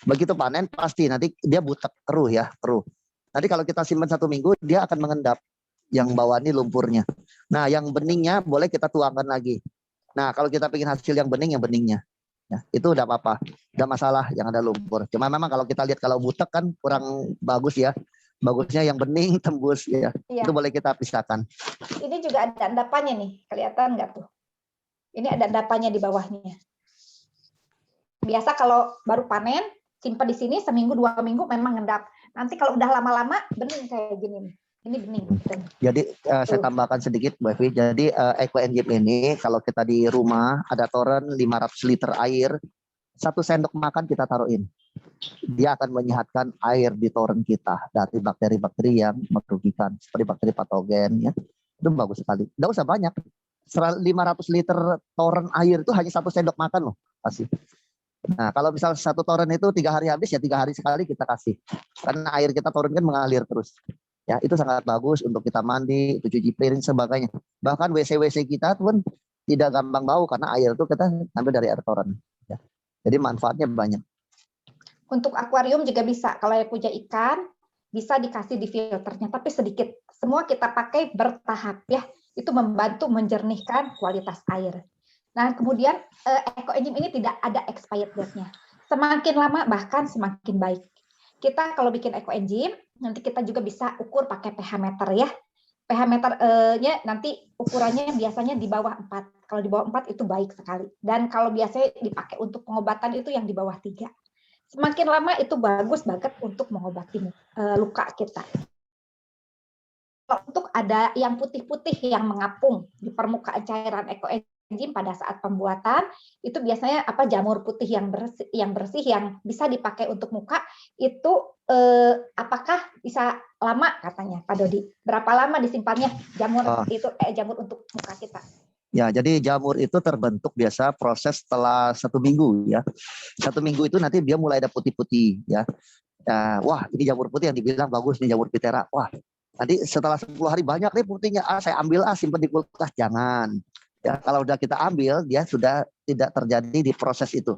begitu panen pasti nanti dia butek keruh ya, keruh. Nanti kalau kita simpan 1 minggu, dia akan mengendap. Yang bawah ini lumpurnya. Nah, yang beningnya boleh kita tuangkan lagi. Nah, kalau kita pengen hasil yang bening, yang beningnya. Ya, itu udah apa-apa. Nggak masalah yang ada lumpur. Cuma memang kalau kita lihat kalau butek kan kurang bagus ya. Bagusnya yang bening tembus ya. Iya. Itu boleh kita pisahkan. Ini juga ada endapannya nih, kelihatan nggak tuh? Ini ada endapannya di bawahnya. Biasa kalau baru panen, simpan di sini seminggu 2 minggu memang ngendap. Nanti kalau udah lama-lama bening kayak gini nih. Ini bening. Jadi saya tambahkan sedikit Bu Evi. Jadi EcoEnzyme ini kalau kita di rumah ada toren 500 liter air, 1 sendok makan kita taruhin. Dia akan menyehatkan air di toren kita dari bakteri-bakteri yang merugikan seperti bakteri patogen ya. Itu bagus sekali. Nggak usah banyak. 500 liter toren air itu hanya 1 sendok makan loh kasih. Nah kalau misal 1 toren itu 3 hari habis ya 3 hari sekali kita kasih. Karena air kita toren kan mengalir terus. Ya itu sangat bagus untuk kita mandi, untuk cuci piring sebagainya. Bahkan WC kita pun tidak gampang bau karena air itu kita ambil dari air toren. Ya. Jadi manfaatnya banyak. Untuk akuarium juga bisa. Kalau yang punya ikan, bisa dikasih di filternya, tapi sedikit. Semua kita pakai bertahap ya. Itu membantu menjernihkan kualitas air. Nah, kemudian EcoEnzyme ini tidak ada expired date-nya. Semakin lama bahkan semakin baik. Kita kalau bikin EcoEnzyme, nanti kita juga bisa ukur pakai pH meter ya. pH meternya nanti ukurannya biasanya di bawah 4. Kalau di bawah 4 itu baik sekali. Dan kalau biasanya dipakai untuk pengobatan itu yang di bawah 3. Semakin lama itu bagus banget untuk mengobati luka kita. Untuk ada yang putih-putih yang mengapung di permukaan cairan EcoEnzyme pada saat pembuatan, itu biasanya jamur putih yang bersih yang bisa dipakai untuk muka itu apakah bisa lama katanya Pak Dodi? Berapa lama disimpannya jamur jamur untuk muka kita? Ya, jadi jamur itu terbentuk biasa proses setelah 1 minggu ya. 1 minggu itu nanti dia mulai ada putih-putih ya. Wah, ini jamur putih yang dibilang bagus nih jamur Pitera. Wah, nanti setelah 10 hari banyak nih putihnya. Saya ambil simpan di kulkas. Jangan. Ya, kalau udah kita ambil dia sudah tidak terjadi di proses itu.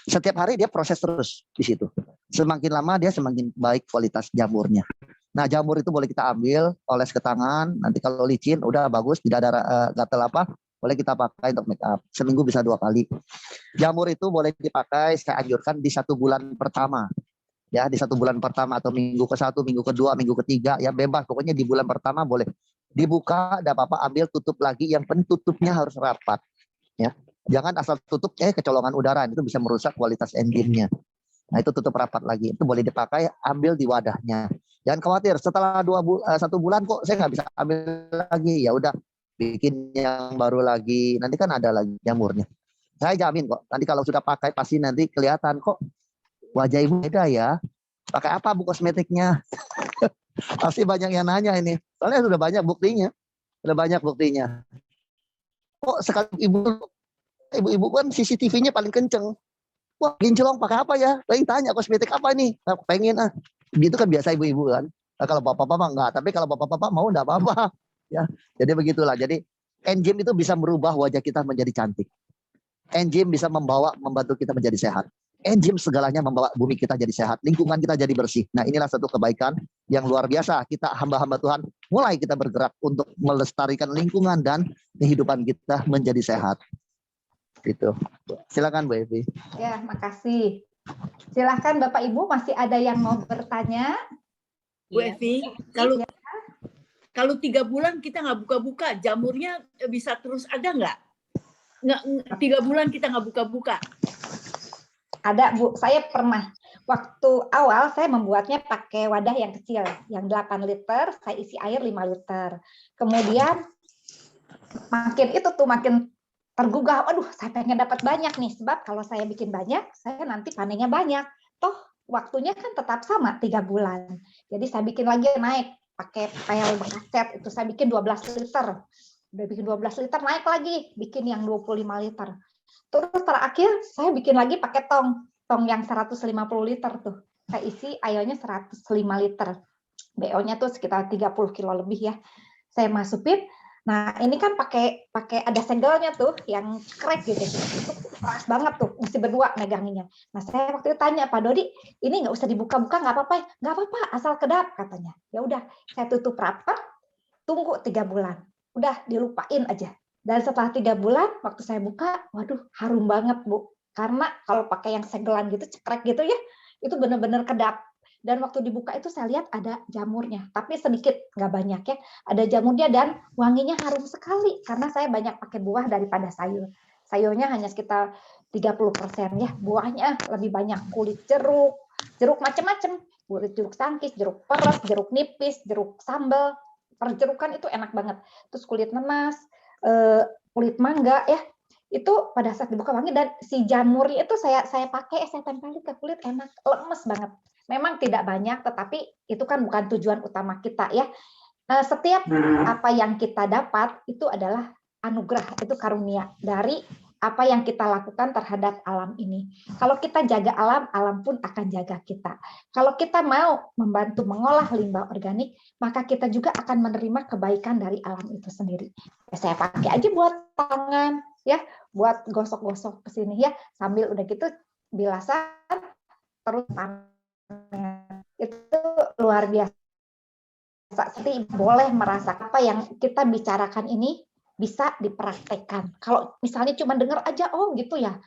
Setiap hari dia proses terus di situ. Semakin lama dia semakin baik kualitas jamurnya. Nah, jamur itu boleh kita ambil, oles ke tangan. Nanti kalau licin udah bagus, tidak ada gatal apa, boleh kita pakai untuk make up. Seminggu bisa 2 kali. Jamur itu boleh dipakai, saya anjurkan di 1 bulan pertama. Ya, di 1 bulan pertama atau minggu ke-1, minggu ke-2, minggu ke-3, ya bebas. Pokoknya di bulan pertama boleh. Dibuka, tidak apa-apa, ambil tutup lagi. Yang penting tutupnya harus rapat. Ya, jangan asal tutup, kecolongan udara. Itu bisa merusak kualitas enzimnya. Nah, itu tutup rapat lagi. Itu boleh dipakai, ambil di wadahnya. Jangan khawatir, setelah 1 bulan kok saya nggak bisa ambil lagi. Ya udah, bikin yang baru lagi. Nanti kan ada lagi jamurnya. Saya jamin kok, nanti kalau sudah pakai pasti nanti kelihatan kok wajah ibu beda ya. Pakai apa Bu kosmetiknya? Pasti banyak yang nanya ini. Soalnya sudah banyak buktinya. Sudah banyak buktinya. Kok sekali ibu-ibu kan CCTV-nya paling kenceng. Wah, kinclong pakai apa ya? Paling tanya kosmetik apa nih? Pengen Gitu kan biasa ibu-ibu kan. Nah, kalau bapak-bapak enggak, tapi kalau bapak-bapak mau enggak apa-apa. Ya. Jadi begitulah. Jadi enzim itu bisa merubah wajah kita menjadi cantik. Enzim bisa membantu kita menjadi sehat. Enzim segalanya membawa bumi kita jadi sehat, lingkungan kita jadi bersih. Nah, inilah satu kebaikan yang luar biasa. Kita hamba-hamba Tuhan mulai kita bergerak untuk melestarikan lingkungan dan kehidupan kita menjadi sehat. Gitu. Silakan Bu Evi. Ya, makasih. Silakan Bapak Ibu, masih ada yang mau bertanya? Bu Evi, kalau 3 bulan kita nggak buka-buka, jamurnya bisa terus ada nggak? 3 bulan kita nggak buka-buka. Ada Bu, saya pernah. Waktu awal saya membuatnya pakai wadah yang kecil, yang 8 liter, saya isi air 5 liter. Kemudian makin tergugah, aduh saya pengen dapat banyak nih, sebab kalau saya bikin banyak, saya nanti panennya banyak. Toh waktunya kan tetap sama 3 bulan. Jadi saya bikin lagi naik, pakai pel bekas set, itu saya bikin 12 liter. Udah bikin 12 liter, naik lagi, bikin yang 25 liter. Terus terakhir saya bikin lagi pakai tong yang 150 liter tuh. Saya isi airnya 105 liter. BO-nya tuh sekitar 30 kilo lebih ya. Saya masukin. Nah, ini kan pakai ada segelnya tuh yang crack gitu. Itu keras banget tuh, mesti berdua meganginnya. Nah, saya waktu itu tanya, Pak Dodi, ini nggak usah dibuka-buka, nggak apa-apa, nggak apa-apa, asal kedap katanya. Ya udah, saya tutup rapat, tunggu 3 bulan. Udah dilupain aja. Dan setelah 3 bulan, waktu saya buka, waduh, harum banget, Bu. Karena kalau pakai yang segelan gitu, cekrek gitu ya, itu benar-benar kedap. Dan waktu dibuka itu saya lihat ada jamurnya, tapi sedikit, nggak banyak ya. Ada jamurnya dan wanginya harum sekali, karena saya banyak pakai buah daripada sayur. Sayurnya hanya sekitar 30% ya, buahnya lebih banyak kulit jeruk, jeruk macam-macam, kulit jeruk sangkis, jeruk peres, jeruk nipis, jeruk sambal, perjerukan itu enak banget. Terus kulit nanas, kulit mangga ya, itu pada saat dibuka wangi, dan si jamurnya itu saya pakai, saya tempelin ke kulit, enak, lemes banget. Memang tidak banyak, tetapi itu kan bukan tujuan utama kita ya. Setiap apa yang kita dapat itu adalah anugerah, itu karunia dari apa yang kita lakukan terhadap alam ini. Kalau kita jaga alam, alam pun akan jaga kita. Kalau kita mau membantu mengolah limbah organik, maka kita juga akan menerima kebaikan dari alam itu sendiri. Ya, saya pakai aja buat tangan, ya, buat gosok-gosok ke sini ya, sambil udah gitu bilasan terus panen. Itu luar biasa. Jadi boleh merasa apa yang kita bicarakan ini bisa dipraktekkan. Kalau misalnya cuma dengar aja, oh gitu ya,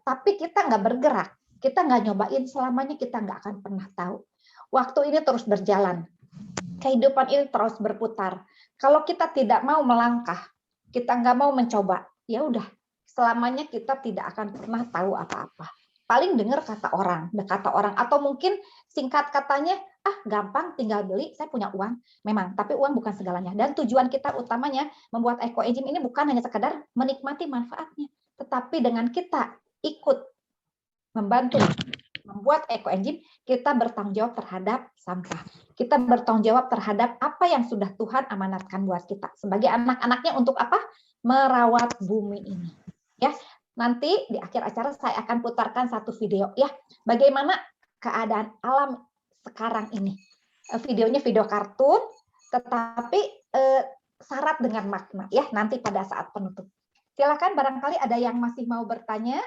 tapi kita nggak bergerak, kita nggak nyobain, selamanya kita nggak akan pernah tahu. Waktu ini terus berjalan, kehidupan ini terus berputar. Kalau kita tidak mau melangkah, kita nggak mau mencoba, ya udah, selamanya kita tidak akan pernah tahu apa-apa. Paling dengar kata orang, atau mungkin singkat katanya, gampang, tinggal beli, saya punya uang. Memang, tapi uang bukan segalanya. Dan tujuan kita utamanya membuat ekoenzim ini bukan hanya sekedar menikmati manfaatnya, tetapi dengan kita ikut membantu membuat ekoenzim, kita bertanggung jawab terhadap sampah. Kita bertanggung jawab terhadap apa yang sudah Tuhan amanatkan buat kita. Sebagai anak-anaknya untuk apa? Merawat bumi ini. Ya, nanti di akhir acara saya akan putarkan satu video ya, bagaimana keadaan alam sekarang ini. Videonya video kartun, tetapi syarat dengan makna ya, nanti pada saat penutup. Silakan, barangkali ada yang masih mau bertanya.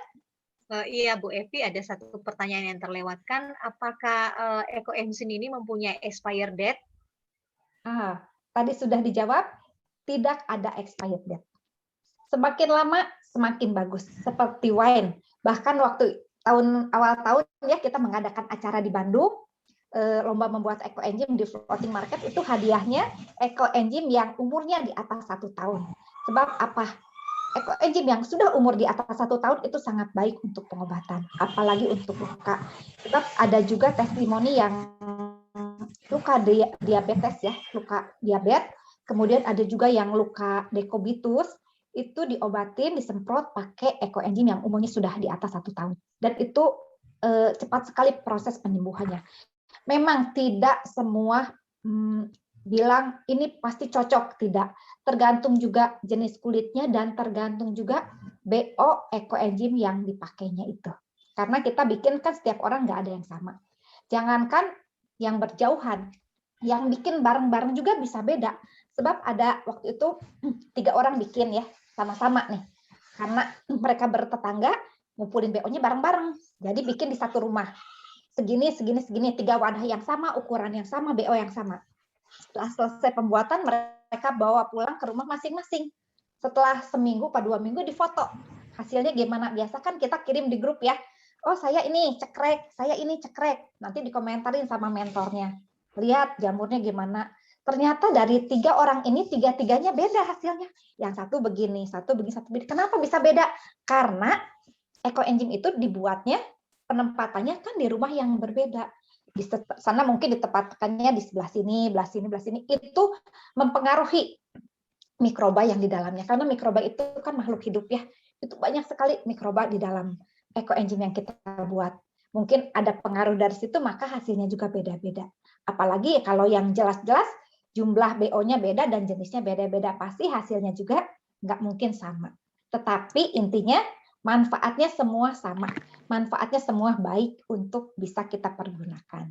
Iya, Bu Evi, ada satu pertanyaan yang terlewatkan. Apakah ekoenzim ini mempunyai expired date? Tadi sudah dijawab, tidak ada expired date. Semakin lama semakin bagus, seperti wine. Bahkan waktu awal tahun ya, kita mengadakan acara di Bandung, lomba membuat ekoenzim di floating market, itu hadiahnya ekoenzim yang umurnya di atas 1 tahun. Sebab apa? Ekoenzim yang sudah umur di atas 1 tahun itu sangat baik untuk pengobatan, apalagi untuk luka. Sebab ada juga testimoni yang luka diabetes ya, luka diabetes, kemudian ada juga yang luka dekubitus, itu diobatin, disemprot pakai ekoenzim yang umurnya sudah di atas 1 tahun. Dan itu cepat sekali proses penyembuhannya. Memang tidak semua bilang ini pasti cocok, tidak. Tergantung juga jenis kulitnya dan tergantung juga BO ekoenzim yang dipakainya itu. Karena kita bikin kan setiap orang nggak ada yang sama. Jangankan yang berjauhan, yang bikin bareng-bareng juga bisa beda. Sebab ada waktu itu 3 orang bikin ya, sama-sama nih. Karena mereka bertetangga, ngumpulin BO-nya bareng-bareng. Jadi bikin di satu rumah. Segini, 3 wadah yang sama, ukuran yang sama, BO yang sama. Setelah selesai pembuatan, mereka bawa pulang ke rumah masing-masing. Setelah seminggu atau 2 minggu difoto. Hasilnya gimana? Biasa kan kita kirim di grup ya. Oh, saya ini cekrek, saya ini cekrek. Nanti dikomentarin sama mentornya. Lihat jamurnya gimana. Ternyata dari 3 orang ini, 3-3-nya beda hasilnya. Yang satu begini, satu begini, satu begini. Kenapa bisa beda? Karena ekoenzim itu dibuatnya, penempatannya kan di rumah yang berbeda. Di sana mungkin ditempatkannya di sebelah sini, belah sini. Itu mempengaruhi mikroba yang di dalamnya. Karena mikroba itu kan makhluk hidup ya. Itu banyak sekali mikroba di dalam ekoenzim yang kita buat. Mungkin ada pengaruh dari situ, maka hasilnya juga beda-beda. Apalagi kalau yang jelas-jelas jumlah BO-nya beda dan jenisnya beda-beda, pasti hasilnya juga nggak mungkin sama. Tetapi intinya manfaatnya semua sama. Manfaatnya semua baik untuk bisa kita pergunakan.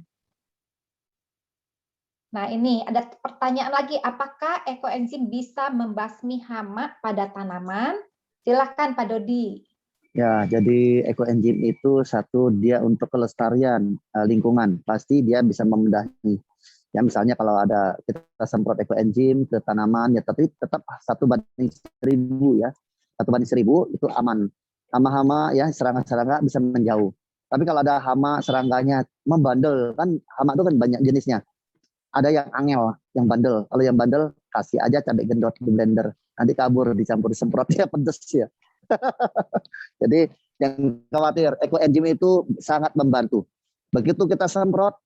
Nah, ini ada pertanyaan lagi, apakah ekoenzim bisa membasmi hama pada tanaman? Silakan Pak Dodi. Ya, jadi ekoenzim itu satu, dia untuk kelestarian lingkungan, pasti dia bisa membenahi. Ya, misalnya kalau ada kita semprot ekoenzim ke tanaman, ya tapi tetap 1:1000 ya, 1:1000 itu aman. Hama-hama ya, serangga-serangga bisa menjauh. Tapi kalau ada hama serangganya membandel, kan hama itu kan banyak jenisnya. Ada yang angel, yang bandel. Kalau yang bandel, kasih aja cabai gendot di blender. Nanti kabur, dicampur semprot, ya pedes ya. Jadi yang khawatir, ekoenzim itu sangat membantu. Begitu kita semprot,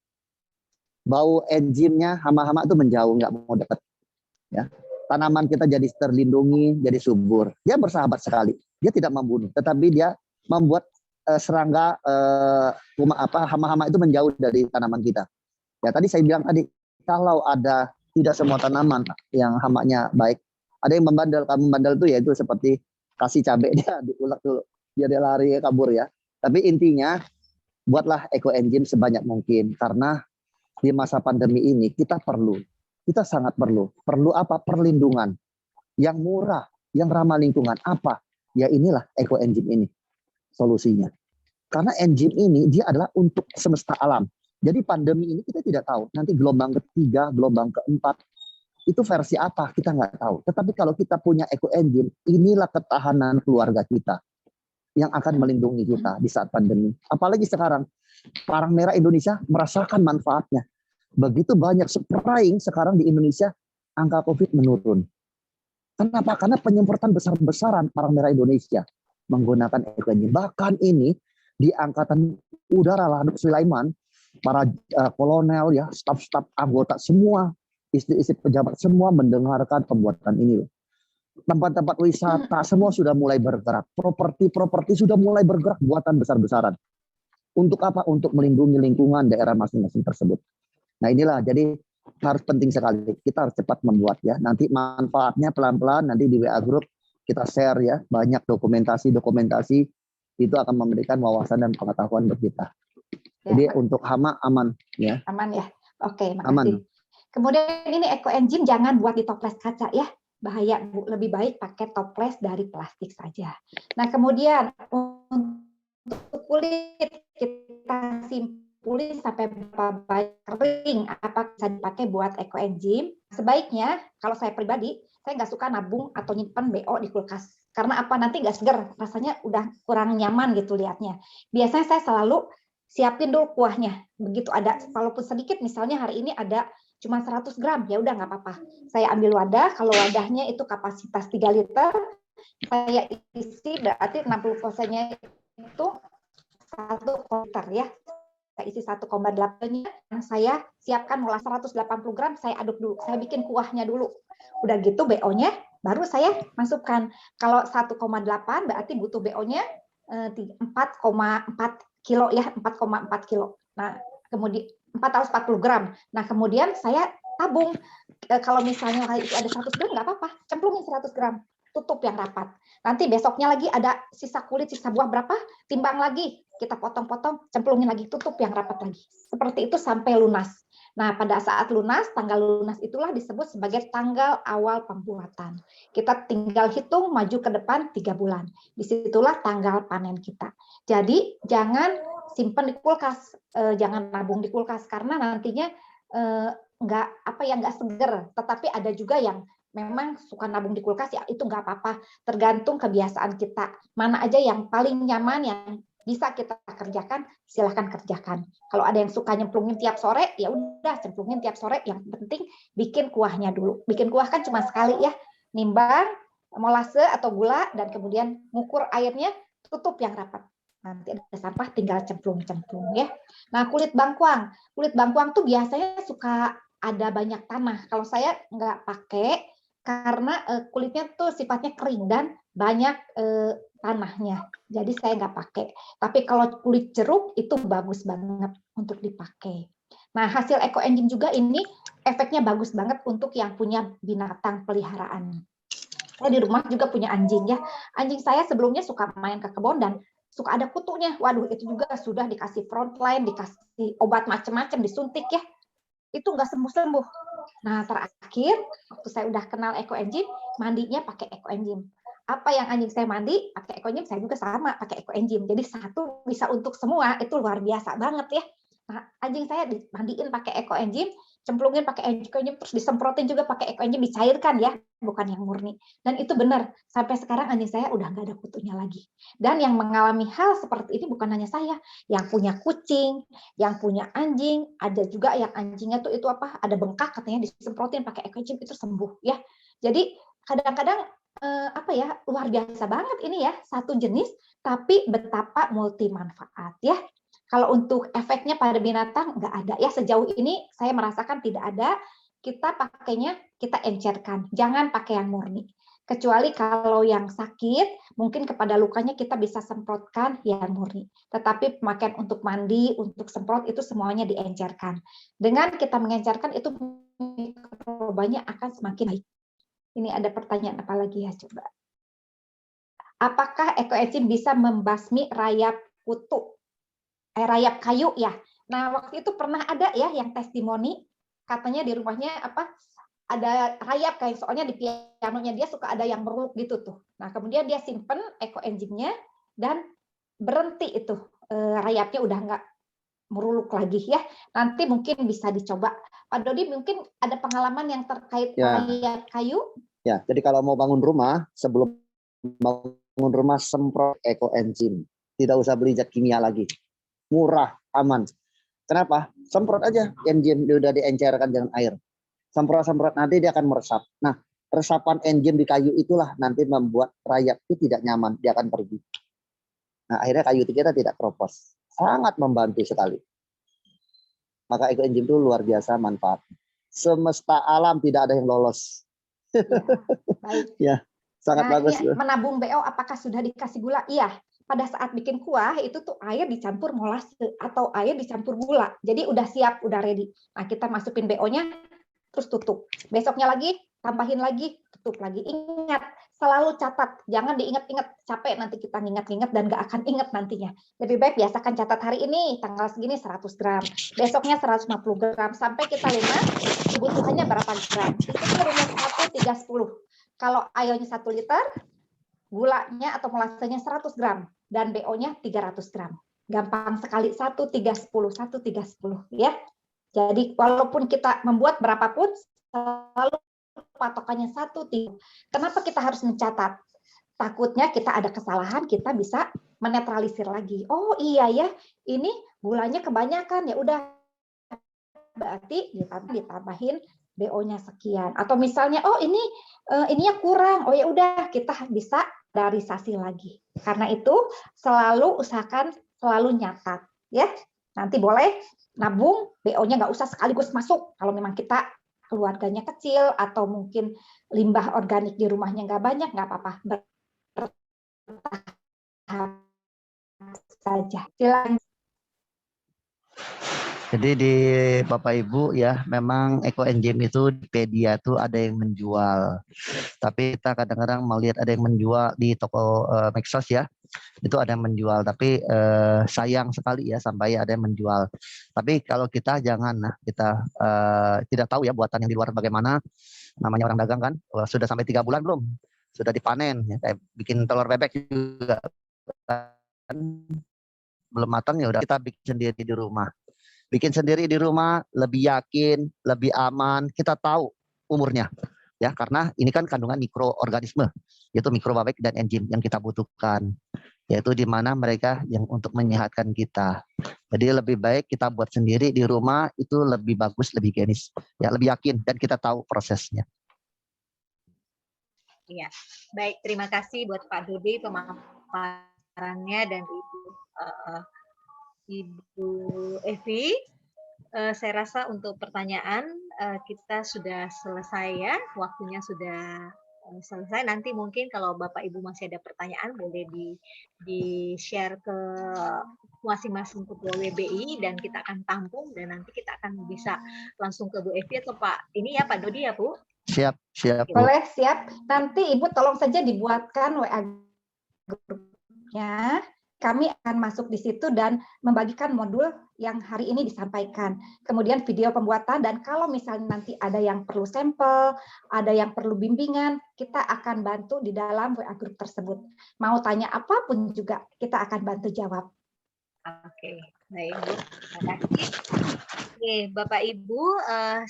bau enzimnya hama-hama itu menjauh, nggak mau dekat. Ya. Tanaman kita jadi terlindungi, jadi subur. Dia bersahabat sekali. Dia tidak membunuh, tetapi dia membuat serangga hama-hama itu menjauh dari tanaman kita. Ya tadi saya bilang tadi, kalau ada tidak semua tanaman yang hamanya baik, ada yang membandel. Kalau membandel itu yaitu seperti kasih cabai dia diulek dulu, biar dia lari kabur ya. Tapi intinya buatlah ekoenzim sebanyak mungkin, karena di masa pandemi ini kita sangat perlu apa? Perlindungan yang murah, yang ramah lingkungan. Apa? Ya inilah ekoenzim ini solusinya. Karena enzim ini dia adalah untuk semesta alam. Jadi pandemi ini kita tidak tahu. Nanti gelombang ketiga, gelombang keempat, itu versi apa kita nggak tahu. Tetapi kalau kita punya ekoenzim, inilah ketahanan keluarga kita yang akan melindungi kita di saat pandemi. Apalagi sekarang, Palang Merah Indonesia merasakan manfaatnya. Begitu banyak spraying sekarang di Indonesia, angka COVID menurun. Kenapa? Karena penyemprotan besar-besaran Palang Merah Indonesia menggunakan ekoenzim. Bahkan ini di Angkatan Udara Lahduk Sulaiman, para kolonel ya, staf-staf anggota semua, istri-istri pejabat semua mendengarkan pembuatan ini. Tempat-tempat wisata semua sudah mulai bergerak. Properti sudah mulai bergerak buatan besar-besaran. Untuk apa? Untuk melindungi lingkungan daerah masing-masing tersebut. Nah inilah, jadi harus penting sekali. Kita harus cepat membuat ya. Nanti manfaatnya pelan-pelan, nanti di WA Group kita share ya. Banyak dokumentasi itu akan memberikan wawasan dan pengetahuan buat kita. Jadi untuk hama aman ya. Aman ya. Oke, makasih. Aman. Kemudian ini ekoenzim jangan buat di toples kaca ya. Bahaya, Bu. Lebih baik pakai toples dari plastik saja. Nah, kemudian untuk kulit kita simpulin sampai berapa banyak kering, apa bisa dipakai buat ekoenzim. Sebaiknya, kalau saya pribadi, saya nggak suka nabung atau nyimpan BO di kulkas. Karena apa? Nanti nggak seger, rasanya udah kurang nyaman gitu lihatnya. Biasanya saya selalu siapin dulu kuahnya. Begitu ada, walaupun sedikit, misalnya hari ini ada cuma 100 gram, ya udah nggak apa-apa. Saya ambil wadah, kalau wadahnya itu kapasitas 3 liter, saya isi berarti 60%-nya itu 1 liter ya. Saya isi 1,8-nya, saya siapkan mulai 180 gram, saya aduk dulu, saya bikin kuahnya dulu. Udah gitu BO-nya baru saya masukkan. Kalau 1,8 berarti butuh BO-nya 4,4 kilo ya, 4,4 kilo. Nah, kemudian 440 gram. Nah, kemudian saya tabung. Kalau misalnya hari itu ada 100 gram, nggak apa-apa. Cemplungin 100 gram. Tutup yang rapat. Nanti besoknya lagi ada sisa kulit, sisa buah berapa, timbang lagi. Kita potong-potong, cemplungin lagi, tutup yang rapat lagi. Seperti itu sampai lunas. Nah, pada saat lunas, tanggal lunas itulah disebut sebagai tanggal awal pembuatan. Kita tinggal hitung maju ke depan 3 bulan. Disitulah tanggal panen kita. Jadi, jangan simpan di kulkas, jangan nabung di kulkas, karena nantinya nggak seger. Tetapi ada juga yang memang suka nabung di kulkas, ya itu nggak apa-apa. Tergantung kebiasaan kita. Mana aja yang paling nyaman, yang bisa kita kerjakan, silahkan kerjakan. Kalau ada yang suka nyemplungin tiap sore, ya udah cemplungin tiap sore. Yang penting bikin kuahnya dulu. Bikin kuah kan cuma sekali ya. Nimbang, molase atau gula, dan kemudian ngukur airnya, tutup yang rapat. Nanti ada sampah, tinggal cemplung-cemplung ya. Nah, kulit bangkuang tuh biasanya suka ada banyak tanah. Kalau saya nggak pakai, karena kulitnya tuh sifatnya kering dan banyak tanahnya. Jadi saya nggak pakai. Tapi kalau kulit jeruk itu bagus banget untuk dipakai. Nah, hasil ekoenzim juga ini efeknya bagus banget untuk yang punya binatang peliharaan. Saya di rumah juga punya anjing ya. Anjing saya sebelumnya suka main ke kebun dan suka ada kutunya. Waduh, itu juga sudah dikasih frontline, dikasih obat macam-macam, disuntik ya. itu nggak sembuh-sembuh. Nah, terakhir waktu saya udah kenal ekoenzim, mandinya pakai ekoenzim. Apa yang anjing saya mandi pakai ekoenzim, saya juga sama pakai ekoenzim. Jadi satu bisa untuk semua, itu luar biasa banget ya. Nah, anjing saya dimandiin pakai ekoenzim, cemplungin pakai ekoenzim, terus disemprotin juga pakai ekoenzim, dicairkan ya, bukan yang murni. Dan itu benar, sampai sekarang anjing saya udah nggak ada kutunya lagi. Dan yang mengalami hal seperti ini bukan hanya saya, yang punya kucing, yang punya anjing, ada juga yang anjingnya tuh itu apa, ada bengkak katanya disemprotin pakai ekoenzim itu sembuh ya. Jadi kadang-kadang apa ya, luar biasa banget ini ya, satu jenis tapi betapa multi manfaat ya. Kalau untuk efeknya pada binatang nggak ada ya, sejauh ini saya merasakan tidak ada. Kita pakainya kita encerkan, jangan pakai yang murni. Kecuali kalau yang sakit, mungkin kepada lukanya kita bisa semprotkan yang murni. Tetapi pemakaian untuk mandi, untuk semprot itu semuanya diencerkan. Dengan kita mengencerkan itu mikrobanya akan semakin baik. Ini ada pertanyaan apa lagi ya, coba. Apakah ekoenzim bisa membasmi rayap kutu? Rayap kayu ya. Nah, waktu itu pernah ada ya yang testimoni, katanya di rumahnya apa ada rayap kayak, soalnya di pianonya dia suka ada yang meruluk gitu tuh. Nah, kemudian dia simpen ekoenzimnya dan berhenti itu rayapnya udah nggak meruluk lagi ya. Nanti mungkin bisa dicoba. Pak Dodi mungkin ada pengalaman yang terkait rayap kayu? Ya, jadi kalau mau bangun rumah, sebelum bangun rumah semprot ekoenzim. Tidak usah beli zat kimia lagi. Murah, aman. Kenapa? Semprot aja enzim, udah diencerkan dengan air. Semprot-semprot nanti dia akan meresap. Nah, resapan enzim di kayu itulah nanti membuat rayap itu tidak nyaman, dia akan pergi. Nah, akhirnya kayu kita tidak keropos. Sangat membantu sekali. Maka ekoenzim itu luar biasa manfaat. Semesta alam tidak ada yang lolos. Baik. Ya, sangat bagus. Menabung BO apakah sudah dikasih gula? Iya. Pada saat bikin kuah itu tuh air dicampur molase atau air dicampur gula. Jadi udah siap, udah ready. Nah, kita masukin BO-nya terus tutup. Besoknya lagi tambahin lagi, tutup lagi. Ingat, selalu catat. Jangan diingat-ingat, capek nanti kita ngingat-ingat dan nggak akan ingat nantinya. Lebih baik biasakan catat hari ini tanggal segini 100 gram, besoknya 150 gram sampai kita lunas. Kebutuhannya berapa gram? Itu rumus 1, 3, 10. Kalau airnya 1 liter, gulanya atau molasenya 100 gram dan BO-nya 300 gram. Gampang sekali, 1, 3, 10, 1, 3, 10 ya. Jadi walaupun kita membuat berapapun, selalu patokannya 1, 3. Kenapa kita harus mencatat? Takutnya kita ada kesalahan, kita bisa menetralisir lagi. Oh iya ya, ini gulanya kebanyakan, ya udah berarti ditambahin BO-nya sekian. Atau misalnya oh ininya kurang, oh ya udah kita bisa darisasi lagi. Karena itu selalu usahakan selalu nyatat ya. Nanti boleh nabung, BO-nya nggak usah sekaligus masuk. Kalau memang kita keluarganya kecil atau mungkin limbah organik di rumahnya nggak banyak, nggak apa-apa. Saja. Silakan. Jadi di Bapak Ibu ya, memang ekoenzim itu di Pedia tuh ada yang menjual. Tapi kita kadang-kadang melihat ada yang menjual di toko Mexos ya. Itu ada yang menjual, tapi sayang sekali ya sampai ada yang menjual. Tapi kalau kita jangan, nah kita tidak tahu ya buatan yang di luar bagaimana. Namanya orang dagang kan, sudah sampai 3 bulan belum? Sudah dipanen, ya, kayak bikin telur bebek juga kan, belum matang ya udah kita bikin sendiri di rumah. Bikin sendiri di rumah lebih yakin, lebih aman, kita tahu umurnya. Ya, karena ini kan kandungan mikroorganisme, yaitu mikrobabek dan enzim yang kita butuhkan. Yaitu di mana mereka yang untuk menyehatkan kita. Jadi lebih baik kita buat sendiri di rumah, itu lebih bagus, lebih higienis. Ya, lebih yakin dan kita tahu prosesnya. Iya, baik. Terima kasih buat Pak Dodi pemaparannya dan Ibu Evi. Saya rasa untuk pertanyaan kita sudah selesai ya, waktunya sudah selesai. Nanti mungkin kalau Bapak Ibu masih ada pertanyaan boleh di-share ke masing-masing ketua WBI dan kita akan tampung dan nanti kita akan bisa langsung ke Bu Evi atau Pak ini ya Pak Dodi ya Bu. Siap, siap. Boleh, siap. Nanti Ibu tolong saja dibuatkan WA grupnya. kami akan masuk di situ dan membagikan modul yang hari ini disampaikan. Kemudian video pembuatan, dan kalau misalnya nanti ada yang perlu sampel, ada yang perlu bimbingan, kita akan bantu di dalam WA group tersebut. Mau tanya apapun juga, kita akan bantu jawab. Oke, baik Bu. Terima kasih. Oke, Bapak Ibu,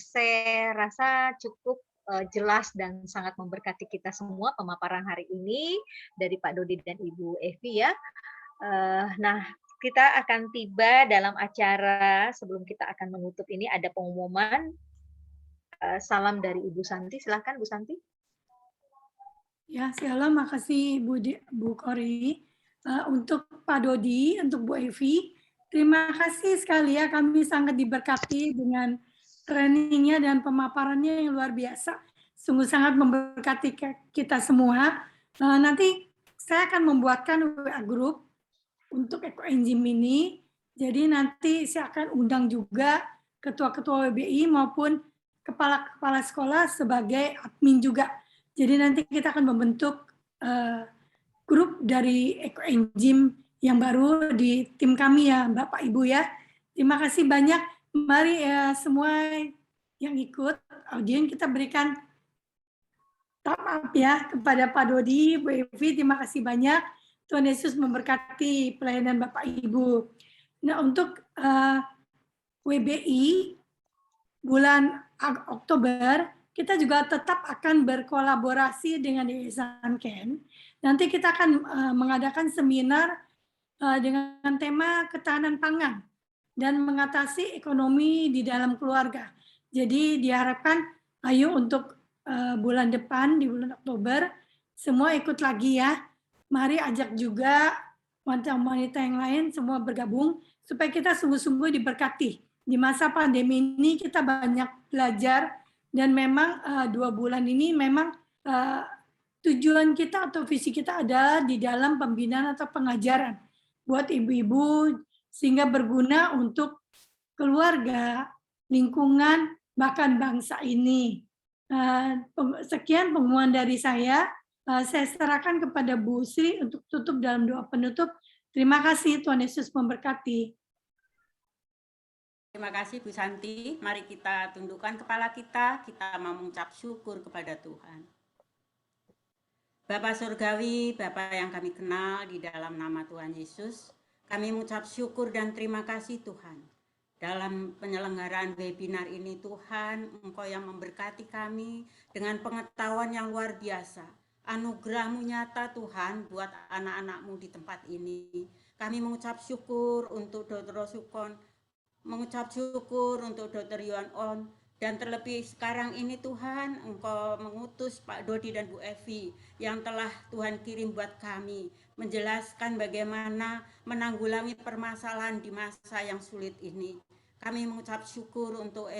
saya rasa cukup jelas dan sangat memberkati kita semua pemaparan hari ini dari Pak Dodi dan Ibu Evi ya. Nah, kita akan tiba dalam acara, sebelum kita akan menutup ini ada pengumuman. Salam dari Ibu Santi, silakan Bu Santi. Ya, shalom, makasih Bu Kori. Untuk Pak Dodi, untuk Bu Evi, terima kasih sekali ya, kami sangat diberkati dengan trainingnya dan pemaparannya yang luar biasa. Sungguh sangat memberkati kita semua. Nanti saya akan membuatkan WA group untuk ekoenzim ini. Jadi nanti saya akan undang juga ketua-ketua WBI maupun kepala-kepala sekolah sebagai admin juga. Jadi nanti kita akan membentuk grup dari ekoenzim yang baru di tim kami ya, Bapak Ibu ya. Terima kasih banyak. Mari semua yang ikut audien kita berikan thumbs up ya kepada Pak Dodi, Bu Evi. Terima kasih banyak. Tuhan Yesus memberkati pelayanan Bapak Ibu. Nah, untuk WBI bulan Oktober, kita juga tetap akan berkolaborasi dengan Yayasan Ken. Nanti kita akan mengadakan seminar dengan tema ketahanan pangan dan mengatasi ekonomi di dalam keluarga. Jadi diharapkan ayo untuk bulan depan, di bulan Oktober, semua ikut lagi ya. Mari ajak juga wanita-wanita yang lain semua bergabung supaya kita sungguh-sungguh diberkati. Di masa pandemi ini kita banyak belajar dan memang 2 bulan ini memang tujuan kita atau visi kita adalah di dalam pembinaan atau pengajaran buat ibu-ibu sehingga berguna untuk keluarga, lingkungan, bahkan bangsa ini. Sekian pengumuman dari saya. Saya serahkan kepada Bu Sri untuk tutup dalam doa penutup. Terima kasih, Tuhan Yesus memberkati. Terima kasih Bu Santi. Mari kita tundukkan kepala kita mau mengucap syukur kepada Tuhan. Bapa Surgawi, Bapa yang kami kenal di dalam nama Tuhan Yesus, kami mengucap syukur dan terima kasih Tuhan. Dalam penyelenggaraan webinar ini Tuhan, Engkau yang memberkati kami dengan pengetahuan yang luar biasa. Anugerah-Mu nyata Tuhan buat anak-anak-Mu di tempat ini. Kami mengucap syukur untuk Dr. Rosukon, mengucap syukur untuk Dr. Yuan On, dan terlebih sekarang ini Tuhan, Engkau mengutus Pak Dodi dan Bu Evi yang telah Tuhan kirim buat kami, menjelaskan bagaimana menanggulangi permasalahan di masa yang sulit ini. Kami mengucap syukur untuk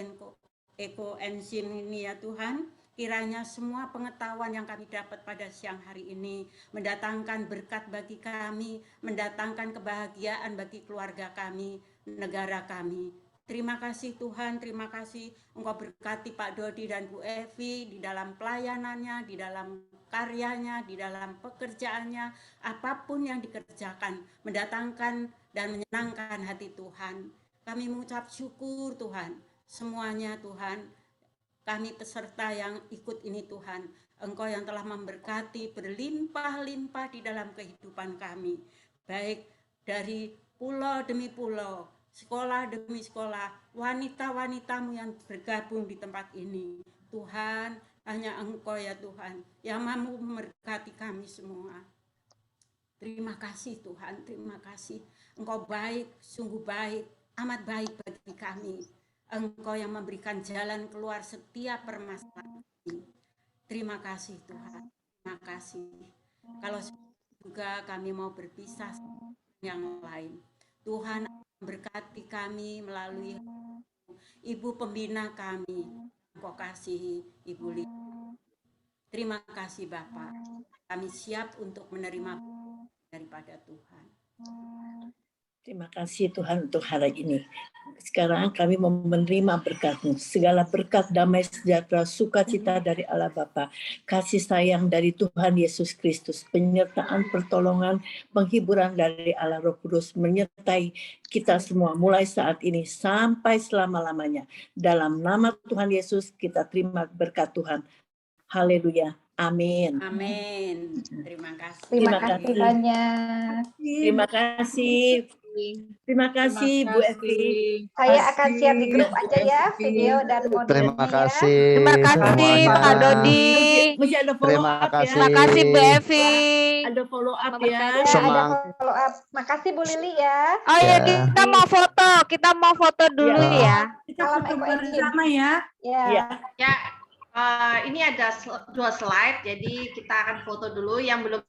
ekoenzim ini ya Tuhan. Kiranya semua pengetahuan yang kami dapat pada siang hari ini mendatangkan berkat bagi kami, mendatangkan kebahagiaan bagi keluarga kami, negara kami. Terima kasih Tuhan, terima kasih Engkau berkati Pak Dodi dan Bu Evi di dalam pelayanannya, di dalam karyanya, di dalam pekerjaannya, apapun yang dikerjakan, mendatangkan dan menyenangkan hati Tuhan. Kami mengucap syukur Tuhan, semuanya Tuhan. Kami peserta yang ikut ini Tuhan, Engkau yang telah memberkati berlimpah-limpah di dalam kehidupan kami. Baik dari pulau demi pulau, sekolah demi sekolah, wanita-wanita-Mu yang bergabung di tempat ini. Tuhan, hanya Engkau ya Tuhan, yang mampu memberkati kami semua. Terima kasih Tuhan, terima kasih. Engkau baik, sungguh baik, amat baik bagi kami. Engkau yang memberikan jalan keluar setiap permasalahan. Terima kasih Tuhan. Terima kasih. Kalau juga kami mau berpisah yang lain, Tuhan berkati kami melalui Ibu pembina kami. Engkau kasihi Ibu Li. Terima kasih Bapak. Kami siap untuk menerima daripada Tuhan. Terima kasih Tuhan untuk hari ini. Sekarang kami mau menerima berkat-Mu. Segala berkat, damai sejahtera, sukacita dari Allah Bapa, kasih sayang dari Tuhan Yesus Kristus, penyertaan, pertolongan, penghiburan dari Allah Roh Kudus menyertai kita semua mulai saat ini sampai selama-lamanya. Dalam nama Tuhan Yesus kita terima berkat Tuhan. Haleluya. Amin. Amin. Terima kasih. Terima Terima kasih kasih. banyak. Terima kasih. Terima kasih Bu Evi. Saya akan share di grup aja ya video dan Terima modelnya ya. kasih Terima kasih semuanya. Pak Dodi. Mesti ada follow Terima up kasih. ya. Terima kasih Bu Evi. Ada follow up Memberkati. ya. Ya, ada Semang. follow up. Makasih Bu Lili ya. Oh ya, Ya. kita mau foto. Kita mau foto dulu Ya. ya. Kita Salam foto Eko Enzim. bersama ya. Ya. Ya. Ya, ini ada 2 slide, jadi kita akan foto dulu yang belum